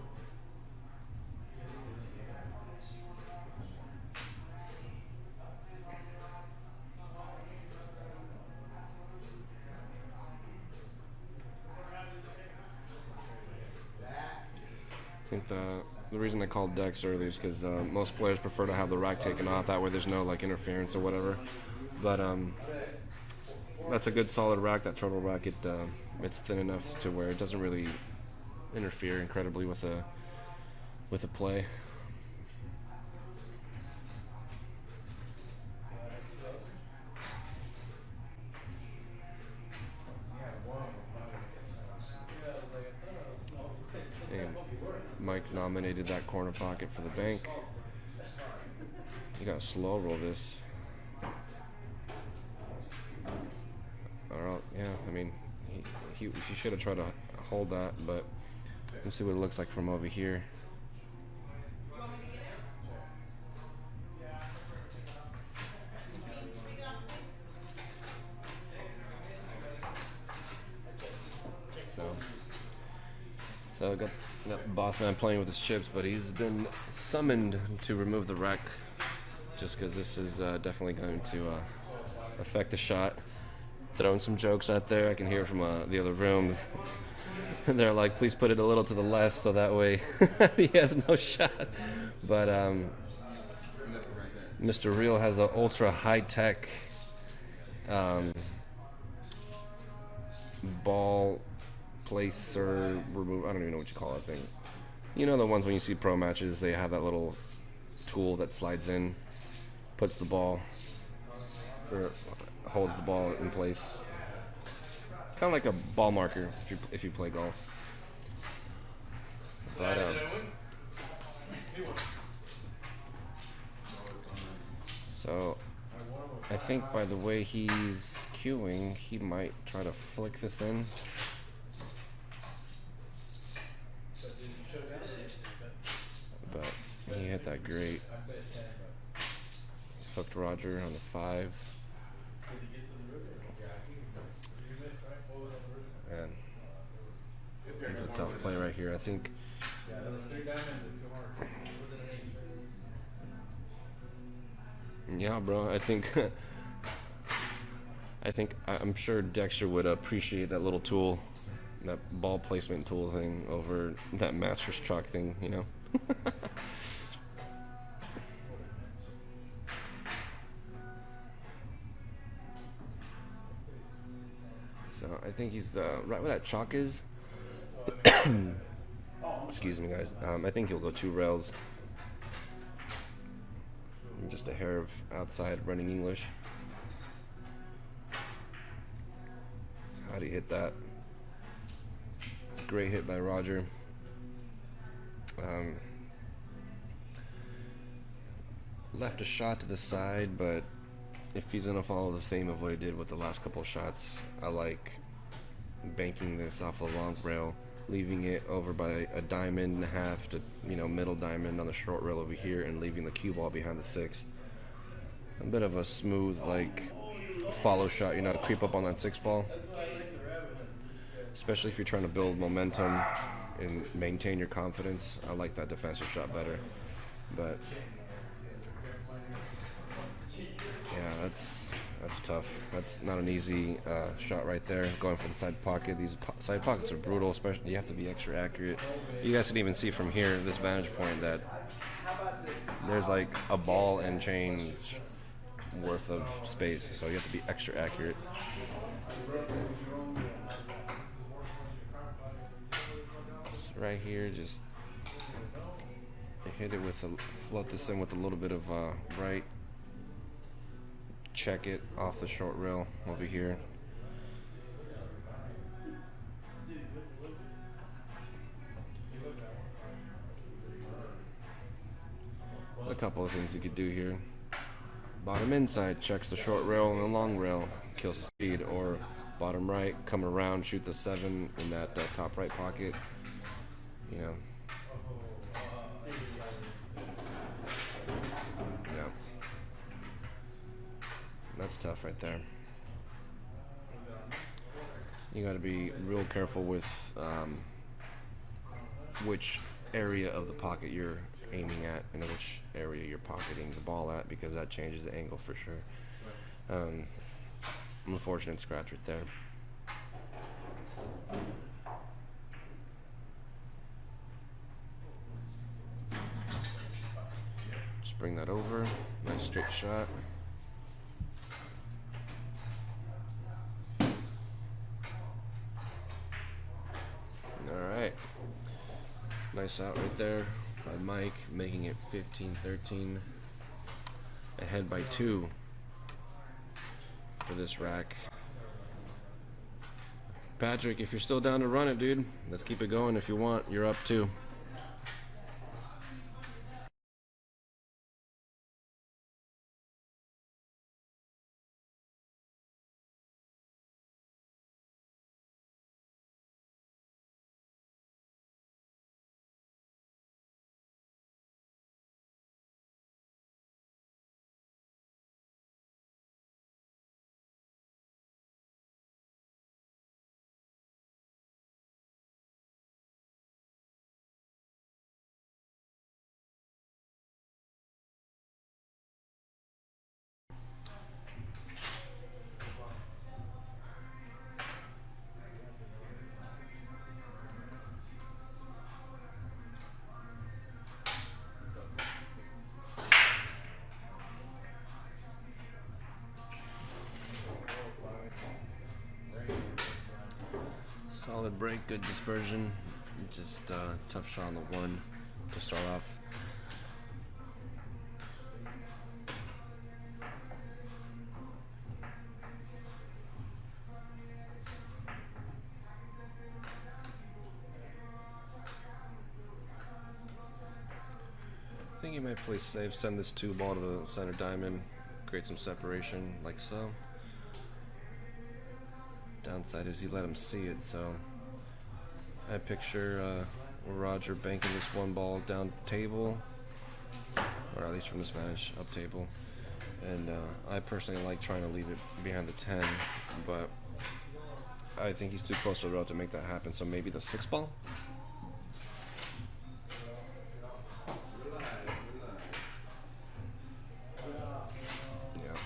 I think the reason I called Dex early is because most players prefer to have the rack taken off. That way there's no like interference or whatever. But that's a good solid rack. That turtle rack, it's thin enough to where it doesn't really interfere incredibly with a play. And Mike nominated that corner pocket for the bank. You gotta slow roll this. Yeah, I mean, he should have tried to hold that, but let's see what it looks like from over here. So I got boss man playing with his chips, but he's been summoned to remove the rack just because this is definitely going to affect the shot. Throwing some jokes out there. I can hear from the other room. They're like, please put it a little to the left so that way he has no shot. But Mr. Real has an ultra high-tech ball placer remove. I don't even know what you call that thing. You know the ones when you see pro matches, they have that little tool that slides in, puts the ball, or holds the ball in place. Kind of like a ball marker if you play golf. But so I think by the way he's cueing, he might try to flick this in. But he hit that great. Hooked Roger on the 5. And it's a tough play right here. I think. Yeah, bro. I'm sure Dexter would appreciate that little tool, that ball placement tool thing over that Masters chalk thing, you know. So I think he's right where that chalk is. Excuse me, guys. I think he'll go 2 rails. Just a hair of outside running English. How'd he hit that? Great hit by Roger. Left a shot to the side, but if he's gonna follow the theme of what he did with the last couple shots, I like banking this off a long rail, leaving it over by a diamond and a half to, middle diamond on the short rail over here, and leaving the cue ball behind the 6. A bit of a smooth, follow shot, creep up on that 6 ball. Especially if you're trying to build momentum and maintain your confidence. I like that defensive shot better. But yeah, that's tough. That's not an easy shot right there. Going for the side pocket. These side pockets are brutal, especially you have to be extra accurate. You guys can even see from here, this vantage point, that there's like a ball and change worth of space, so you have to be extra accurate. So right here, just hit it with float this in with a little bit of right. Check it off the short rail over here. A couple of things you could do here. Bottom inside checks the short rail and the long rail, kills the speed. Or bottom right, come around, shoot the 7 in that top right pocket. Yeah. That's tough right there. You got to be real careful with which area of the pocket you're aiming at and which area you're pocketing the ball at, because that changes the angle for sure. Unfortunate scratch right there. Just bring that over. Nice straight shot. Alright. Nice out right there by Mike, making it 15-13. Ahead by 2 for this rack. Patrick, if you're still down to run it, dude, let's keep it going if you want. You're up 2. break, good dispersion. Just tough shot on the one to start off. I think he might play safe, send this 2-ball to the center diamond, create some separation like so. Downside is he let him see it, so I picture Roger banking this 1-ball down table, or at least from this vantage, up table. And I personally like trying to leave it behind the 10, but I think he's too close to the rail to make that happen, so maybe the 6-ball? Yeah.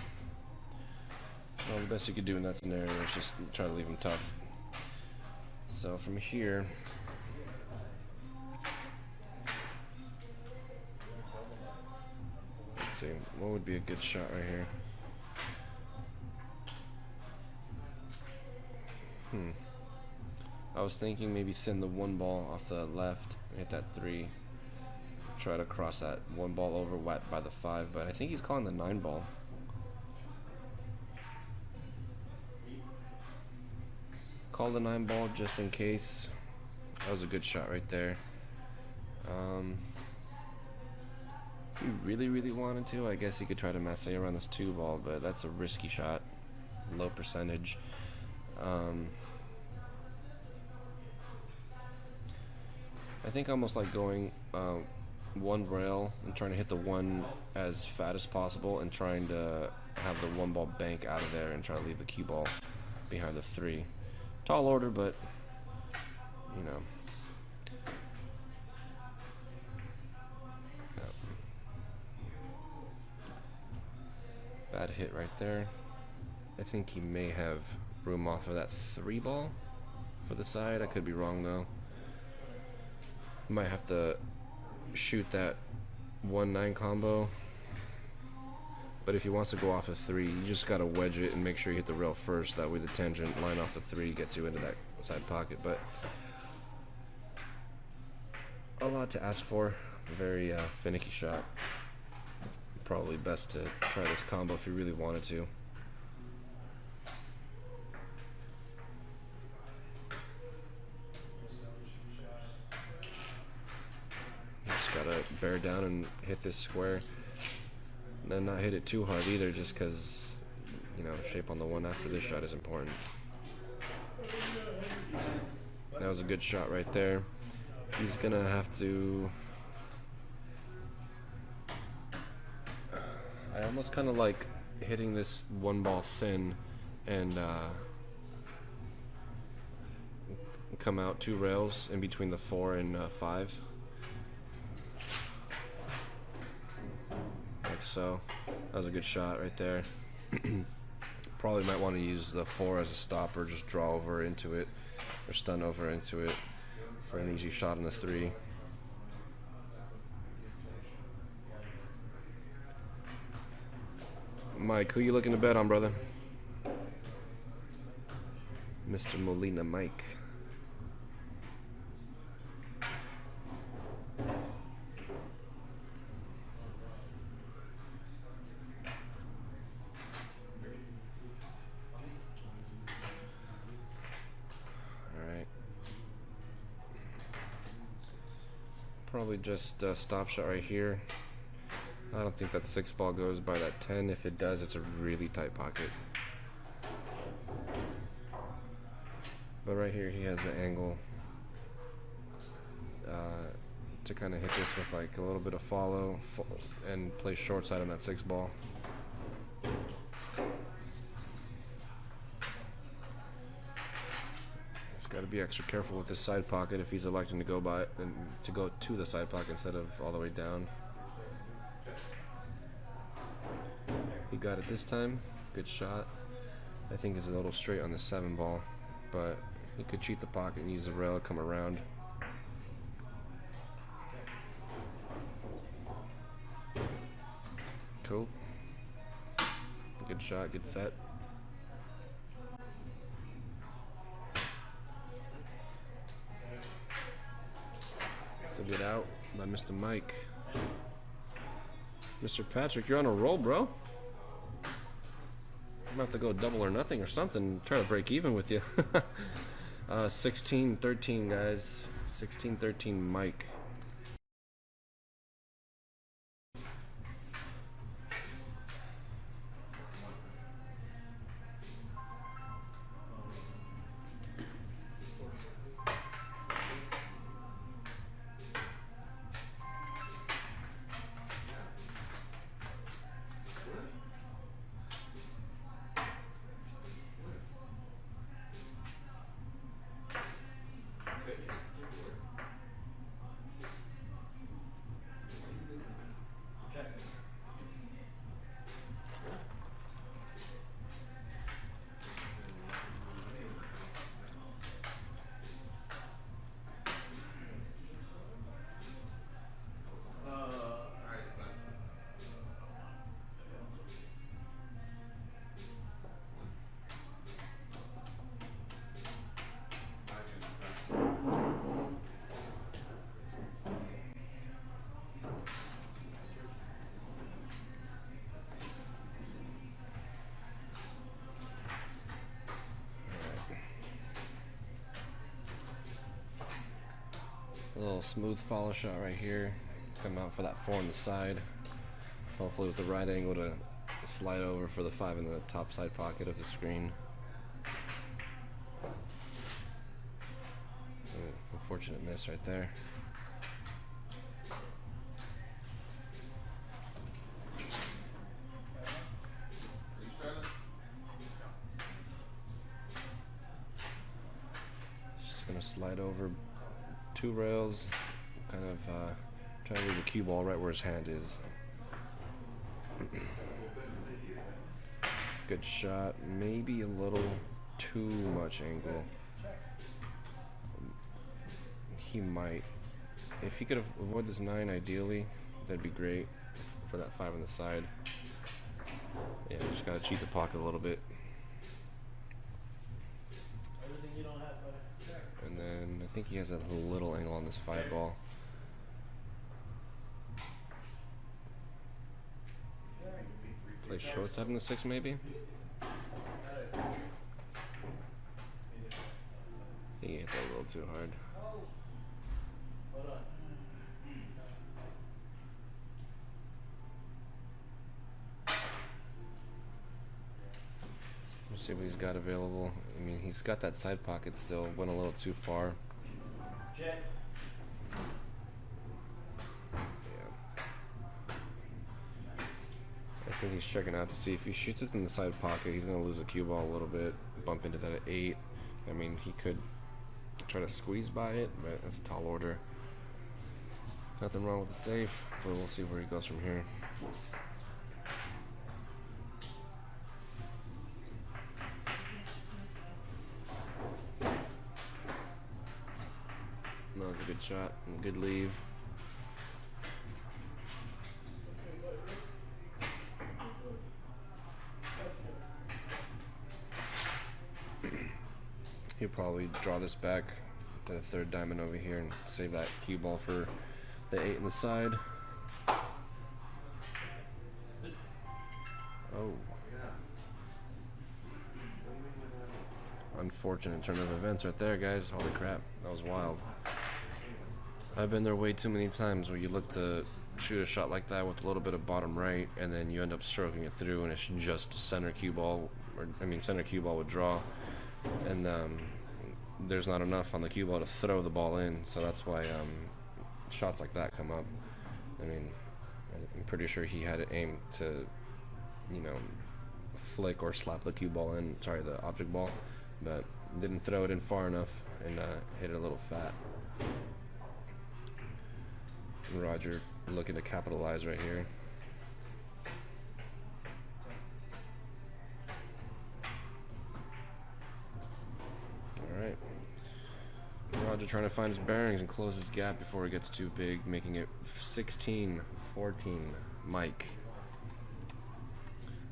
Well, the best you could do in that scenario is just try to leave him tough. So from here, let's see, what would be a good shot right here? I was thinking maybe thin the 1-ball off the left, hit that 3, try to cross that 1-ball over wet by the 5, but I think he's calling the 9-ball. Call the 9-ball just in case. That was a good shot right there. If he really wanted to, I guess he could try to mess around this 2-ball, but that's a risky shot. Low percentage. I think almost like going 1 rail and trying to hit the 1 as fat as possible and trying to have the 1-ball bank out of there and try to leave the cue ball behind the 3. Tall order, but you know. Yep. Bad hit right there. I think he may have room off of that 3-ball for the side. I could be wrong though. Might have to shoot that 1-9 combo. But if he wants to go off a 3, you just gotta wedge it and make sure you hit the rail first. That way the tangent line off the 3 gets you into that side pocket. But a lot to ask for. A very finicky shot. Probably best to try this combo if you really wanted to. Just gotta bear down and hit this square. And then not hit it too hard either, just because, you know, shape on the 1 after this shot is important. That was a good shot right there. He's gonna have to... I almost kind of like hitting this 1-ball thin and come out 2 rails in between the 4 and 5. Like so. That was a good shot right there. Probably might want to use the 4 as a stopper, just draw over into it, or stun over into it for an easy shot on the 3. Mike, who you looking to bet on, brother? Mr. Molina Mike. Probably just a stop shot right here. I don't think that 6-ball goes by that 10. If it does, it's a really tight pocket. But right here, he has the angle to kind of hit this with like a little bit of follow and play short side on that 6-ball. Got to be extra careful with this side pocket if he's electing to go by it and to go to the side pocket instead of all the way down. He got it this time. Good shot. I think it's a little straight on the 7-ball, but he could cheat the pocket and use the rail to come around. Cool. Good shot. Good set. out by Mr. Mike. Mr. Patrick, you're on a roll, bro. I'm about to go double or nothing or something. Try to break even with you. 16-13, guys. 16-13, Mike. A little smooth follow shot right here. Come out for that 4 on the side. Hopefully with the right angle to slide over for the 5 in the top side pocket of the screen. Unfortunate miss right there. Just gonna slide over 2 rails, kind of try to leave the cue ball right where his hand is. Good shot, maybe a little too much angle. He might, if he could avoid this 9 ideally, that'd be great for that 5 on the side. Yeah, just gotta cheat the pocket a little bit. And then I think he has a little angle on this 5 ball. Play short side in the 6 maybe? I think he hit that a little too hard. Let's see what he's got available. I mean, he's got that side pocket still. Went a little too far. Yeah. I think he's checking out to see if he shoots it in the side pocket, he's going to lose a cue ball a little bit. Bump into that at 8. I mean, he could try to squeeze by it, but that's a tall order. Nothing wrong with the safe, but we'll see where he goes from here. That was a good shot and good leave. He'll probably draw this back to the 3rd diamond over here and save that cue ball for the 8 in the side. Oh. Unfortunate turn of events right there, guys. Holy crap, that was wild. I've been there way too many times where you look to shoot a shot like that with a little bit of bottom right, and then you end up stroking it through, and it's just center cue ball, or I mean center cue ball would draw, and there's not enough on the cue ball to throw the ball in, so that's why shots like that come up. I mean, I'm pretty sure he had it aimed to, you know, flick or slap the cue ball in, sorry, the object ball, but didn't throw it in far enough and hit it a little fat. Roger looking to capitalize right here. Alright. Roger trying to find his bearings and close his gap before it gets too big, making it 16-14 Mike.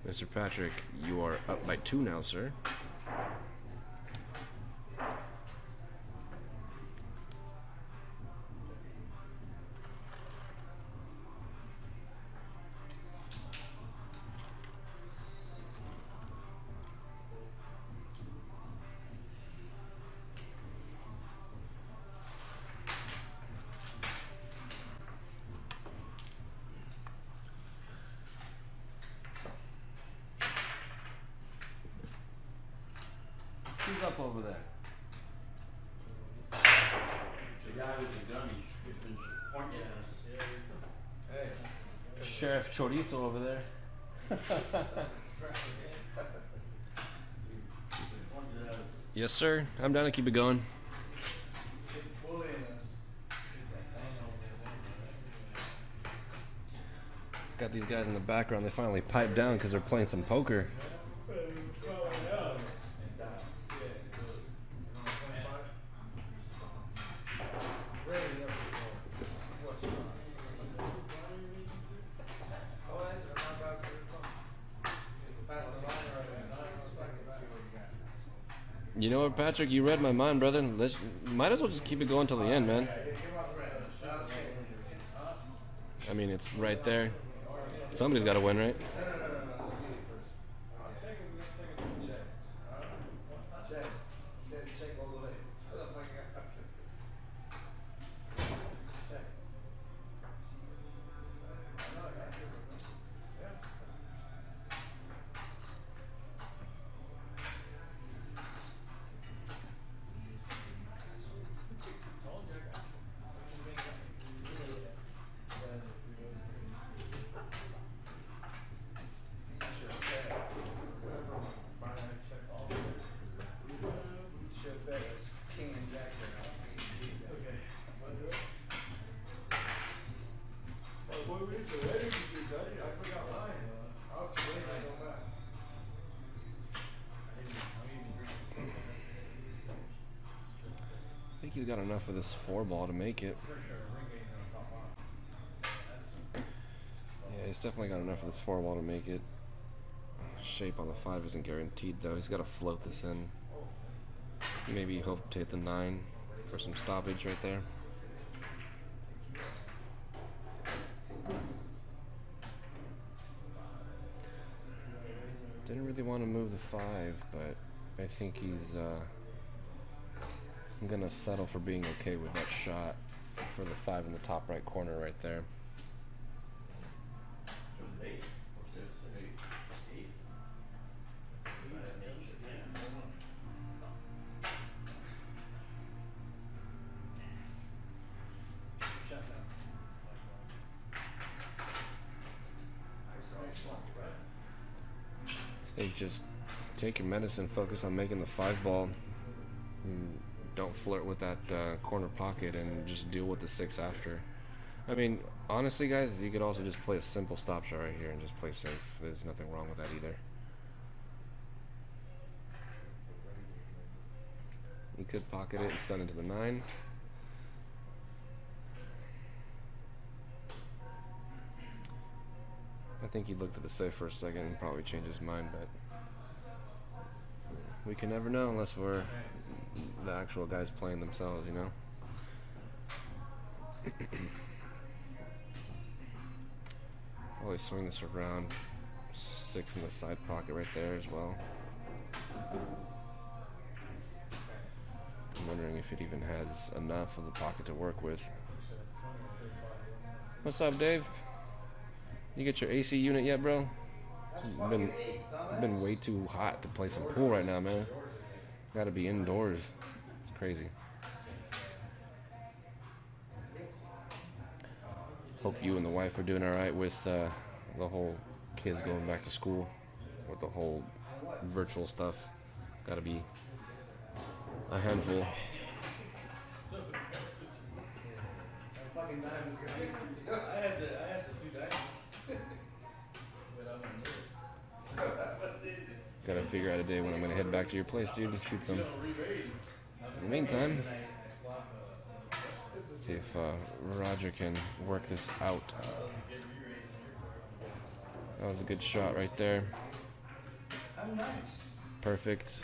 Mr. Patrick, you are up by 2 now, sir. up over there? The guy with the gun, he's been pointing at us. Hey, Sheriff Chorizo over there. Pointed at us. Yes, sir. I'm down to keep it going. Bullying us. Got these guys in the background. They finally piped down because they're playing some poker. You know what, Patrick? You read my mind, brother. Might as well just keep it going till the end, man. I mean, it's right there. Somebody's got to win, right? Check all the way. I think he's got enough of this 4-ball to make it. Yeah, he's definitely got enough of this 4-ball to make it. Shape on the 5 isn't guaranteed, though. He's got to float this in. Maybe hope to hit the 9 for some stoppage right there. Didn't really want to move the 5, but I think he's I'm gonna settle for being okay with that shot for the 5 in the top right corner right there. I think just take your medicine, focus on making the 5-ball. Don't flirt with that corner pocket and just deal with the 6 after. I mean, honestly, guys, you could also just play a simple stop shot right here and just play safe. There's nothing wrong with that either. You could pocket it and stun into the 9. I think he looked at the safe for a second and probably changed his mind, but we can never know unless we're the actual guys playing themselves, you know? Always swing this around. 6 in the side pocket right there as well. I'm wondering if it even has enough of the pocket to work with. What's up, Dave? You get your AC unit yet, bro? I've been way too hot to play some pool right now, man. Gotta be indoors. It's crazy. Hope you and the wife are doing alright with the whole kids going back to school. With the whole virtual stuff. Gotta be a handful. I had the 2 dice. But I'm gonna do it. Gotta figure out a day when I'm gonna head back to your place, dude, and shoot some. In the meantime, see if Roger can work this out. That was a good shot right there. Perfect.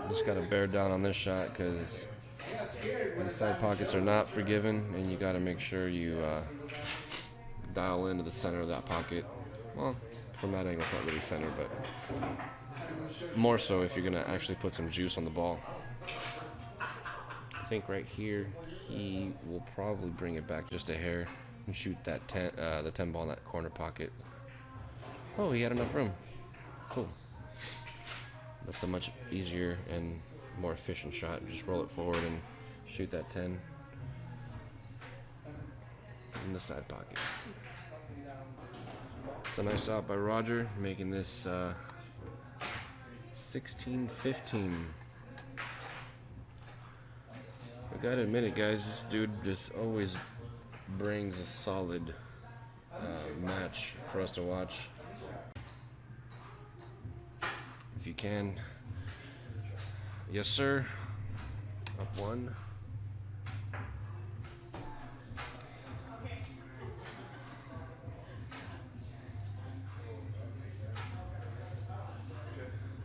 Just gotta bear down on this shot because the side pockets are not forgiven, and you gotta make sure you dial into the center of that pocket. Well, from that angle, it's not really center, but more so if you're gonna actually put some juice on the ball. I think right here he will probably bring it back just a hair and shoot that the 10 ball in that corner pocket. Oh, he had enough room. Cool. That's a much easier and more efficient shot. Just roll it forward and shoot that 10 in the side pocket. It's a nice out by Roger, making this 16-15. I gotta admit it, guys, this dude just always brings a solid match for us to watch. If you can. Yes, sir. Up 1.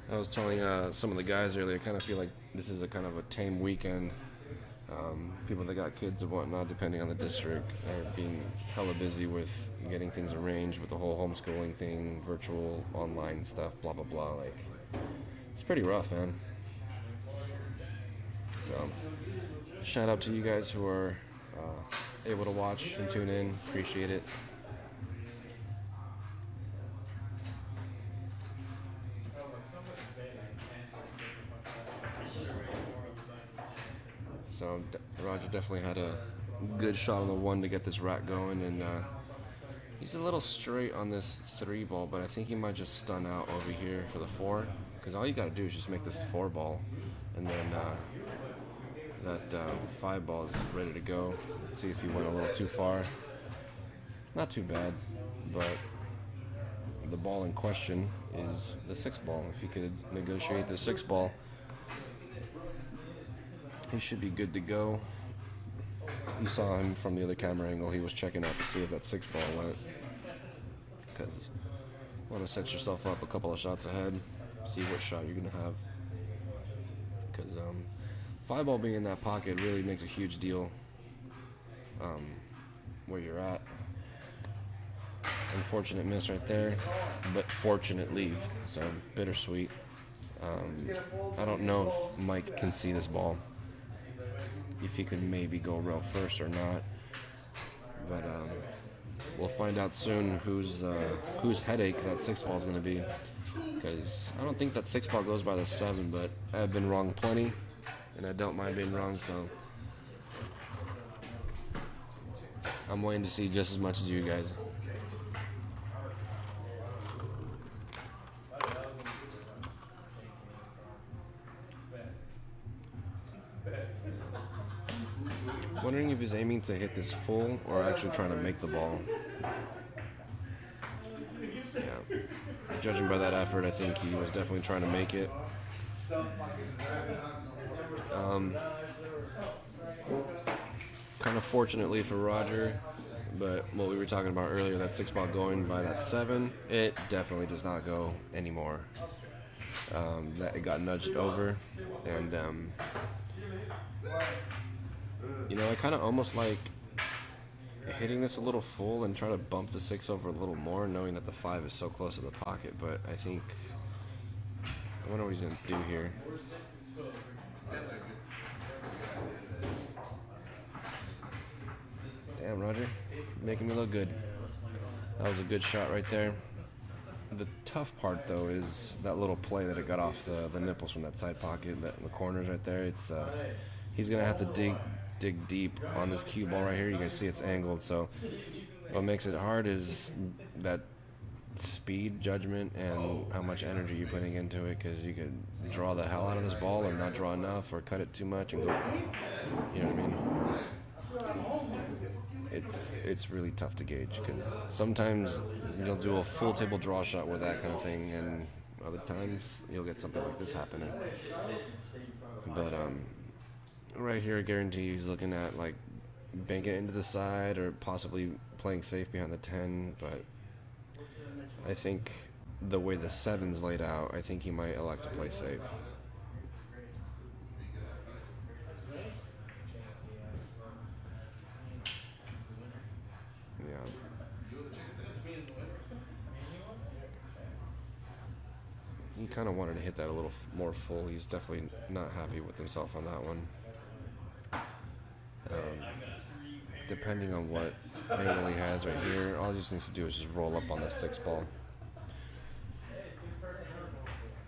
I was telling some of the guys earlier, I kind of feel like this is a kind of a tame weekend. People that got kids and whatnot, depending on the district, are being hella busy with getting things arranged with the whole homeschooling thing, virtual, online stuff, blah, blah, blah. Like, it's pretty rough, man. So, shout out to you guys who are able to watch and tune in. Appreciate it. So Roger definitely had a good shot on the 1 to get this rack going, and he's a little straight on this 3 ball, but I think he might just stun out over here for the 4, because all you got to do is just make this 4 ball, and then that 5 ball is ready to go. Let's see if he went a little too far. Not too bad, but the ball in question is the 6 ball. If he could negotiate the 6 ball, he should be good to go. You saw him from the other camera angle. He was checking out to see if that 6 ball went. Because you want to set yourself up a couple of shots ahead. See what shot you're going to have. Because 5 ball being in that pocket really makes a huge deal where you're at. Unfortunate miss right there. But fortunate leave. So bittersweet. I don't know if Mike can see this ball, if he could maybe go rail first or not, but we'll find out soon whose headache that 6 ball is going to be, because I don't think that 6 ball goes by the 7, but I've been wrong plenty, and I don't mind being wrong, so I'm waiting to see just as much as you guys. Wondering if he's aiming to hit this full or actually trying to make the ball. Yeah. Judging by that effort, I think he was definitely trying to make it. Kind of fortunately for Roger, but what we were talking about earlier, that 6 ball going by that 7, it definitely does not go anymore. That it got nudged over, and you know, I kind of almost like hitting this a little full and try to bump the 6 over a little more, knowing that the 5 is so close to the pocket, but I think, I wonder what he's going to do here. Damn, Roger, making me look good. That was a good shot right there. The tough part, though, is that little play that it got off the nipples from that side pocket, that in the corners right there. It's he's going to have to dig deep on this cue ball right here. You guys see it's angled, so what makes it hard is that speed judgment and how much energy you're putting into it, because you could draw the hell out of this ball or not draw enough or cut it too much and go, you know what I mean? It's really tough to gauge, because sometimes you'll do a full table draw shot with that kind of thing, and other times you'll get something like this happening. But right here, I guarantee he's looking at like banking it into the side or possibly playing safe behind the 10, but I think the way the 7's laid out, I think he might elect to play safe. Yeah. He kind of wanted to hit that a little more full. He's definitely not happy with himself on that one. Depending on what angle he has right here, all he just needs to do is just roll up on the 6 ball.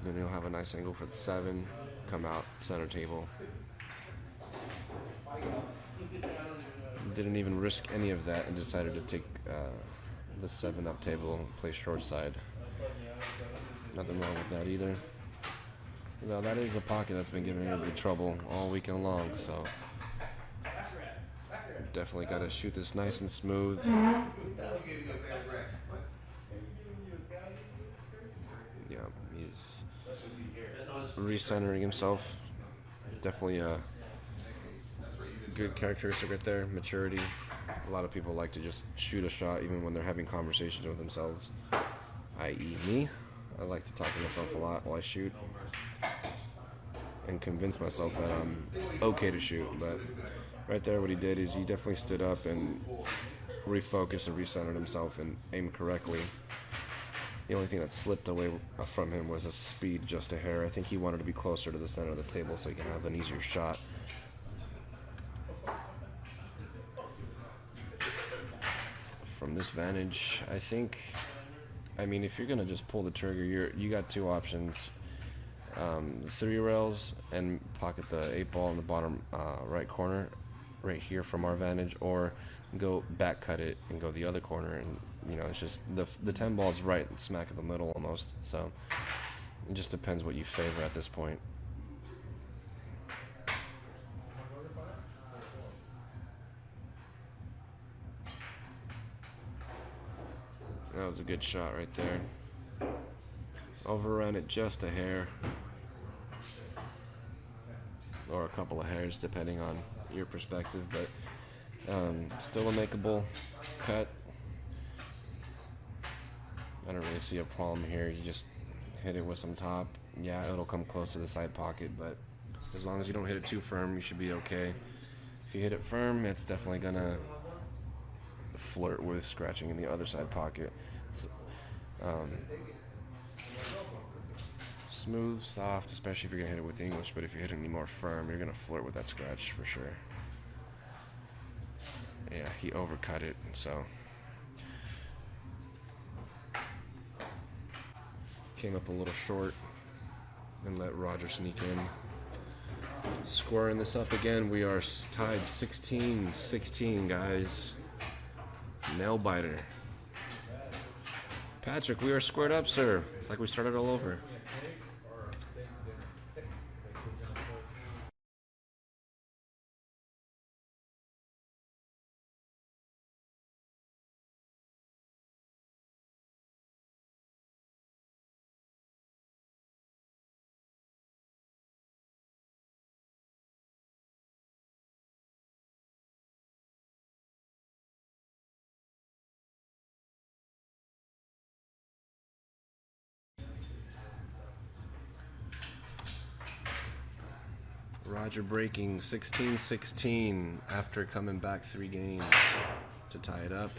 Then he'll have a nice angle for the 7, come out center table. Didn't even risk any of that and decided to take the 7 up table and play short side. Nothing wrong with that either. Now that is a pocket that's been giving everybody trouble all weekend long, so definitely got to shoot this nice and smooth. Yeah, he's recentering himself. Definitely a good characteristic right there. Maturity. A lot of people like to just shoot a shot even when they're having conversations with themselves, i.e. me. I like to talk to myself a lot while I shoot and convince myself that I'm okay to shoot. But right there, what he did is he definitely stood up and refocused and recentered himself and aimed correctly. The only thing that slipped away from him was his speed just a hair. I think he wanted to be closer to the center of the table so he can have an easier shot. From this vantage, I mean, if you're gonna just pull the trigger, you got 2 options: the 3 rails and pocket the 8 ball in the bottom right corner, right here from our vantage, or go back cut it and go the other corner. And you know, it's just the 10 ball is right smack in the middle almost. So it just depends what you favor at this point. That was a good shot right there. Overrun it just a hair, or a couple of hairs depending on your perspective, but still a makeable cut. I don't really see a problem here. You just hit it with some top. Yeah, it'll come close to the side pocket, but as long as you don't hit it too firm, you should be okay. If you hit it firm, it's definitely gonna flirt with scratching in the other side pocket. So, smooth, soft, especially if you're gonna hit it with English, but if you hit it any more firm, you're gonna flirt with that scratch for sure. Yeah, he overcut it, so came up a little short and let Roger sneak in. Squaring this up again, we are tied 16-16, guys. Nail biter. Patrick, we are squared up, sir. It's like we started all over. Roger breaking 16-16 after coming back 3 games to tie it up.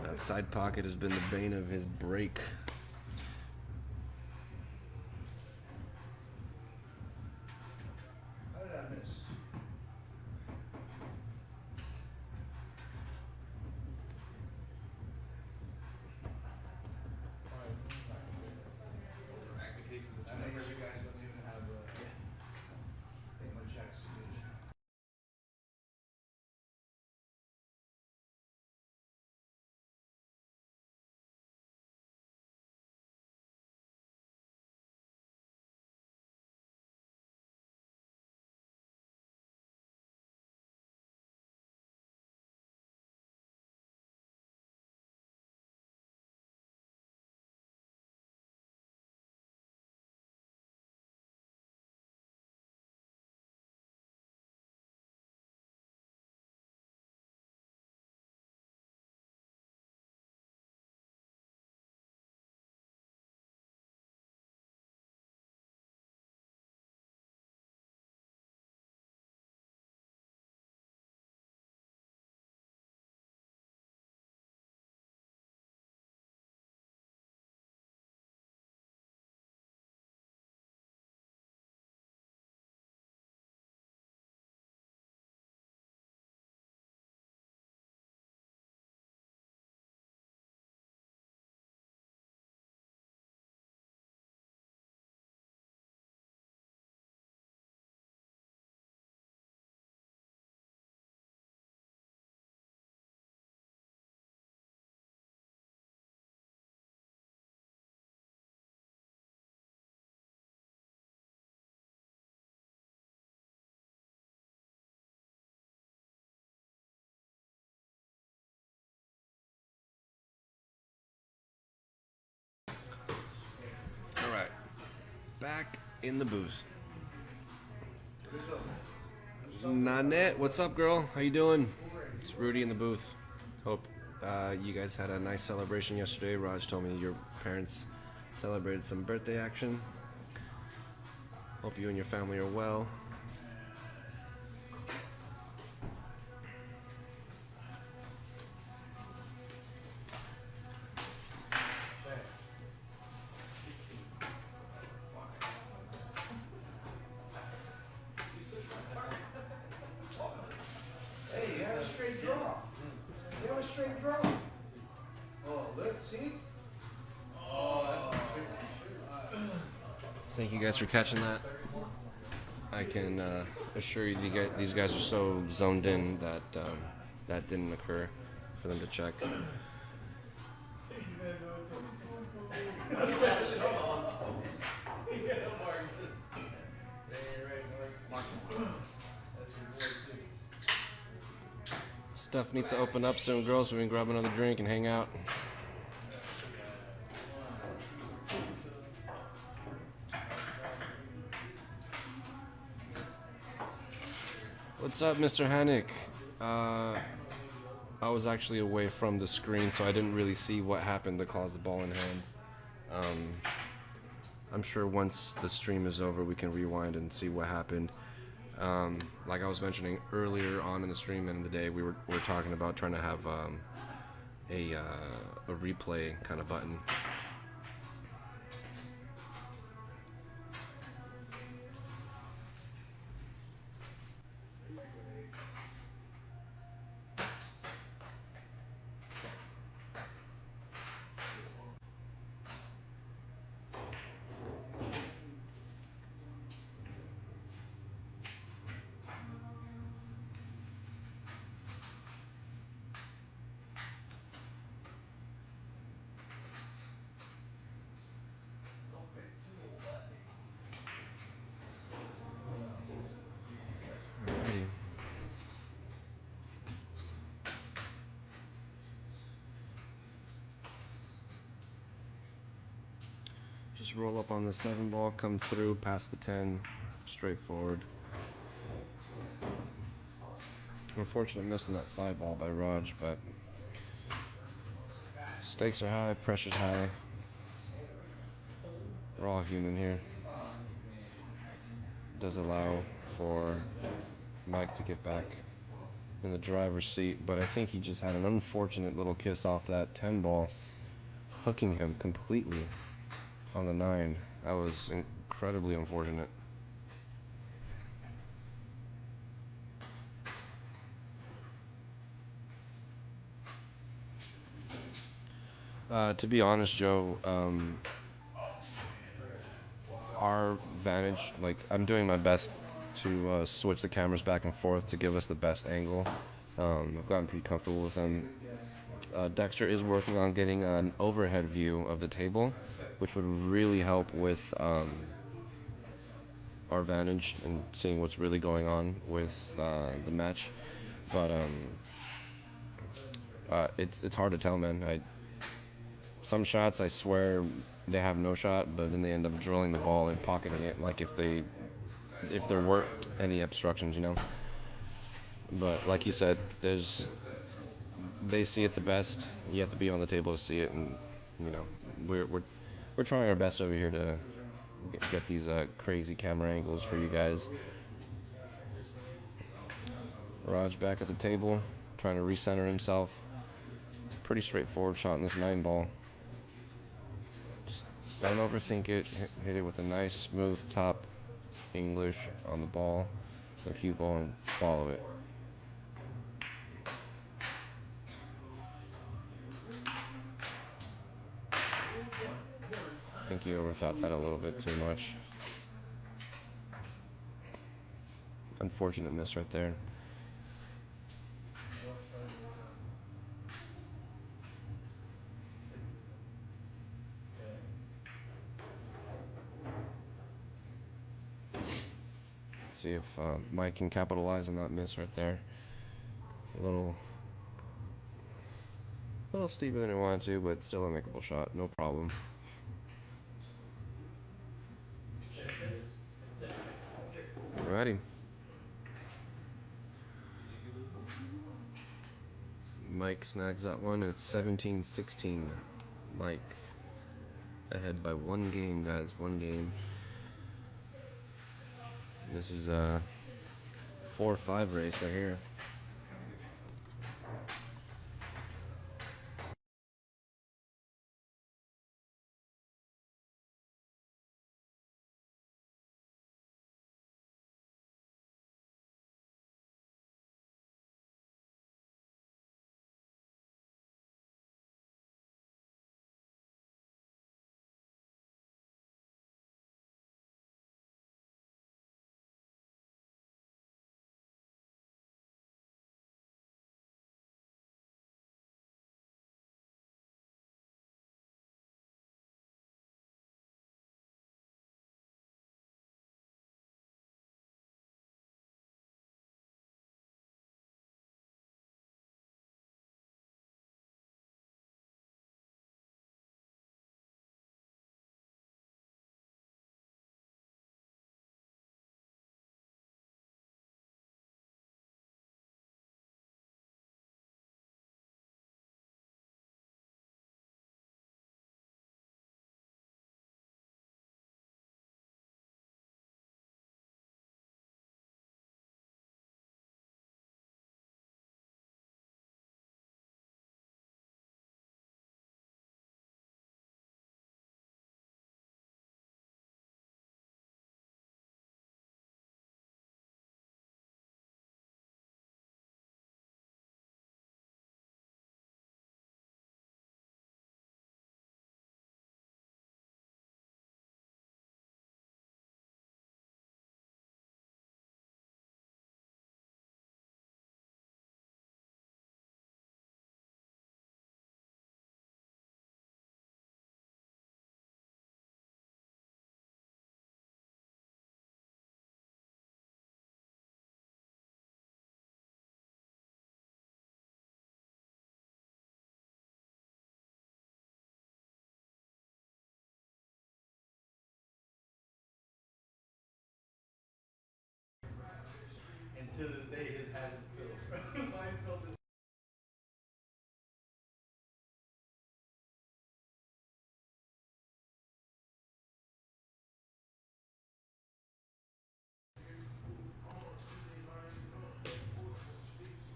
That side pocket has been the bane of his break. back in the booth. Nanette, what's up, girl? How you doing? It's Rudy in the booth. Hope you guys had a nice celebration yesterday. Raj told me your parents celebrated some birthday action. Hope you and your family are well. Hey, you have a straight draw. You have a straight draw. Oh, look, see? Thank you guys for catching that. I can assure you these guys are so zoned in that that didn't occur for them to check. Stuff needs to open up soon, girls, so we can grab another drink and hang out. What's up, Mr. Hannick? I was actually away from the screen, so I didn't really see what happened to cause the ball in hand. I'm sure once the stream is over, we can rewind and see what happened. Like I was mentioning earlier on in the stream and in the day, we were talking about trying to have a replay kind of button. Alrighty. Just roll up on the 7 ball, come through, past the 10, straightforward. Unfortunate missing that 5 ball by Raj, but stakes are high, pressure's high. We're all human here. Does allow for Mike to get back in the driver's seat, but I think he just had an unfortunate little kiss off that 10 ball, hooking him completely on the 9. That was incredibly unfortunate. To be honest, Joe, our vantage, like, I'm doing my best to switch the cameras back and forth to give us the best angle. I've gotten pretty comfortable with them. Dexter is working on getting an overhead view of the table, which would really help with our vantage and seeing what's really going on with the match. But it's hard to tell, man. Some shots, I swear, they have no shot, but then they end up drilling the ball and pocketing it, like if there weren't any obstructions, you know. But like you said, they see it the best. You have to be on the table to see it, and you know, we're trying our best over here to get these crazy camera angles for you guys. Raj back at the table, trying to recenter himself. Pretty straightforward shot in this 9 ball. Just don't overthink it. Hit it with a nice smooth top English on the ball, or cue ball, and follow it. I think you overthought that a little bit too much. Unfortunate miss right there. Let's see if Mike can capitalize on that miss right there. A little steeper than I wanted to, but still a makeable shot. No problem. Alrighty. Mike snags that one. It's 17-16. Mike ahead by one game, guys. One game. This is a 4-5 race right here. And to this day, his has filled. Mine filled.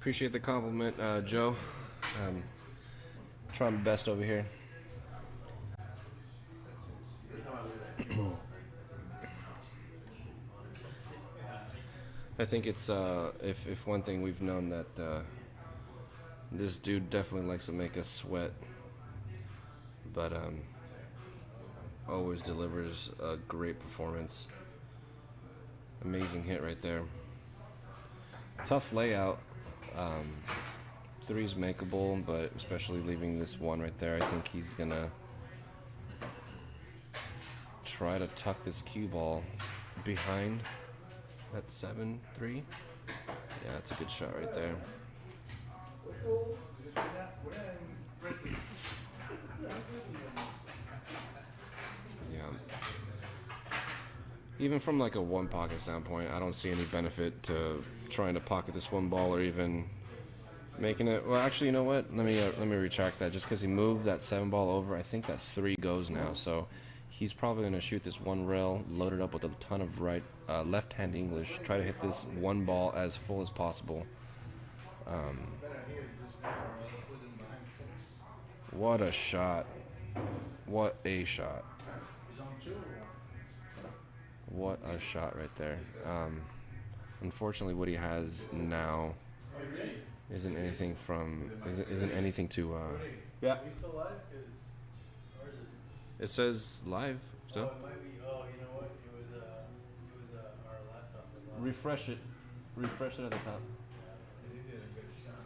Appreciate the compliment, Joe. Trying my best over here. I think it's if one thing we've known that this dude definitely likes to make us sweat, but always delivers a great performance. Amazing hit right there. Tough layout. Three's makeable, but especially leaving this one right there, I think he's gonna try to tuck this cue ball behind that 7-3. Yeah, that's a good shot right there. Yeah. Even from like a one pocket standpoint, I don't see any benefit to trying to pocket this one ball or even making it. Well, actually, you know what? Let me retract that. Just because he moved that 7 ball over, I think that 3 goes now. So he's probably gonna shoot this one rail, load it up with a ton of left-hand English. Try to hit this one ball as full as possible. What a shot! What a shot! What a shot right there. Unfortunately, what he has now isn't anything to. Yeah. Are we still live? Because ours isn't. It says live still. Oh, it might be. Oh, you know what? It was our laptop that lost. Refresh it. Refresh it at the top. He did a good shot.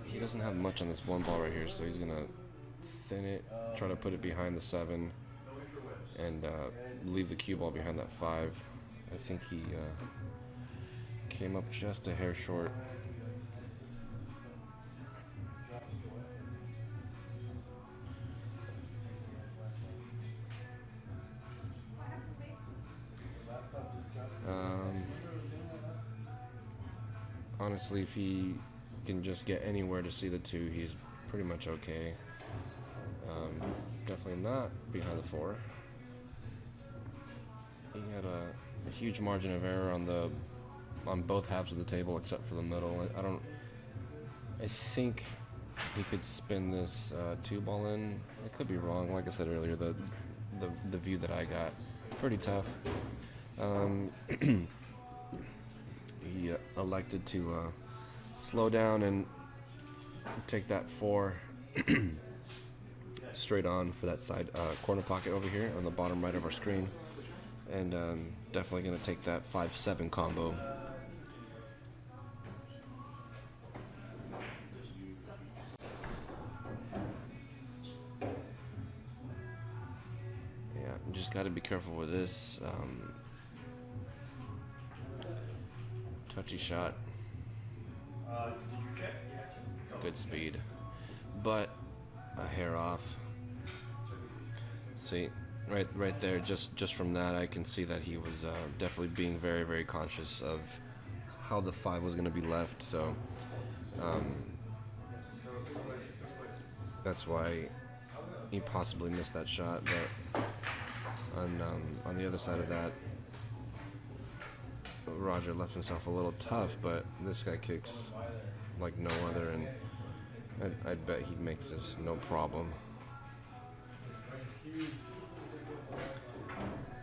He doesn't have much on this one ball right here, so he's gonna thin it, try to put it behind the 7, and leave the cue ball behind that 5. I think he came up just a hair short. honestly, if he can just get anywhere to see the 2, he's pretty much okay. Definitely not behind the 4. He had a huge margin of error on both halves of the table except for the middle. I think he could spin this 2-ball in. I could be wrong. Like I said earlier, the view that I got, pretty tough. He elected to slow down and take that 4 straight on for that side corner pocket over here on the bottom right of our screen, and definitely going to take that 5-7 combo. Yeah, just got to be careful with this. Touchy shot. Did you check? Good speed, but a hair off. See, right there, just from that, I can see that he was definitely being very, very conscious of how the 5 was going to be left. So that's why he possibly missed that shot. But on the other side of that, Roger left himself a little tough, but this guy kicks like no other, and I bet he makes this no problem.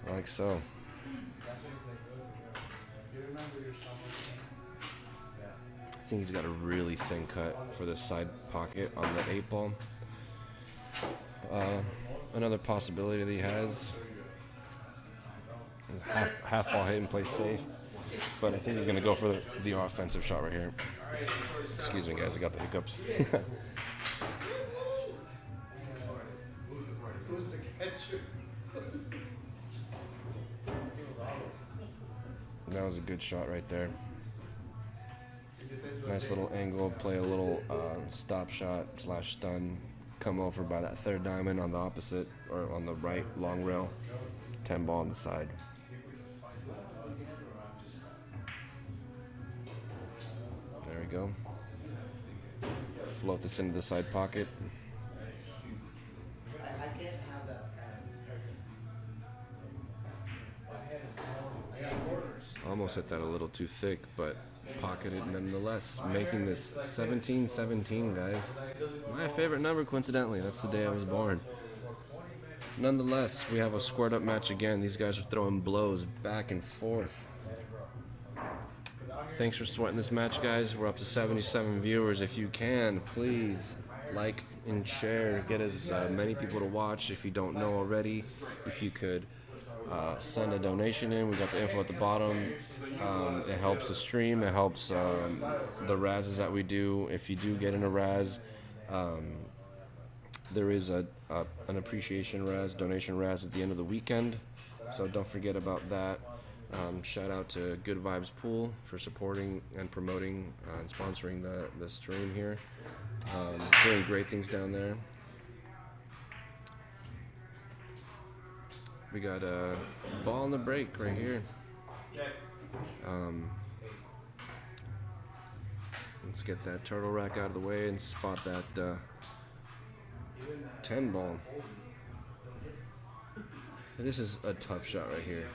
Like so. I think he's got a really thin cut for the side pocket on the 8-ball. Another possibility that he has is half ball hit and play safe, but I think he's going to go for the offensive shot right here. Excuse me, guys, I got the hiccups. That was a good shot right there. Nice little angle, play a little stop shot / stun, come over by that 3rd diamond on the opposite, or on the right long rail, 10-ball on the side. There we go. Float this into the side pocket. Almost hit that a little too thick, but pocketed nonetheless, making this 17-17, guys. My favorite number, coincidentally. That's the day I was born. Nonetheless, we have a squared up match again. These guys are throwing blows back and forth. Thanks for sweating this match, guys. We're up to 77 viewers. If you can, please like and share. Get as many people to watch. If you don't know already, if you could send a donation in. We got the info at the bottom. It helps the stream. It helps the razzes that we do. If you do get in a razz, there is an appreciation razz, donation razz at the end of the weekend. So don't forget about that. Shout out to Good Vibes Pool for supporting and promoting and sponsoring the stream here. Doing great things down there. We got a ball in the break right here. Let's get that turtle rack out of the way and spot that 10-ball. This is a tough shot right here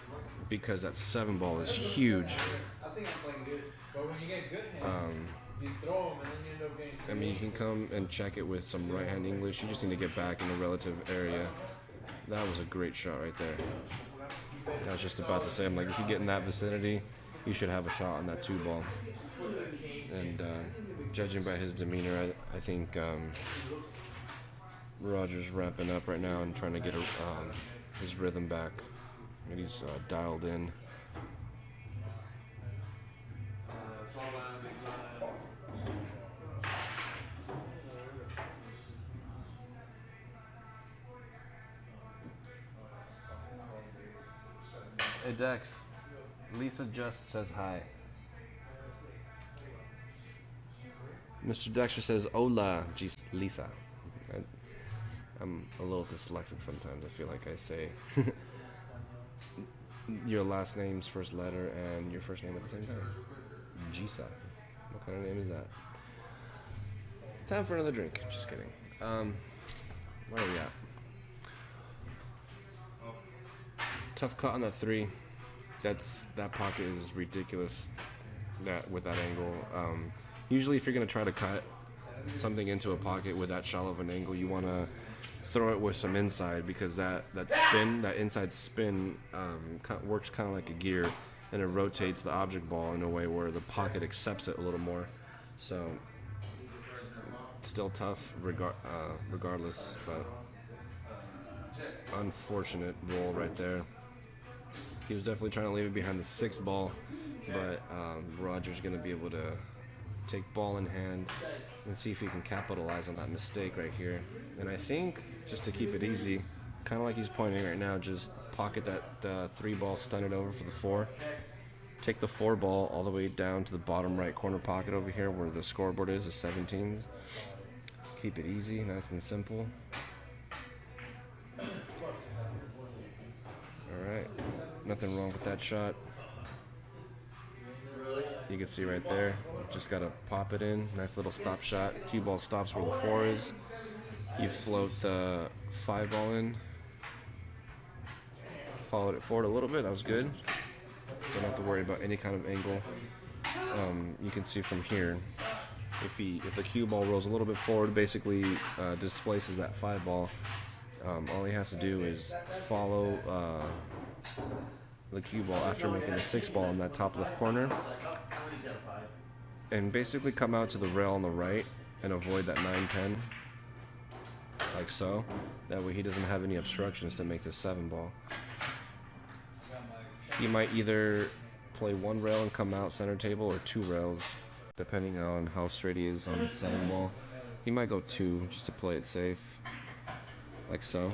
because that 7-ball is huge. I think I'm playing good. But when you get good hands, you throw them and then you end up getting. I mean, you can come and check it with some right-hand English. You just need to get back in the relative area. That was a great shot right there. I was just about to say, I'm like, if you get in that vicinity, you should have a shot on that 2-ball. And judging by his demeanor, I think Roger's ramping up right now and trying to get his rhythm back. And he's dialed in. Hey Dex, Lisa just says hi. Mr. Dexter says hola, Lisa. I'm a little dyslexic sometimes. I feel like I say your last name's first letter and your first name at the same time. Gisa. What kind of name is that? Time for another drink. Just kidding. Where are we at? Tough cut on that 3. That pocket is ridiculous. That with that angle. Usually, if you're gonna try to cut something into a pocket with that shallow of an angle, you want to throw it with some inside, because that inside spin, works kind of like a gear, and it rotates the object ball in a way where the pocket accepts it a little more. So still tough regardless, but unfortunate roll right there. He was definitely trying to leave it behind the 6 ball, but Roger's going to be able to take ball in hand and see if he can capitalize on that mistake right here. And I think, just to keep it easy, kind of like he's pointing right now, just pocket that 3 ball, stun it over for the 4. Take the 4 ball all the way down to the bottom right corner pocket over here where the scoreboard is, the 17s. Keep it easy, nice and simple. Alright, nothing wrong with that shot. You can see right there, just gotta pop it in. Nice little stop shot. Cue ball stops where the 4 is. You float the 5 ball in. Followed it forward a little bit, that was good. Don't have to worry about any kind of angle. You can see from here, if the cue ball rolls a little bit forward, basically displaces that 5 ball. All he has to do is follow the cue ball after making the 6 ball in that top left corner, and basically come out to the rail on the right and avoid that 9-10, like so. That way he doesn't have any obstructions to make the 7 ball. He might either play 1 rail and come out center table, or 2 rails, depending on how straight he is on the 7 ball. He might go 2 just to play it safe, like so.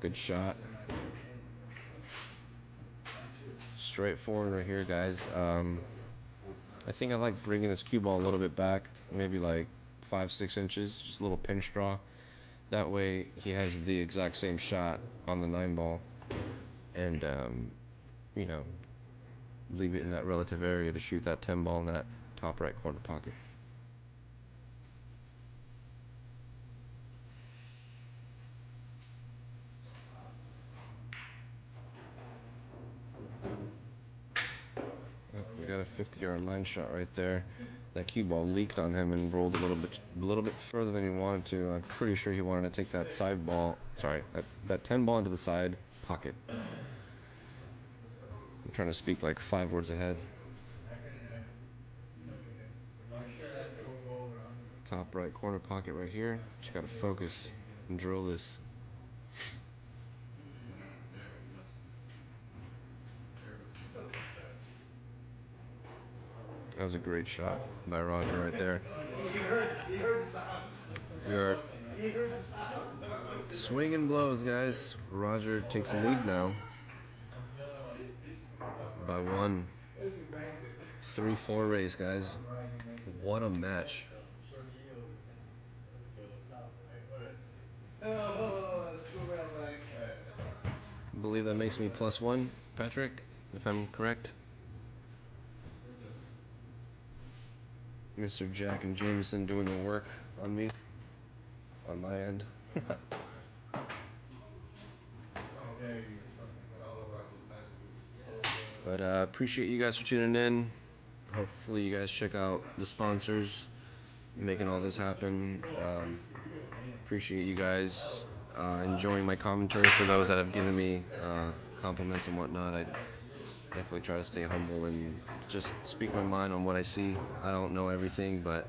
Good shot. Straightforward right here, guys. I think I like bringing this cue ball a little bit back, maybe like 5-6 inches, just a little pinch draw. That way he has the exact same shot on the 9 ball, and you know, leave it in that relative area to shoot that 10 ball in that top right corner pocket. We got a 50-yard line shot right there. That cue ball leaked on him and rolled a little bit further than he wanted to. I'm pretty sure he wanted to take that side ball, sorry, that 10 ball into the side pocket. I'm trying to speak like 5 words ahead. Top right corner pocket right here. Just gotta focus and drill this. That was a great shot by Roger right there. He heard the sound. We are He heard the sound. swinging blows, guys. Roger takes the lead now by 1. 3-4 race, guys. What a match. Oh, that's cool, man, Mike. I believe that makes me +1, Patrick, if I'm correct. Mr. Jack and Jameson doing the work on me, on my end. But appreciate you guys for tuning in. Hopefully you guys check out the sponsors making all this happen. Appreciate you guys enjoying my commentary. For those that have given me compliments and whatnot, I definitely try to stay humble and just speak my mind on what I see. I don't know everything, but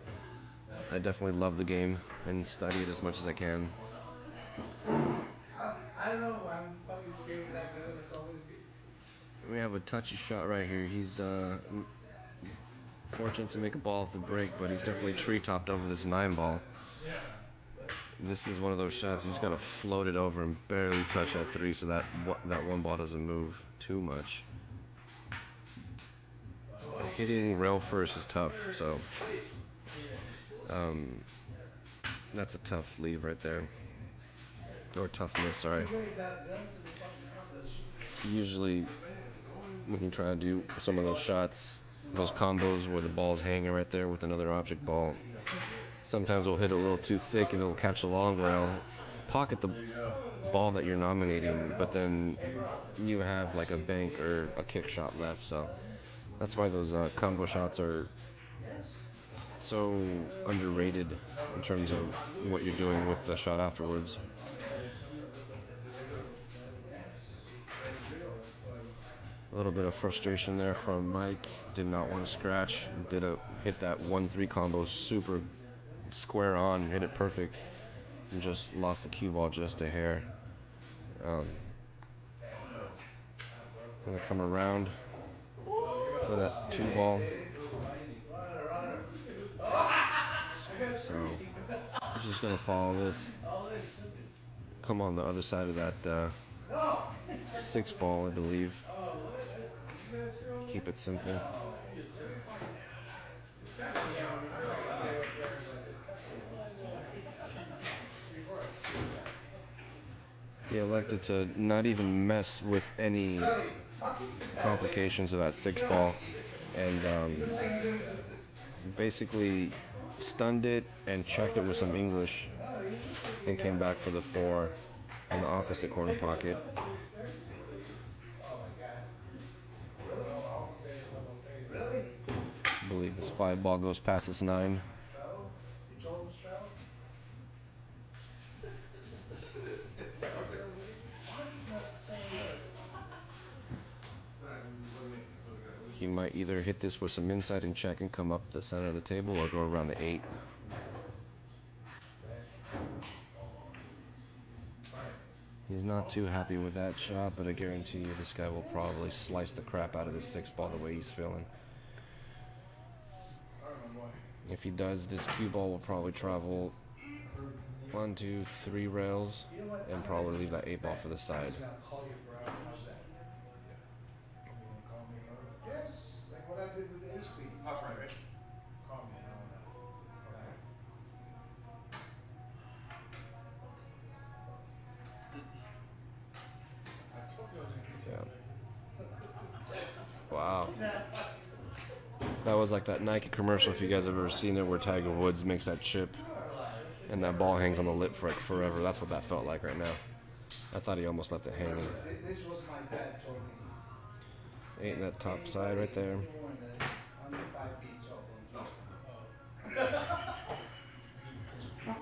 I definitely love the game and study it as much as I can. I don't know. I'm fucking scared of that gun. That's always good. We have a touchy shot right here. He's fortunate to make a ball off the break, but he's definitely tree-topped over this 9 ball. This is one of those shots you just gotta float it over and barely touch that 3 so that 1 ball doesn't move too much. Hitting rail first is tough, so that's a tough leave right there. Or tough miss, sorry. Usually we can try to do some of those shots those combos where the ball's hanging right there with another object ball. Sometimes we'll hit it a little too thick and it'll catch the long rail, pocket the ball that you're nominating, but then you have like a bank or a kick shot left. So that's why those combo shots are so underrated in terms of what you're doing with the shot afterwards. A little bit of frustration there from Mike. Did not want to scratch. Hit that 1-3 combo super square on, hit it perfect, and just lost the cue ball just a hair. Gonna come around for that 2 ball. So I'm just gonna follow this. Come on the other side of that 6 ball, I believe. Keep it simple. He elected to not even mess with any complications of that 6 ball, and basically stunned it and checked it with some English, and came back for the 4 in the opposite corner pocket. Really? I believe this 5 ball goes past this 9. Travel? You told him to travel? Why he's not saying that? He might either hit this with some inside and check and come up the center of the table, or go around the 8. He's not too happy with that shot, but I guarantee you this guy will probably slice the crap out of this 6 ball the way he's feeling. If he does, this cue ball will probably travel 1, 2, 3 rails and probably leave that 8 ball for the side. He's gonna call you forever. How's that? You wanna call me forever? Yes, like what I did with the ace queen. That's right, right? Call me and all that. Okay. I told you I was gonna Yeah. Wow. That was like that Nike commercial, if you guys have ever seen it, where Tiger Woods makes that chip and that ball hangs on the lip for like forever. That's what that felt like right now. I thought he almost left it hanging. This was my dad told me. 8 in that top side right there. Anyone that is under 5 feet tall, don't trust him.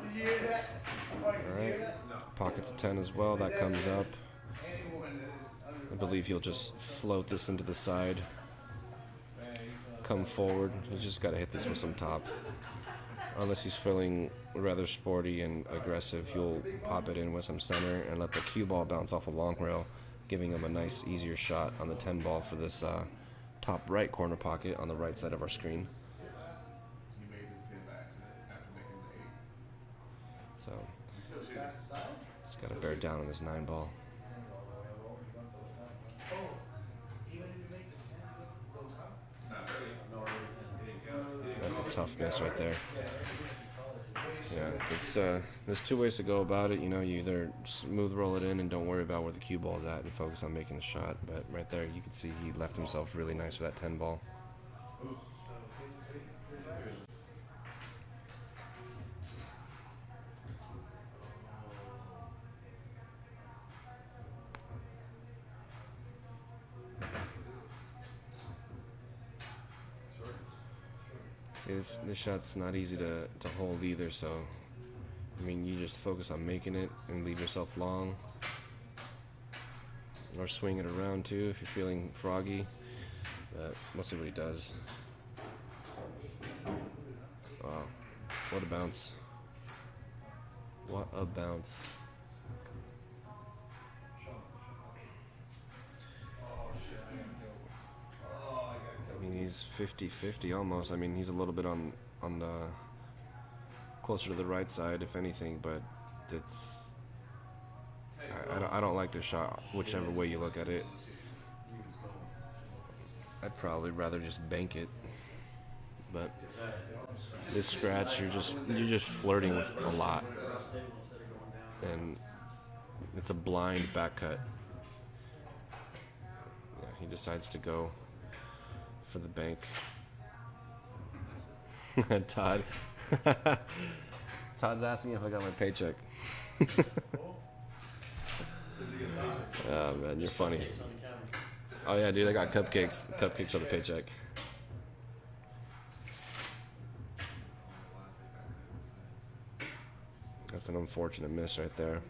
Did you hear that? Mike, did you hear that? Pockets a 10 as well. That comes up. Anyone that is under I believe he'll just float this into the side. Come forward. He's just got to hit this with some top. Unless he's feeling rather sporty and aggressive, he'll pop it in with some center and let the cue ball bounce off a long rail, giving him a nice, easier shot on the 10 ball for this top right corner pocket on the right side of our screen. He made the 10 by accident after making the 8. So He still shooting. pass the side? just got to bear down on this 9 ball. Oh, even if you make the 10, they'll come. Not really. No, it didn't count. That's a tough miss right there. Yeah, it's there's 2 ways to go about it. You know, you either smooth roll it in and don't worry about where the cue ball's at and focus on making the shot. But right there, you can see he left himself really nice with that 10 ball. See, this shot's not easy to hold either, so I mean, you just focus on making it and leave yourself long. Or swing it around too if you're feeling froggy. But we'll see what he does. Wow, what a bounce. What a bounce. I mean, he's 50-50 almost. I mean, he's a little bit on the closer to the right side, if anything, but it's I don't like this shot, whichever way you look at it. I'd probably rather just bank it, but this scratch, you're just flirting with a lot, and it's a blind back cut. Yeah, he decides to go for the bank. Todd. Todd's asking if I got my paycheck. Oh man, you're funny. Oh yeah, dude, I got cupcakes. Cupcakes are the paycheck. That's an unfortunate miss right there.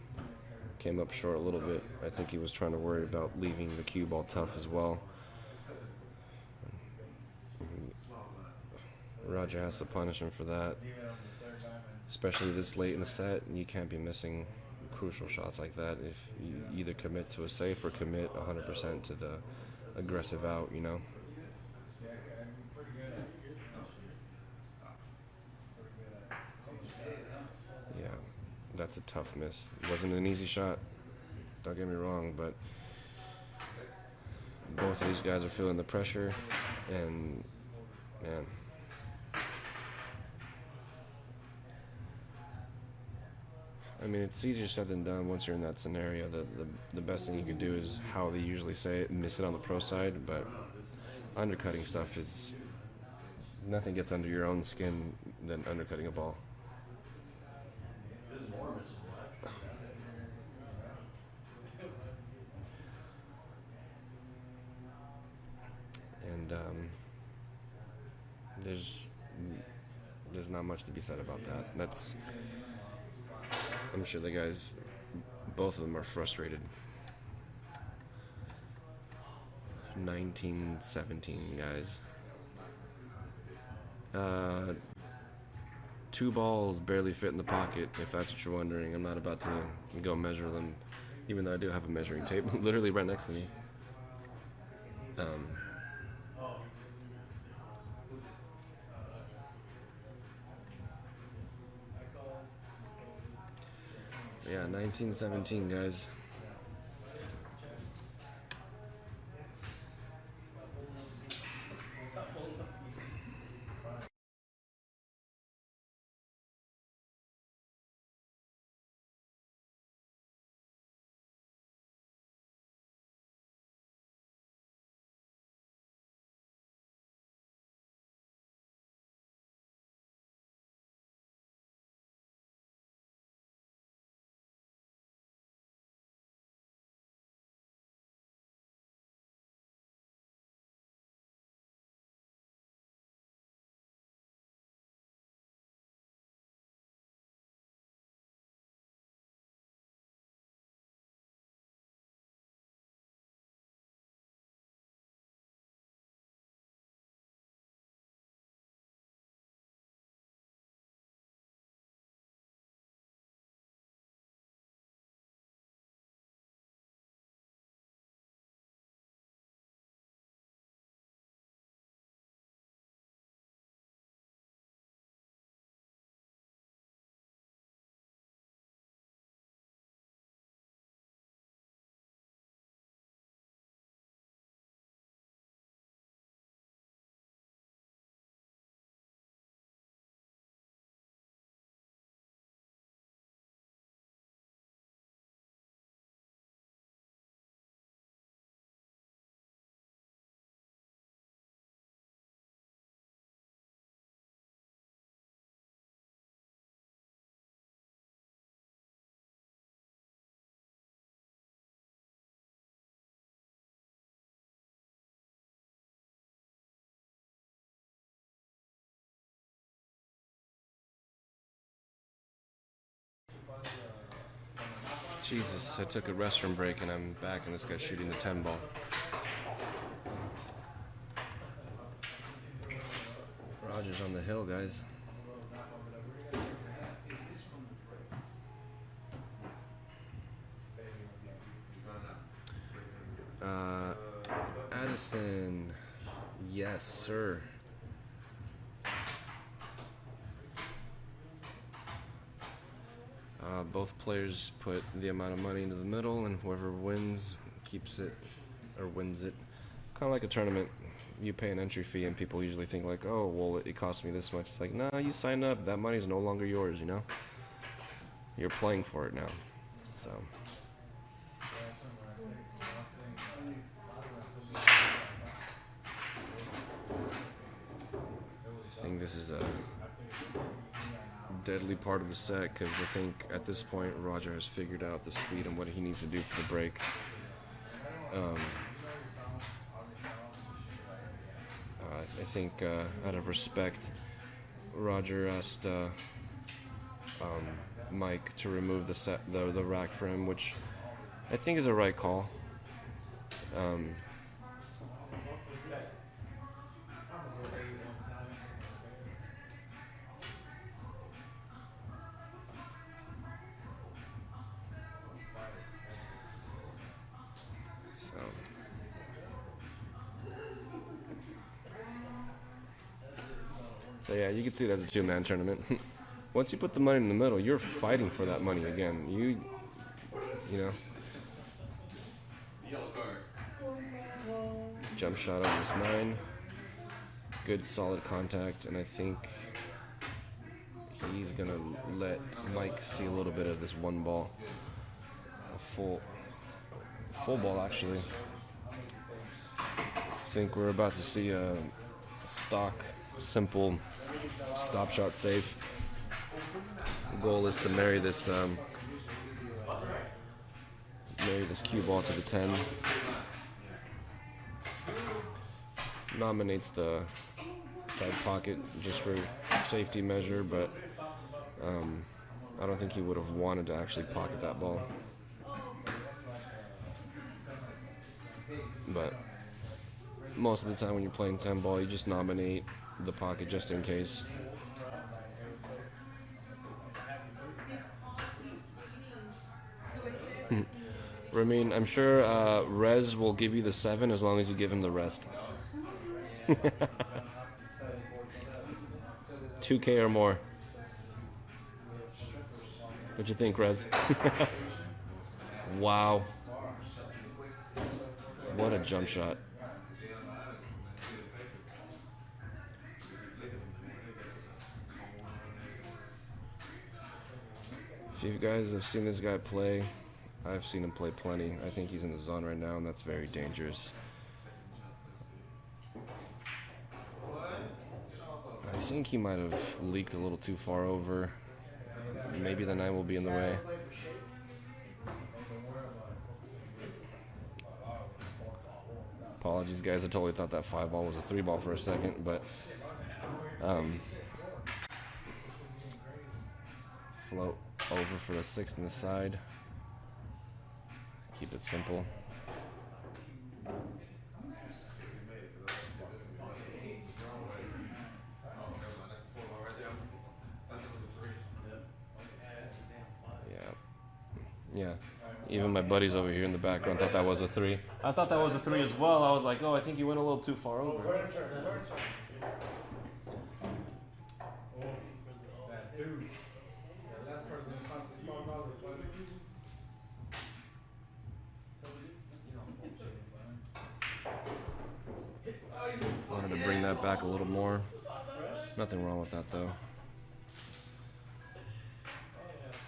Came up short a little bit. I think he was trying to worry about leaving the cue ball tough as well. Roger has to punish him for that. Especially this late in the set, you can't be missing crucial shots like that if you either commit to a safe or commit 100% to the aggressive out, you know? Yeah, that's a tough miss. It wasn't an easy shot, don't get me wrong, but both of these guys are feeling the pressure, and man, I mean, it's easier said than done once you're in that scenario. The best thing you can do is, how they usually say it, miss it on the pro side, but undercutting stuff is, nothing gets under your own skin than undercutting a ball. And there's not much to be said about that. I'm sure the guys, both of them are frustrated. 19-17, guys. 2 balls barely fit in the pocket, if that's what you're wondering. I'm not about to go measure them, even though I do have a measuring tape literally right next to me. Yeah, 19-17, guys. Jesus, I took a restroom break and I'm back, and this guy's shooting the 10 ball. Roger's on the hill, guys. Addison, yes, sir. Both players put the amount of money into the middle, and whoever wins keeps it, or wins it. Kind of like a tournament. You pay an entry fee, and people usually think like, oh, well, it cost me this much. It's like, nah, you signed up. That money's no longer yours, you know? You're playing for it now. So. this is a deadly part of the set because I think at this point Roger has figured out the speed and what he needs to do for the break. I think out of respect, Roger asked Mike to remove the rack for him, which I think is a right call. So yeah, you can see it as a two-man tournament. Once you put the money in the middle, you're fighting for that money again. You know. Jump shot on this 9. Good solid contact, and I think he's gonna let Mike see a little bit of this one ball. A full ball actually. I think we're about to see a stock, simple stop shot safe. The goal is to marry this cue ball to the 10. Nominates the side pocket just for safety measure, but I don't think he would have wanted to actually pocket that ball. But most of the time when you're playing 10 ball, you just nominate the pocket just in case. Ramin, I'm sure Rez will give you the 7 as long as you give him the rest. 2K or more. What'd you think, Rez? Wow. What a jump shot. If you guys have seen this guy play, I've seen him play plenty. I think he's in the zone right now, and that's very dangerous. I think he might have leaked a little too far over. Maybe the 9 will be in the way. Apologies, guys. I totally thought that 5 ball was a 3 ball for a second, but float over for the 6 on the side. Keep it simple. Yeah. Even my buddies over here in the background thought that was a 3. I thought that was a 3 as well. I was like, oh, I think you went a little too far over. Wanted to bring that back a little more. Nothing wrong with that though.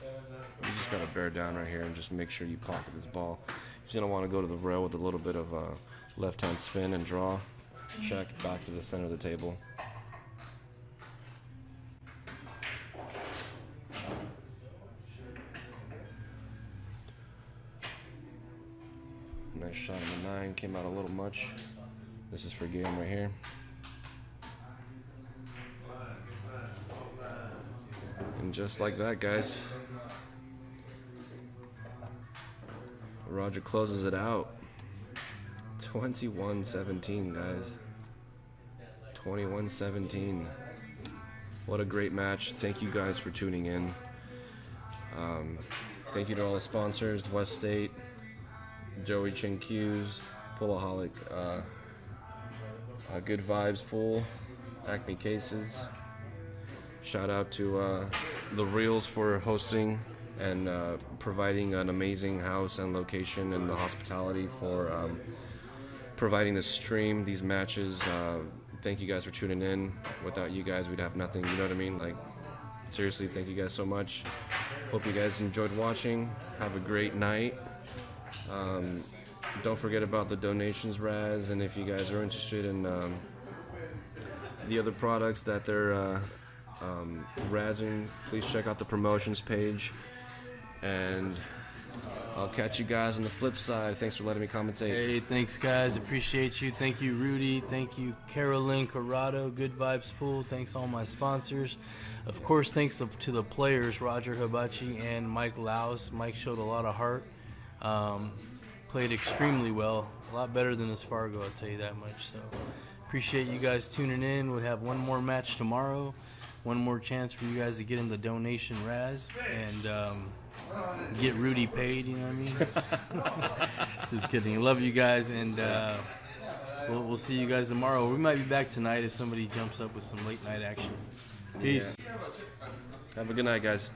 You just gotta bear down right here and just make sure you pocket this ball. You're gonna want to go to the rail with a little bit of left hand spin and draw. Check back to the center of the table. Nice shot on the 9, came out a little much. This is for Guillaume right here. And just like that, guys, Roger closes it out. 21-17, guys. 21-17. What a great match. Thank you guys for tuning in. Thank you to all the sponsors, West State, Joey Chin Q's, Pullaholic, Good Vibes Pool, Acme Cases. Shout out to the Reels for hosting and providing an amazing house and location, and the hospitality for providing this stream, these matches. Thank you guys for tuning in. Without you guys, we'd have nothing, you know what I mean? Like, seriously, thank you guys so much. Hope you guys enjoyed watching. Have a great night. Don't forget about the donations, Raz, and if you guys are interested in the other products that they're razzing, please check out the promotions page. And I'll catch you guys on the flip side. Thanks for letting me commentate. Hey, thanks guys, appreciate you. Thank you Rudy, thank you Carolyn Corrado, Good Vibes Pool, thanks all my sponsors. Of course, thanks to the players, Roger Habachy and Mike LAOS. Mike showed a lot of heart, played extremely well, a lot better than his Fargo, I'll tell you that much. So appreciate you guys tuning in. We'll have one more match tomorrow, one more chance for you guys to get in the donation Raz and get Rudy paid, you know what I mean? Just kidding. Love you guys, and we'll see you guys tomorrow. We might be back tonight if somebody jumps up with some late night action. Peace. Have a good night, guys.